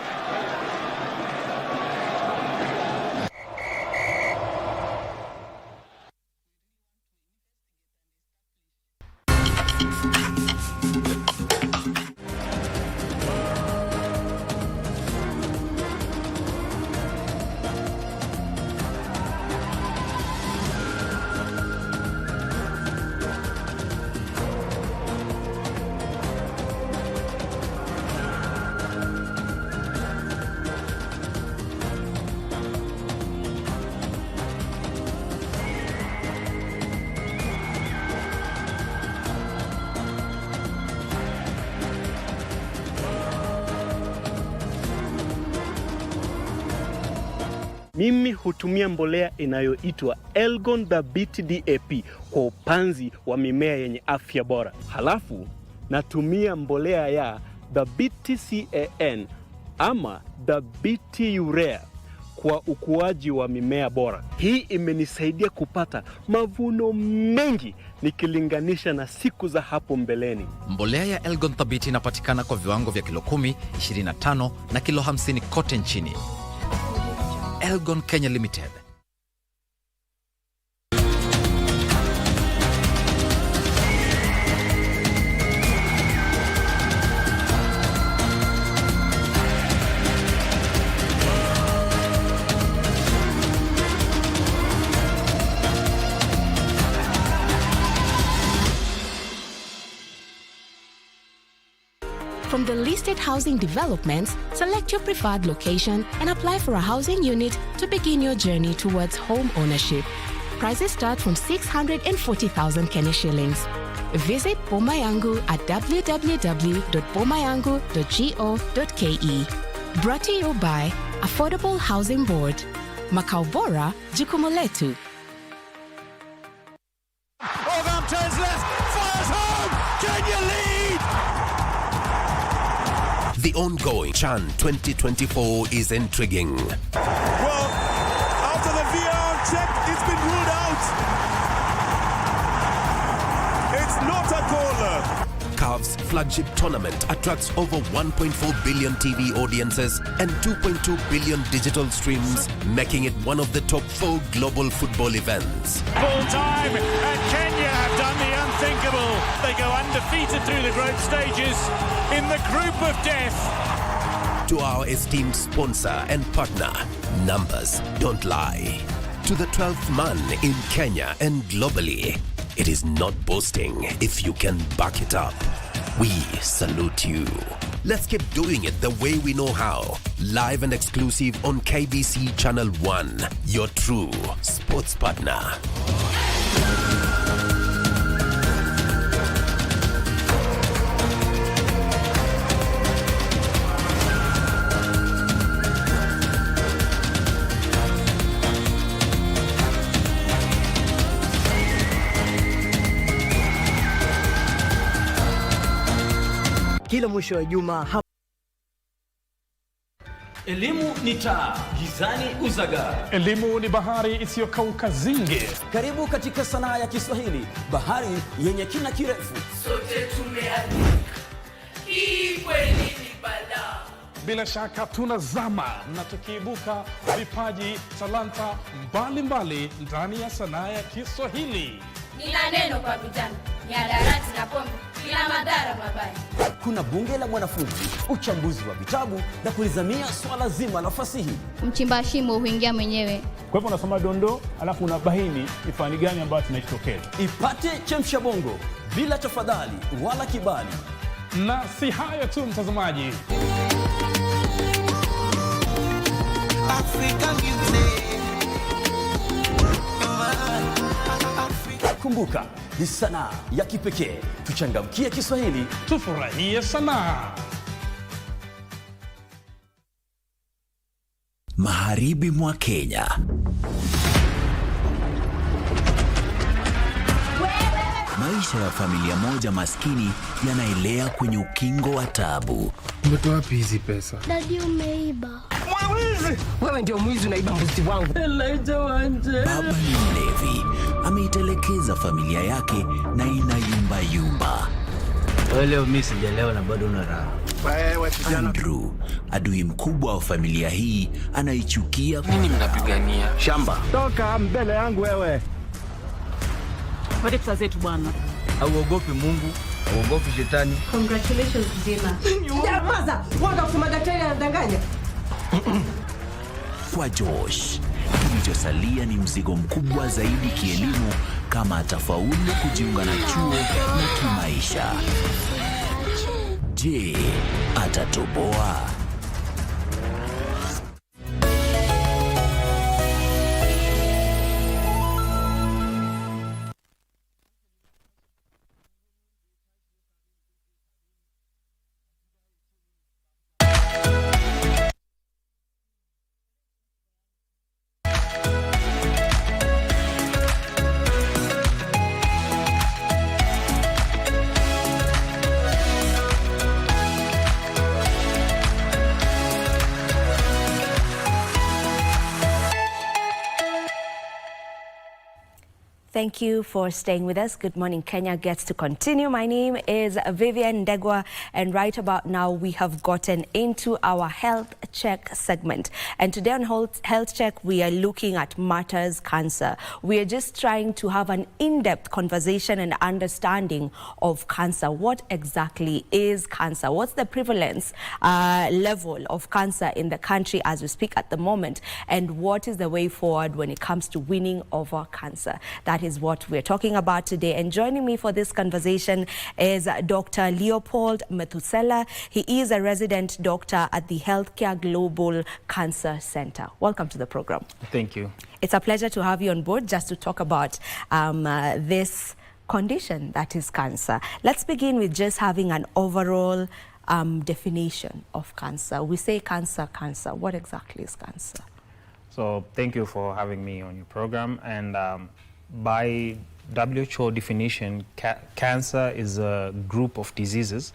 Mimi hutumia mbolea inayoitwa Elgon Dhabiti DAP kwa upanzi wa mimea yenye afya bora. Halafu natumia mbolea ya Dhabiti CAN ama Dhabiti Urea kwa ukuaji wa mimea bora. Hii imenisaidia kupata mavuno mengi nikilinganisha na siku za hapo mbeleni. Mbolea ya Elgon Thabiti inapatikana kwa viwango vya kilo 10, 25 na kilo 50 kote nchini. Elgon Kenya Limited. From the listed housing developments, select your preferred location and apply for a housing unit to begin your journey towards home ownership. Prices start from 640,000 Kenya shillings. Visit Boma Yangu at www.bomayangu.go.ke. Brought to you by Affordable Housing Board. Makao Bora, Jukumu letu. Orgam turns left, fires home, Kenya lead! The ongoing CHAN 2024 is intriguing. Well, after the VAR check, it's been ruled out. It's not a goal. CAF's flagship tournament attracts over 1.4 billion TV audiences and 2.2 billion digital streams, making it one of the top 4 global football events. Full time, and Kenya have done the unthinkable. They go undefeated through the group stages in the group of death. To our esteemed sponsor and partner, numbers don't lie. To the 12th man in Kenya and globally, it is not boasting if you can back it up. We salute you. Let's keep doing it the way we know how. Live and exclusive on KBC Channel 1, your true sports partner. Kila mwisho wa juma hapa. Elimu ni taa, gizani uzaga. Elimu ni bahari isiyokauka zinge. Karibu katika sanaa ya Kiswahili, bahari yenye kina kirefu. Sote tumealikwa. Hii kweli ni balaa. Bila shaka tunazama na tukiibuka vipaji, talanta mbalimbali ndani ya sanaa ya Kiswahili. Nina neno kwa vijana, mihadarati na pombe, bila madhara mabaya. Kuna bunge la mwanafunzi, uchambuzi wa vitabu na kulizamia swala zima la fasihi. Mchimba shimo huingia mwenyewe. Kwa hivyo unasoma dondoo, alafu unabahini ni fani gani ambayo tunajitokeza. Ipate chemsha bongo bila tafadhali wala kibali. Na si hayo tu mtazamaji. Kumbuka, ni sanaa ya kipekee. Tuchangamkie Kiswahili, tufurahie sanaa. Magharibi mwa Kenya. Maisha ya familia moja maskini yanaelea kwenye ukingo wa taabu. Umetoa wapi hizi pesa? Dadi umeiba. Mwizi! Wewe ndio mwizi, unaiba mbuzi wangu. Baba ni mlevi, ameitelekeza familia yake na inayumbayumba. Leo mimi sijalewa na bado una raha. Andrew, adui mkubwa wa familia hii, anaichukia. Nini mnapigania? Shamba. Toka mbele yangu wewe. Pate pesa zetu bwana. Hauogopi Mungu, hauogopi shetani. Congratulations Dina. Nyamaza, wanga kusema daktari anadanganya. Kwa Josh, kilichosalia ni mzigo mkubwa zaidi kielimu kama atafaulu kujiunga na chuo na kimaisha. Je, atatoboa? Thank you for staying with us. Good Morning Kenya gets to continue. My name is Vivian Ndegwa, and right about now we have gotten into our health check segment. And today on health check we are looking at matters cancer. We are just trying to have an in-depth conversation and understanding of cancer. What exactly is cancer? What's the prevalence level of cancer in the country as we speak at the moment? And what is the way forward when it comes to winning over cancer? That is what we're talking about today. And joining me for this conversation is Dr. Leopold Methusela. He is a resident doctor at the Healthcare Global Cancer Center. Welcome to the program. Thank you. It's a pleasure to have you on board just to talk about this condition that is cancer. Let's begin with just having an overall definition of cancer. We say cancer. What exactly is cancer? So thank you for having me on your program. And by WHO definition, cancer is a group of diseases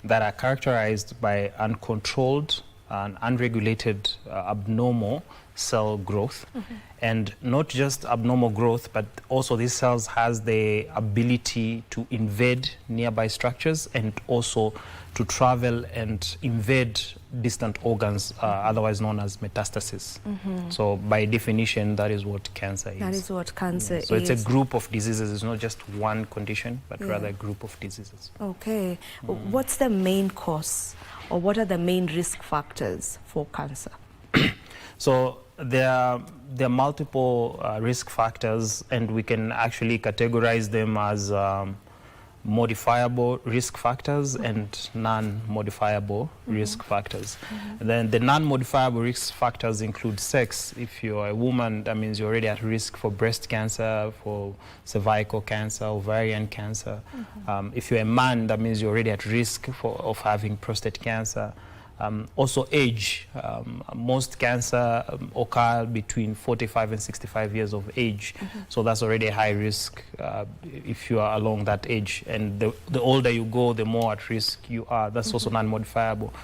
that are characterized by uncontrolled and unregulated abnormal cell growth. And not just abnormal growth, but also these cells has the ability to invade nearby structures and also to travel and invade distant organs, otherwise known as metastasis. So by definition, that is what cancer is. That is what cancer is. So it's a group of diseases. It's not just one condition, but rather a group of diseases. Okay. What's the main cause, or what are the main risk factors for cancer? So there are multiple risk factors, and we can actually categorize them as modifiable risk factors and non-modifiable risk factors. Then the non-modifiable risk factors include sex. If you're a woman, that means you're already at risk for breast cancer, for cervical cancer, ovarian cancer. If you're a man, that means you're already at risk of having prostate cancer. Also age. Most cancer occur between 45 and 65 years of age. So that's already a high risk if you are along that age. And the older you go, the more at risk you are. That's also non-modifiable.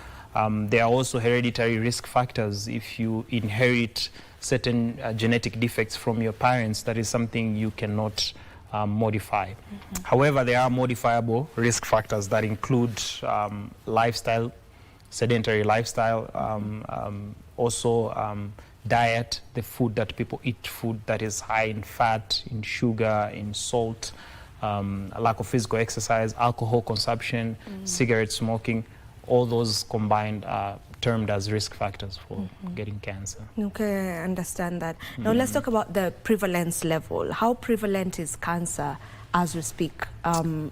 There are also hereditary risk factors. If you inherit certain genetic defects from your parents, that is something you cannot modify. However, there are modifiable risk factors that include lifestyle, sedentary lifestyle, also diet, the food that people eat, food that is high in fat, in sugar, in salt, lack of physical exercise, alcohol consumption, cigarette smoking, all those combined are termed as risk factors for getting cancer. Okay, I understand that. Now let's talk about the prevalence level. How prevalent is cancer as we speak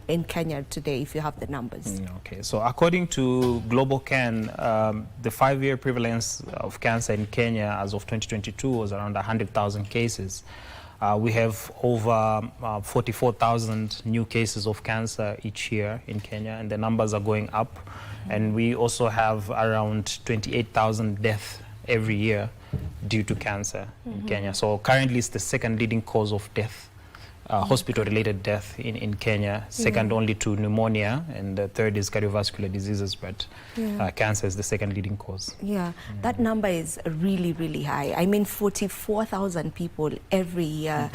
in Kenya today, if you have the numbers? Okay, so according to Global Can, the 5-year prevalence of cancer in Kenya as of 2022 was around 100,000 cases. We have over 44,000 new cases of cancer each year in Kenya, and the numbers are going up. And we also have around 28,000 deaths every year due to cancer in Kenya. So currently it's the second leading cause of death, hospital-related death in Kenya, second only to pneumonia, and the third is cardiovascular diseases, but cancer is the second leading cause. That number is really, really high. I mean, 44,000 people every year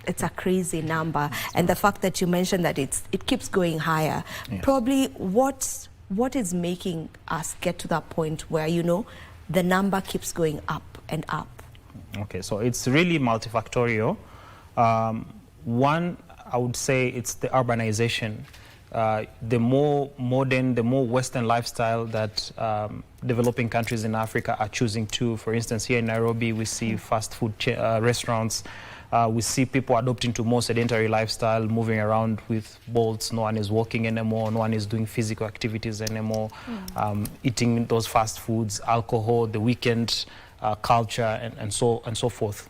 it's a crazy number. And the fact that you mentioned that it keeps going higher, probably what is making us get to that point where, you know, the number keeps going up and up? Okay, so it's really multifactorial. One, I would say it's the urbanization. The more modern, the more Western lifestyle that developing countries in Africa are choosing to. For instance, here in Nairobi, we see fast food restaurants. We see people adopting to more sedentary lifestyle, moving around with bolts. No one is walking anymore. No one is doing physical activities anymore. Eating those fast foods, alcohol, the weekend culture, and so forth.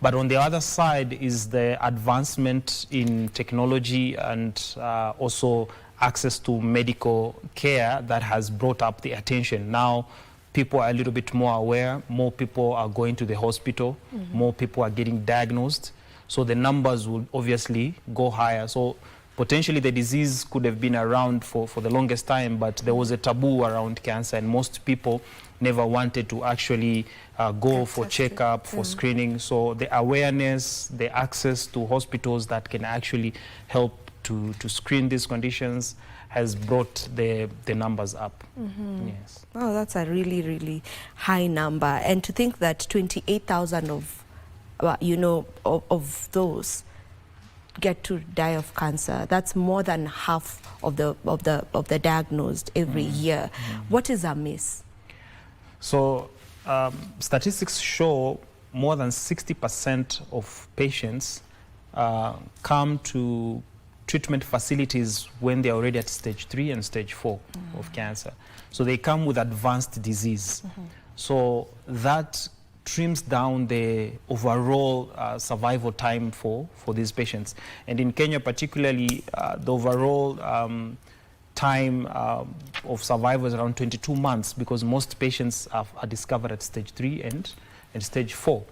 But on the other side is the advancement in technology and also access to medical care that has brought up the attention. Now people are a little bit more aware, more people are going to the hospital, more people are getting diagnosed, so the numbers will obviously go higher. So potentially the disease could have been around for the longest time, but there was a taboo around cancer, and most people never wanted to actually go for checkup, for screening. So the awareness, the access to hospitals that can actually help to screen these conditions has brought the numbers up. Yes. Oh, that's a really, really high number. And to think that 28,000 of those get to die of cancer, that's more than half of the diagnosed every year. What is amiss? So statistics show more than 60% of patients come to treatment facilities when they're already at stage 3 and stage 4 of cancer. So they come with advanced disease. So that trims down the overall survival time for these patients. And in Kenya particularly, the overall time of survival is around 22 months, because most patients are discovered at stage 3 and stage 4.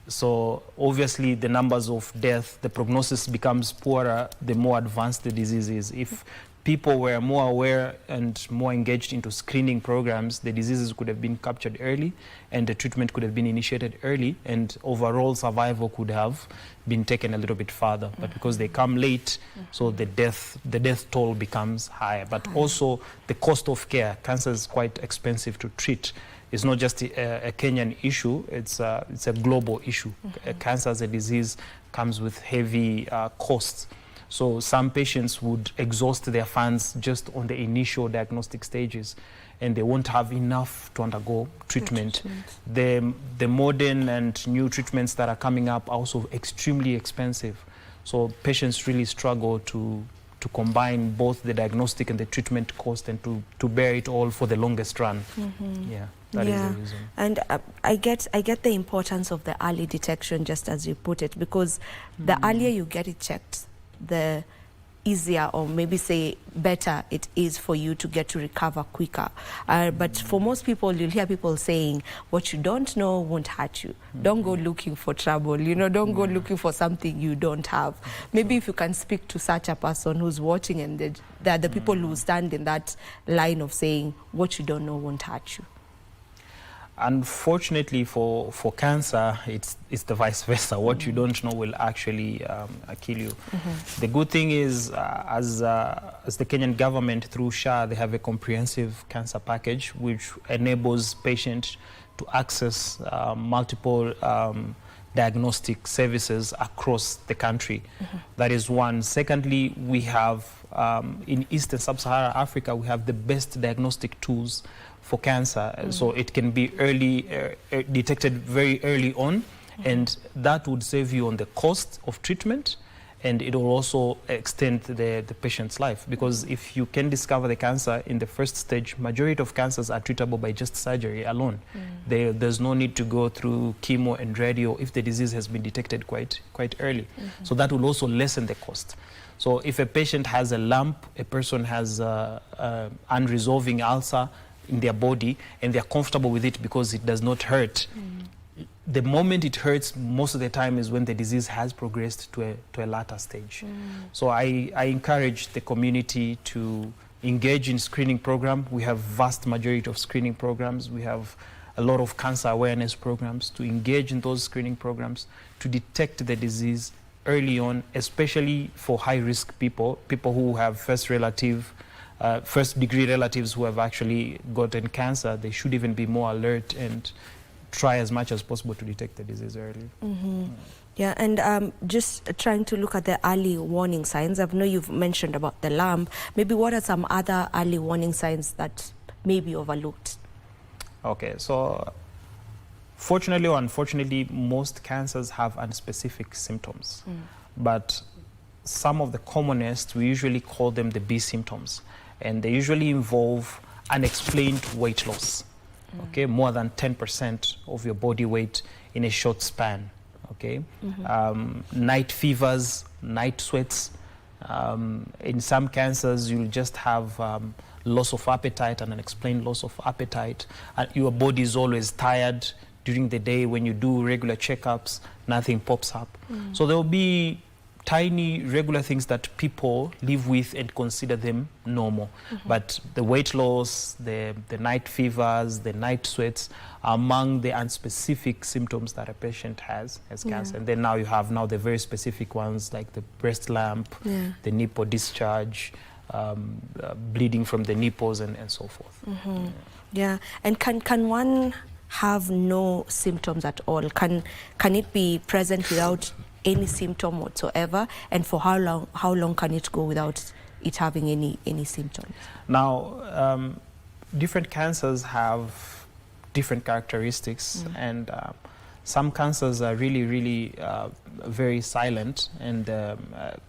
So obviously the numbers of death, the prognosis becomes poorer the more advanced the disease is. If people were more aware and more engaged into screening programs, the diseases could have been captured early and the treatment could have been initiated early, and overall survival could have been taken a little bit further. But because they come late, so the death toll becomes higher. But also the cost of care. Cancer is quite expensive to treat. It's not just a Kenyan issue, it's a global issue. Cancer as a disease comes with heavy costs. So some patients would exhaust their funds just on the initial diagnostic stages, and they won't have enough to undergo treatment. The modern and new treatments that are coming up are also extremely expensive. So patients really struggle to combine both the diagnostic and the treatment cost, and to bear it all for the longest run. Yeah, that is the reason. And I get the importance of the early detection, just as you put it, because the earlier you get it checked, the easier, or maybe say better, it is for you to get to recover quicker. But for most people, you'll hear people saying, what you don't know won't hurt you. Don't go looking for trouble, don't go looking for something you don't have. Maybe if you can speak to such a person who's watching, and there are the people who stand in that line of saying, what you don't know won't hurt you. Unfortunately for cancer, it's the vice versa. What you don't know will actually kill you. The good thing is, as the Kenyan government through SHA, they have a comprehensive cancer package which enables patients to access multiple diagnostic services across the country. That is one. Secondly, we have in East and Sub-Saharan Africa, we have the best diagnostic tools for cancer. So it can be detected very early on, and that would save you on the cost of treatment, and it will also extend the patient's life, because if you can discover the cancer in the first stage, majority of cancers are treatable by just surgery alone. There's no need to go through chemo and radio if the disease has been detected quite early. So that will also lessen the cost. So if a patient has a lump, a person has unresolving ulcer in their body, and they're comfortable with it because it does not hurt. The moment it hurts, most of the time, is when the disease has progressed to a later stage. So I encourage the community to engage in screening program. We have vast majority of screening programs. We have a lot of cancer awareness programs, to engage in those screening programs, to detect the disease early on, especially for high-risk people who have first-degree relatives who have actually gotten cancer. They should even be more alert and try as much as possible to detect the disease early. Yeah, and just trying to look at the early warning signs. I know you've mentioned about the lump. Maybe what are some other early warning signs that may be overlooked? Okay, so fortunately or unfortunately, most cancers have unspecific symptoms. But some of the commonest, we usually call them the B symptoms. And they usually involve unexplained weight loss. Okay, more than 10% of your body weight in a short span. Okay, night fevers, night sweats. In some cancers, you'll just have loss of appetite, an unexplained loss of appetite. Your body is always tired during the day. When you do regular checkups, nothing pops up. So there will be tiny regular things that people live with and consider them normal. But the weight loss, the night fevers, the night sweats are among the unspecific symptoms that a patient has cancer. And then now you have the very specific ones like the breast lump, the nipple discharge, bleeding from the nipples and so forth. Yeah, and can one have no symptoms at all? Can it be present without any symptom whatsoever, and for how long can it go without it having any symptoms? Now, different cancers have different characteristics, and some cancers are really very silent, and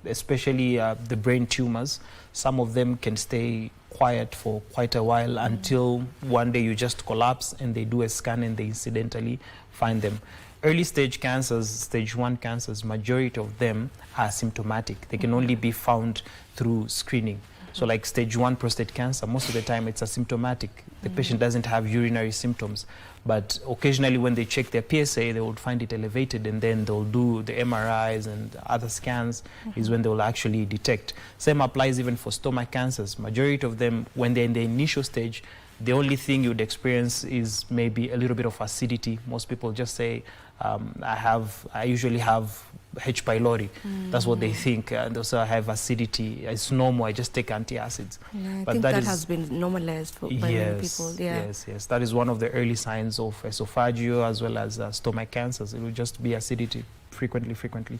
especially the brain tumors. Some of them can stay quiet for quite a while until one day you just collapse and they do a scan and they incidentally find them. Early stage cancers, stage 1 cancers, majority of them are symptomatic. They can only be found through screening. So like stage 1 prostate cancer, most of the time it's asymptomatic. The patient doesn't have urinary symptoms, but occasionally when they check their PSA, they will find it elevated, and then they'll do the MRIs and other scans is when they will actually detect. Same applies even for stomach cancers. Majority of them, when they're in the initial stage, the only thing you'd experience is maybe a little bit of acidity. Most people just say, I usually have H. pylori. That's what they think. And also I have acidity. It's normal. I just take antacids. Yeah, I think that has been normalized by many people. Yeah. Yes. That is one of the early signs of esophageal as well as stomach cancers. It will just be acidity frequently,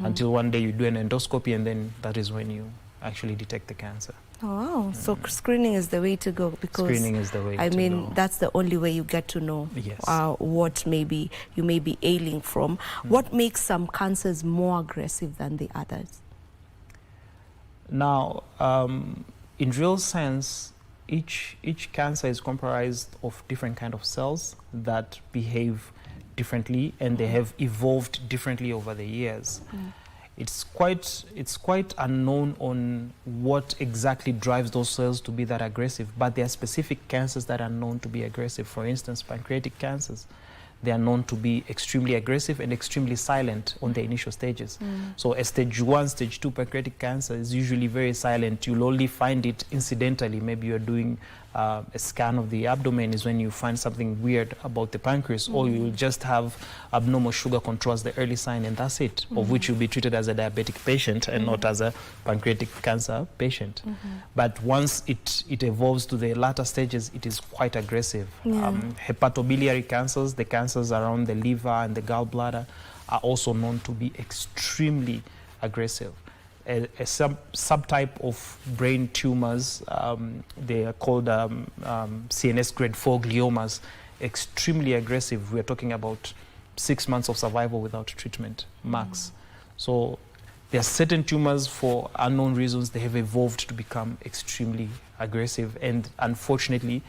until one day you do an endoscopy, and then that is when you actually detect the cancer. Oh, wow. So screening is the way to go, because screening is the way to go. That's the only way you get to know what maybe you may be ailing from. What makes some cancers more aggressive than the others? Now, in real sense, each cancer is comprised of different kind of cells that behave differently, and they have evolved differently over the years. It's quite unknown on what exactly drives those cells to be that aggressive, but there are specific cancers that are known to be aggressive. For instance, pancreatic cancers, they are known to be extremely aggressive and extremely silent on the initial stages. So a stage 1, stage 2 pancreatic cancer is usually very silent. You'll only find it incidentally. Maybe you're doing a scan of the abdomen is when you find something weird about the pancreas, or you'll just have abnormal sugar control as the early sign, and that's it, of which you'll be treated as a diabetic patient and not as a pancreatic cancer patient. But once it evolves to the latter stages, it is quite aggressive. Hepatobiliary cancers, the cancers around the liver and the gallbladder, are also known to be extremely aggressive. A subtype of brain tumors, they are called CNS grade 4 gliomas, extremely aggressive. We are talking about 6 months of survival without treatment, max. So there are certain tumors, for unknown reasons, they have evolved to become extremely aggressive, and unfortunately,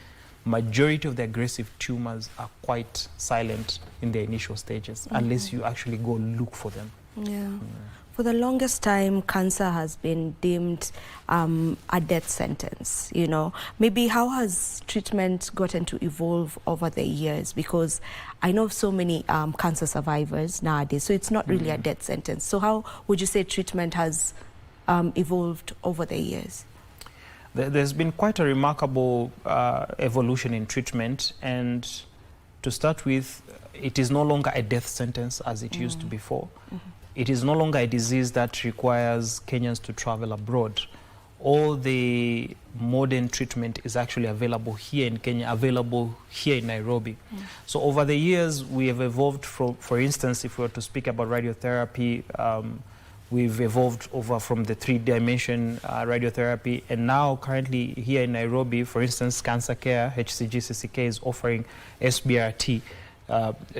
majority of the aggressive tumors are quite silent in the initial stages, unless you actually go look for them. For the longest time, cancer has been deemed a death sentence, you know. Maybe how has treatment gotten to evolve over the years? Because I know so many cancer survivors nowadays, so it's not really a death sentence. So how would you say treatment has evolved over the years? There's been quite a remarkable evolution in treatment, and to start with, it is no longer a death sentence as it used to before. It is no longer a disease that requires Kenyans to travel abroad. All the modern treatment is actually available here in Kenya, available here in Nairobi. So over the years, we have evolved from, for instance, if we were to speak about radiotherapy, we've evolved over from the 3-dimension radiotherapy, and now currently here in Nairobi, for instance, Cancer Care, HCG-CCK is offering SBRT,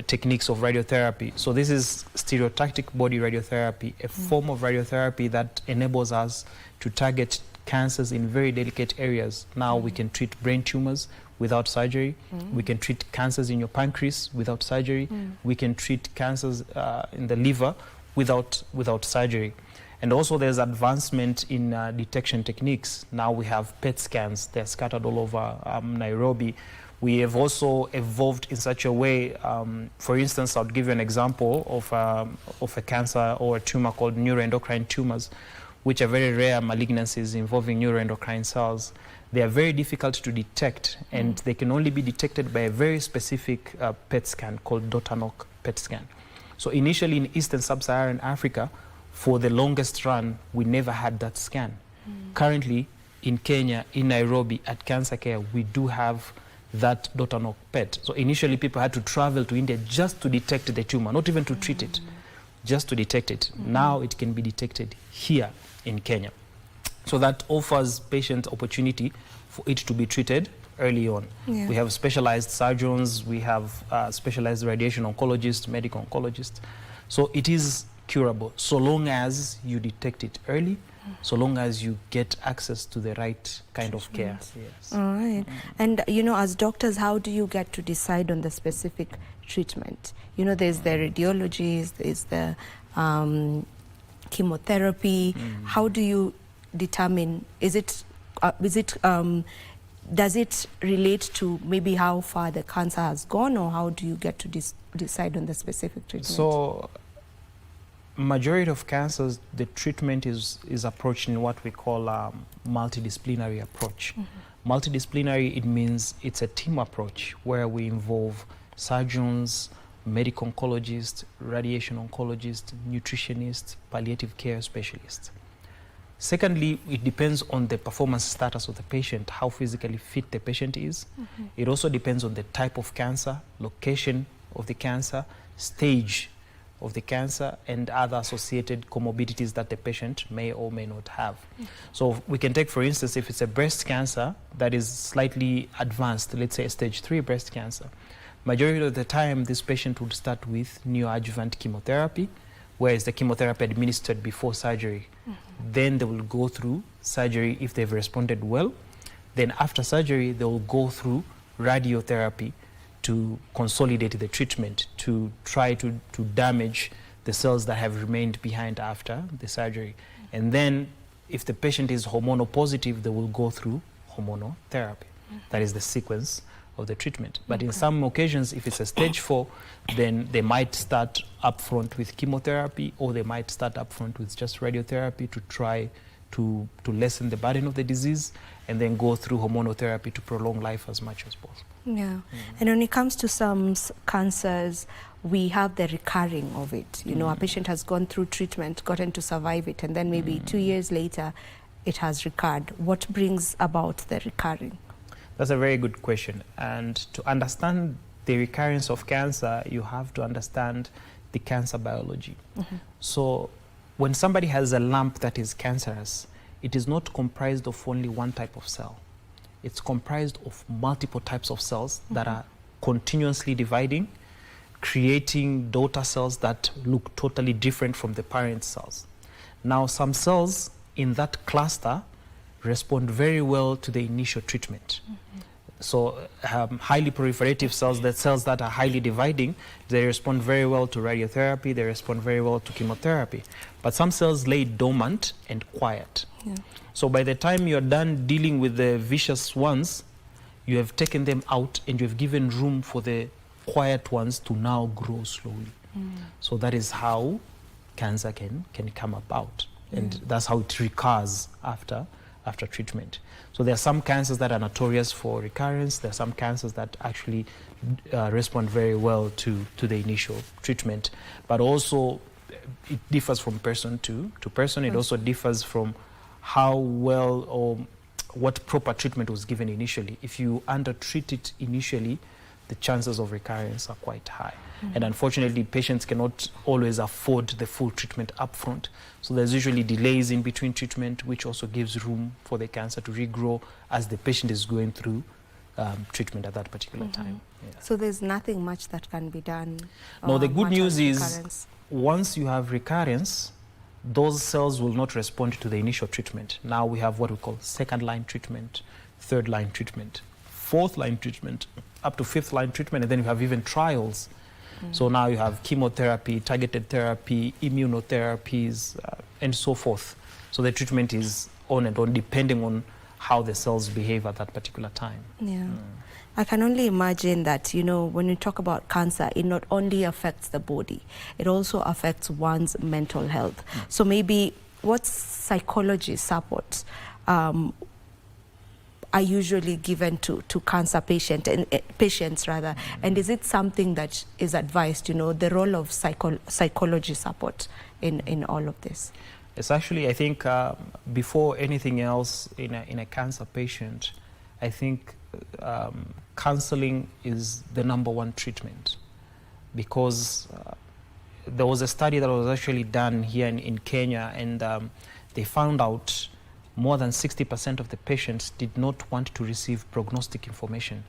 techniques of radiotherapy. So this is stereotactic body radiotherapy, a form of radiotherapy that enables us to target cancers in very delicate areas. Now we can treat brain tumors without surgery. We can treat cancers in your pancreas without surgery. We can treat cancers in the liver without surgery. And also there's advancement in detection techniques. Now we have PET scans. They're scattered all over Nairobi, We have also evolved in such a way, for instance, I'll give you an example of a cancer or a tumor called neuroendocrine tumors, which are very rare malignancies involving neuroendocrine cells. They are very difficult to detect, and they can only be detected by a very specific PET scan called Dotanoc PET scan. So initially in Eastern Sub-Saharan Africa, for the longest run, we never had that scan. Currently, in Kenya, in Nairobi, at Cancer Care, we do have that Dotanoc PET. So initially people had to travel to India just to detect the tumor, not even to treat it, just to detect it. Now it can be detected here in Kenya. So that offers patients opportunity for it to be treated early on. Yeah. We have specialized surgeons, we have specialized radiation oncologists, medical oncologists. So it is curable so long as you detect it early, so long as you get access to the right kind of care. Yes. All right. And, you know, as doctors, how do you get to decide on the specific treatment? You know, there's the radiologies, there's the chemotherapy. How do you determine, does it relate to maybe how far the cancer has gone, or how do you get to decide on the specific treatment? So, majority of cancers, the treatment is approached in what we call a multidisciplinary approach. Multidisciplinary, it means it's a team approach where we involve surgeons, medical oncologists, radiation oncologists, nutritionists, palliative care specialists. Secondly, it depends on the performance status of the patient, how physically fit the patient is. It also depends on the type of cancer, location of the cancer, stage of the cancer, and other associated comorbidities that the patient may or may not have. So we can take, for instance, if it's a breast cancer that is slightly advanced, let's say a stage 3 breast cancer, majority of the time this patient would start with neoadjuvant chemotherapy, whereas the chemotherapy administered before surgery. Then they will go through surgery if they've responded well. Then after surgery, they will go through radiotherapy to consolidate the treatment, to try to damage the cells that have remained behind after the surgery. And then if the patient is hormonal positive, they will go through hormonal therapy. That is the sequence of the treatment. But in some occasions, if it's a stage 4, then they might start up front with chemotherapy, or they might start up front with just radiotherapy to try to lessen the burden of the disease, and then go through hormonal therapy to prolong life as much as possible. Yeah. And when it comes to some cancers, we have the recurring of it. You know, a patient has gone through treatment, gotten to survive it, and then maybe 2 years later, it has recurred. What brings about the recurring? That's a very good question. And to understand the recurrence of cancer, you have to understand the cancer biology. So when somebody has a lump that is cancerous, it is not comprised of only one type of cell. It's comprised of multiple types of cells that are continuously dividing, creating daughter cells that look totally different from the parent cells. Now, some cells in that cluster respond very well to the initial treatment. So highly proliferative cells, the cells that are highly dividing, they respond very well to radiotherapy, they respond very well to chemotherapy. But some cells lay dormant and quiet. So by the time you're done dealing with the vicious ones, you have taken them out and you've given room for the quiet ones to now grow slowly. So that is how cancer can come about. And that's how it recurs after treatment. So there are some cancers that are notorious for recurrence. There are some cancers that actually respond very well to the initial treatment. But also it differs from person to person. It also differs from how well or what proper treatment was given initially. If you undertreat it initially, the chances of recurrence are quite high. And unfortunately, patients cannot always afford the full treatment upfront. So there's usually delays in between treatment, which also gives room for the cancer to regrow as the patient is going through treatment at that particular time. So there's nothing much that can be done? No, the good news is once you have recurrence, those cells will not respond to the initial treatment. Now we have what we call second-line treatment, third-line treatment, fourth-line treatment, up to fifth-line treatment, and then you have even trials. So now you have chemotherapy, targeted therapy, immunotherapies, and so forth. So the treatment is on and on, depending on how the cells behave at that particular time. I can only imagine that, you know, when you talk about cancer, it not only affects the body, it also affects one's mental health. So maybe what psychology support are usually given to cancer patients rather, and is it something that is advised, you know, the role of psychology support in all of this? It's actually, I think, before anything else in a cancer patient, I think counseling is the #1 treatment, because there was a study that was actually done here in Kenya, and they found out more than 60% of the patients did not want to receive prognostic information.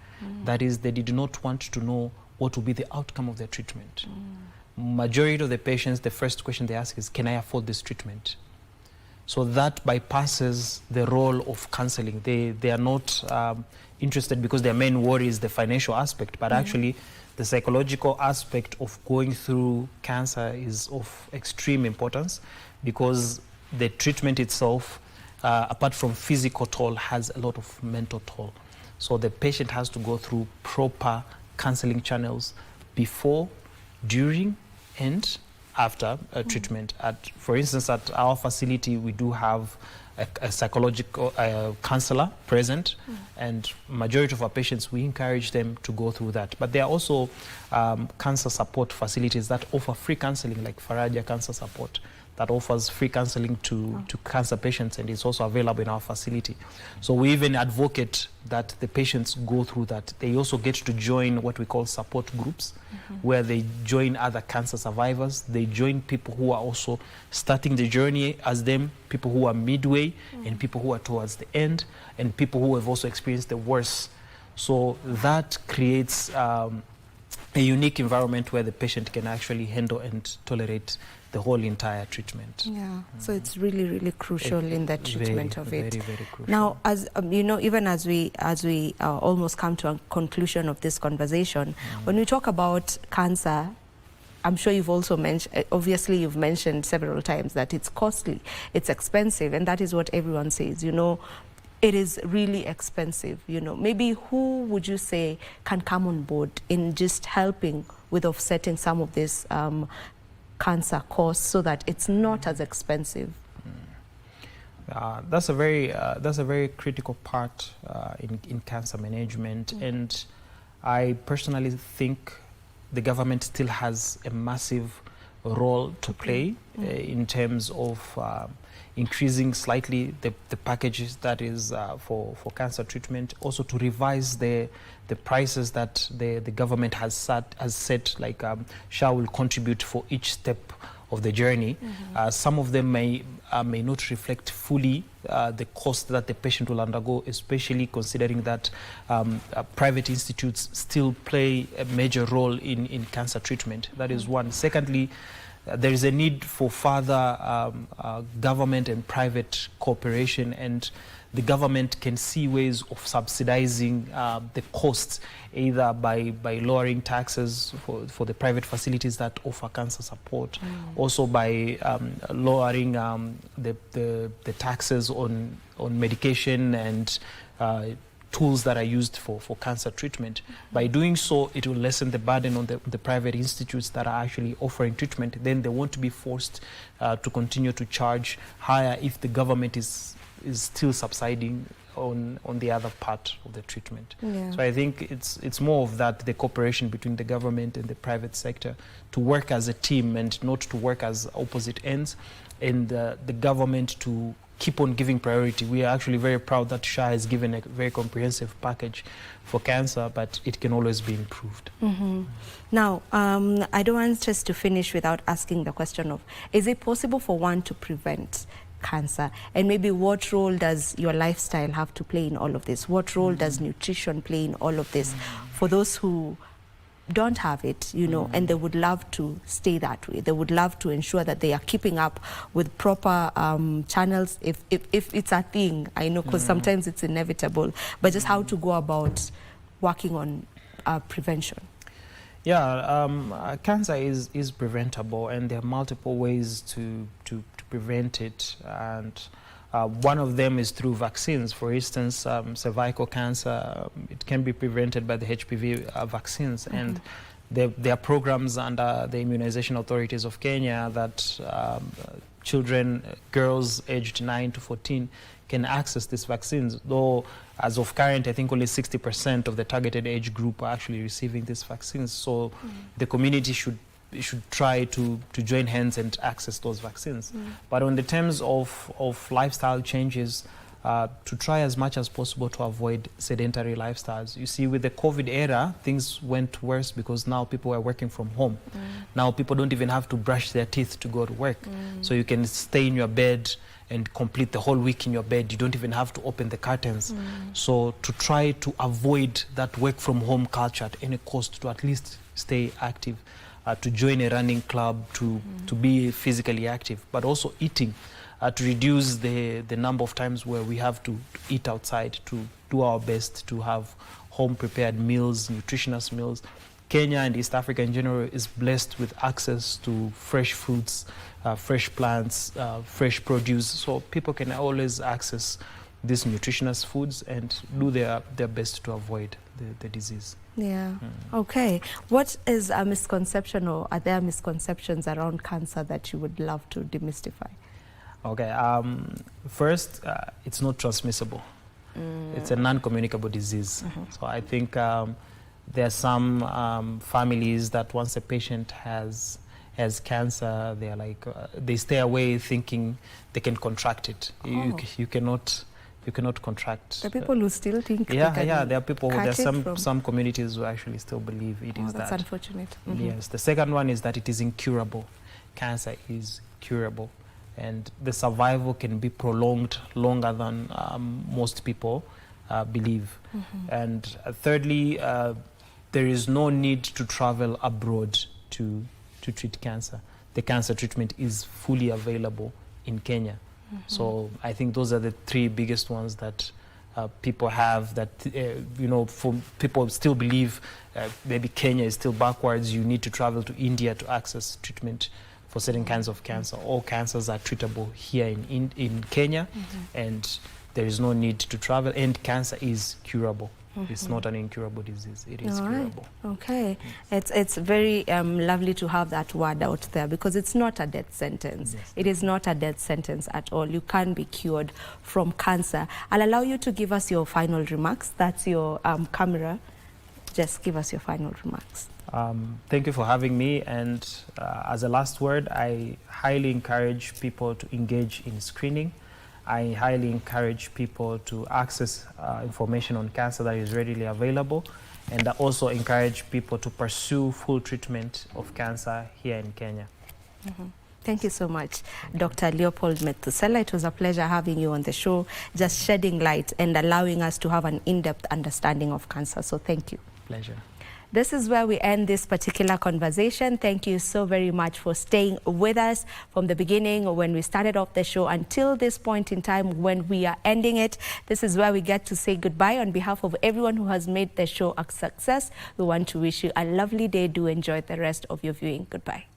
That is, they did not want to know what will be the outcome of their treatment. Majority of the patients, the first question they ask is, can I afford this treatment? So that bypasses the role of counseling. They are not interested, because their main worry is the financial aspect, but actually the psychological aspect of going through cancer is of extreme importance, because the treatment itself, apart from physical toll, has a lot of mental toll. So the patient has to go through proper counseling channels before, during, and after treatment. For instance, at our facility, we do have a psychological counselor present, and majority of our patients, we encourage them to go through that. But there are also cancer support facilities that offer free counseling, like Faraja Cancer Support, that offers free counseling to cancer patients, and it's also available in our facility. So we even advocate that the patients go through that. They also get to join what we call support groups, where they join other cancer survivors. They join people who are also starting the journey as them, people who are midway, and people who are towards the end, and people who have also experienced the worst. So that creates a unique environment where the patient can actually handle and tolerate the whole entire treatment. Yeah, so it's really, really crucial in the treatment of it. Very, very crucial. Now, as you know, even as we almost come to a conclusion of this conversation, when we talk about cancer, I'm sure you've also mentioned, obviously you've mentioned several times that it's costly, it's expensive, and that is what everyone says, you know, it is really expensive, you know. Maybe who would you say can come on board in just helping with offsetting some of this cancer costs so that it's not as expensive? That's a very critical part in cancer management, and I personally think the government still has a massive role to play in terms of increasing slightly the packages that is for cancer treatment, also to revise the prices that the government has set, like SHA will contribute for each step of the journey. Some of them may not reflect fully the cost that the patient will undergo, especially considering that private institutes still play a major role in cancer treatment. That is one. Secondly, there is a need for further government and private cooperation, and the government can see ways of subsidizing the costs, either by lowering taxes for the private facilities that offer cancer support, also by lowering the taxes on medication and tools that are used for cancer treatment. By doing so, it will lessen the burden on the private institutes that are actually offering treatment. Then they won't be forced to continue to charge higher if the government is still subsiding on the other part of the treatment. So I think it's more of that, the cooperation between the government and the private sector, to work as a team and not to work as opposite ends, and the government to keep on giving priority. We are actually very proud that SHA has given a very comprehensive package for cancer, but it can always be improved. Now, I don't want us to finish without asking the question of, is it possible for one to prevent cancer? And maybe what role does your lifestyle have to play in all of this? What role does nutrition play in all of this for those who don't have it, you know, and they would love to stay that way? They would love to ensure that they are keeping up with proper channels, if it's a thing, I know, because sometimes it's inevitable, but just how to go about working on prevention. Cancer is preventable, and there are multiple ways to prevent it, and One of them is through vaccines. For instance, cervical cancer, it can be prevented by the HPV vaccines. And there are programs under the immunization authorities of Kenya that children, girls aged 9 to 14 can access these vaccines, though as of current, I think only 60% of the targeted age group are actually receiving these vaccines. So the community should try to join hands and access those vaccines. But on the terms of lifestyle changes, to try as much as possible to avoid sedentary lifestyles. You see, with the COVID era, things went worse because now people are working from home. Now people don't even have to brush their teeth to go to work. So you can stay in your bed and complete the whole week in your bed. You don't even have to open the curtains. So to try to avoid that work from home culture at any cost, to at least stay active, to join a running club, to be physically active, but also eating, to reduce the number of times where we have to eat outside, to do our best to have home-prepared meals, nutritious meals. Kenya and East Africa in general is blessed with access to fresh fruits, fresh plants, fresh produce, so people can always access these nutritious foods and do their best to avoid the disease. Yeah. Okay. What is a misconception, or are there misconceptions around cancer that you would love to demystify? Okay. First, it's not transmissible. It's a non-communicable disease. So I think there are some families that once a patient has cancer, they are like they stay away thinking they can contract it. You cannot contract. The people who still think there are people. There are some communities who actually still believe it is that. That's unfortunate. Yes. The second one is that it is incurable. Cancer is curable, and the survival can be prolonged longer than most people believe. And thirdly, there is no need to travel abroad to treat cancer. The cancer treatment is fully available in Kenya. So I think those are the three biggest ones that people have, that for people still believe maybe Kenya is still backwards. You need to travel to India to access treatment for certain kinds of cancer. All cancers are treatable here in Kenya, and there is no need to travel, and cancer is curable. It's not an incurable disease. It is curable. Okay. It's very lovely to have that word out there, because it's not a death sentence. Yes. It is not a death sentence at all. You can be cured from cancer. I'll allow you to give us your final remarks. That's your camera. Just give us your final remarks. Thank you for having me. And as a last word, I highly encourage people to engage in screening. I highly encourage people to access information on cancer that is readily available, and I also encourage people to pursue full treatment of cancer here in Kenya. Thank you so much, Dr. Leopold Methusela. It was a pleasure having you on the show, just shedding light and allowing us to have an in-depth understanding of cancer. So thank you. Pleasure. This is where we end this particular conversation. Thank you so very much for staying with us from the beginning, when we started off the show, until this point in time when we are ending it. This is where we get to say goodbye. On behalf of everyone who has made the show a success, we want to wish you a lovely day. Do enjoy the rest of your viewing. Goodbye.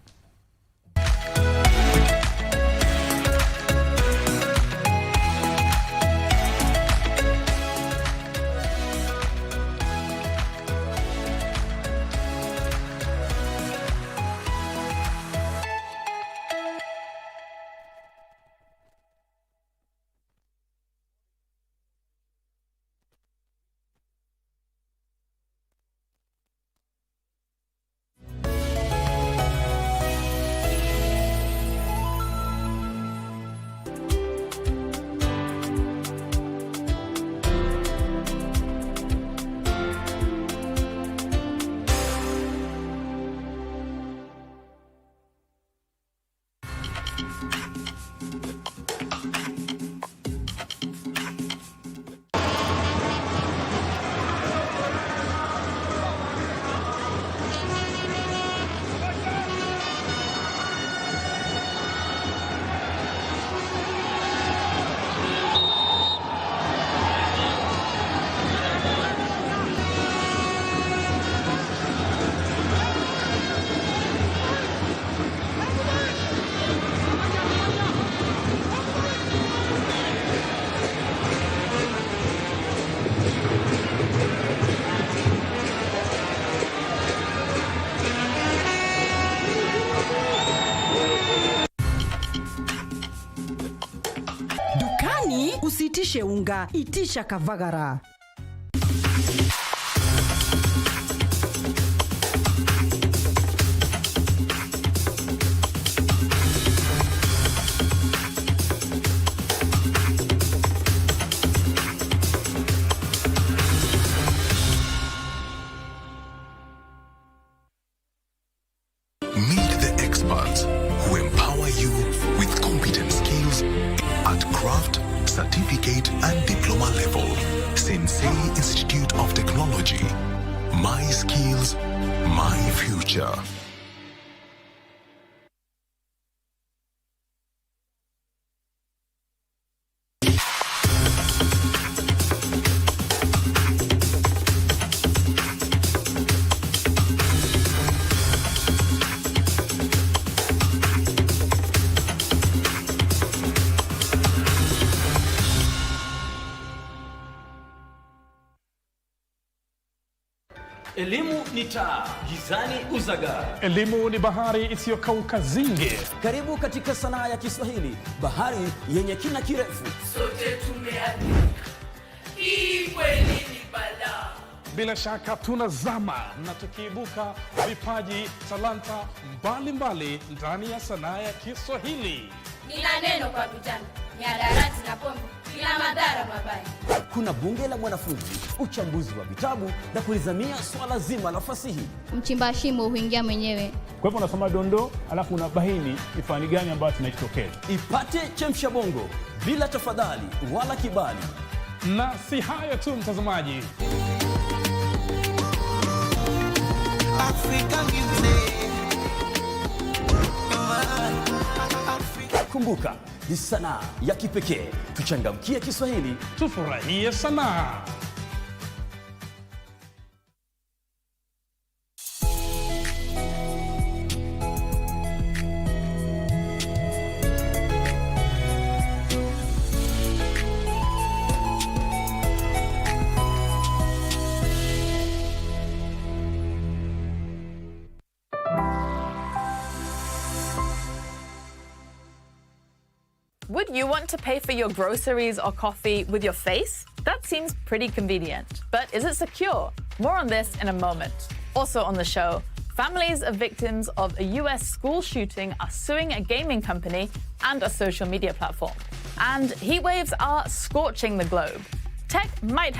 Uitishe unga, itisha Kavagara. Meet the experts who empower you with competent skills at craft, certificate, and diploma level. Sensei Institute of Technology. My skills, my future. Elimu ni taa, gizani uzaga. Elimu ni bahari isiyokauka zinge. Karibu katika sanaa ya Kiswahili, bahari yenye kina kirefu. Sote tumeandika. Hii kweli ni balaa. Bila shaka tunazama na tukiibuka vipaji, talanta mbalimbali ndani ya sanaa ya Kiswahili. Nina neno kwa vijana, mihadarati na pombe, bila madhara mabaya. Kuna bunge la mwanafunzi, uchambuzi wa vitabu na kulizamia swala zima la fasihi. Mchimba shimo huingia mwenyewe. Kwa hivyo unasoma dondoo, alafu unabaini ni fani gani ambayo tunajitokeza. Ipate chemsha bongo bila tafadhali wala kibali. Na si hayo tu mtazamaji. Kumbuka, ni sanaa ya kipekee. Tuchangamkie Kiswahili, tufurahie sanaa. Would you want to pay for your groceries or coffee with your face? That seems pretty convenient. But is it secure? More on this in a moment. Also on the show, families of victims of a US school shooting are suing a gaming company and a social media platform. And heat waves are scorching the globe. Tech might help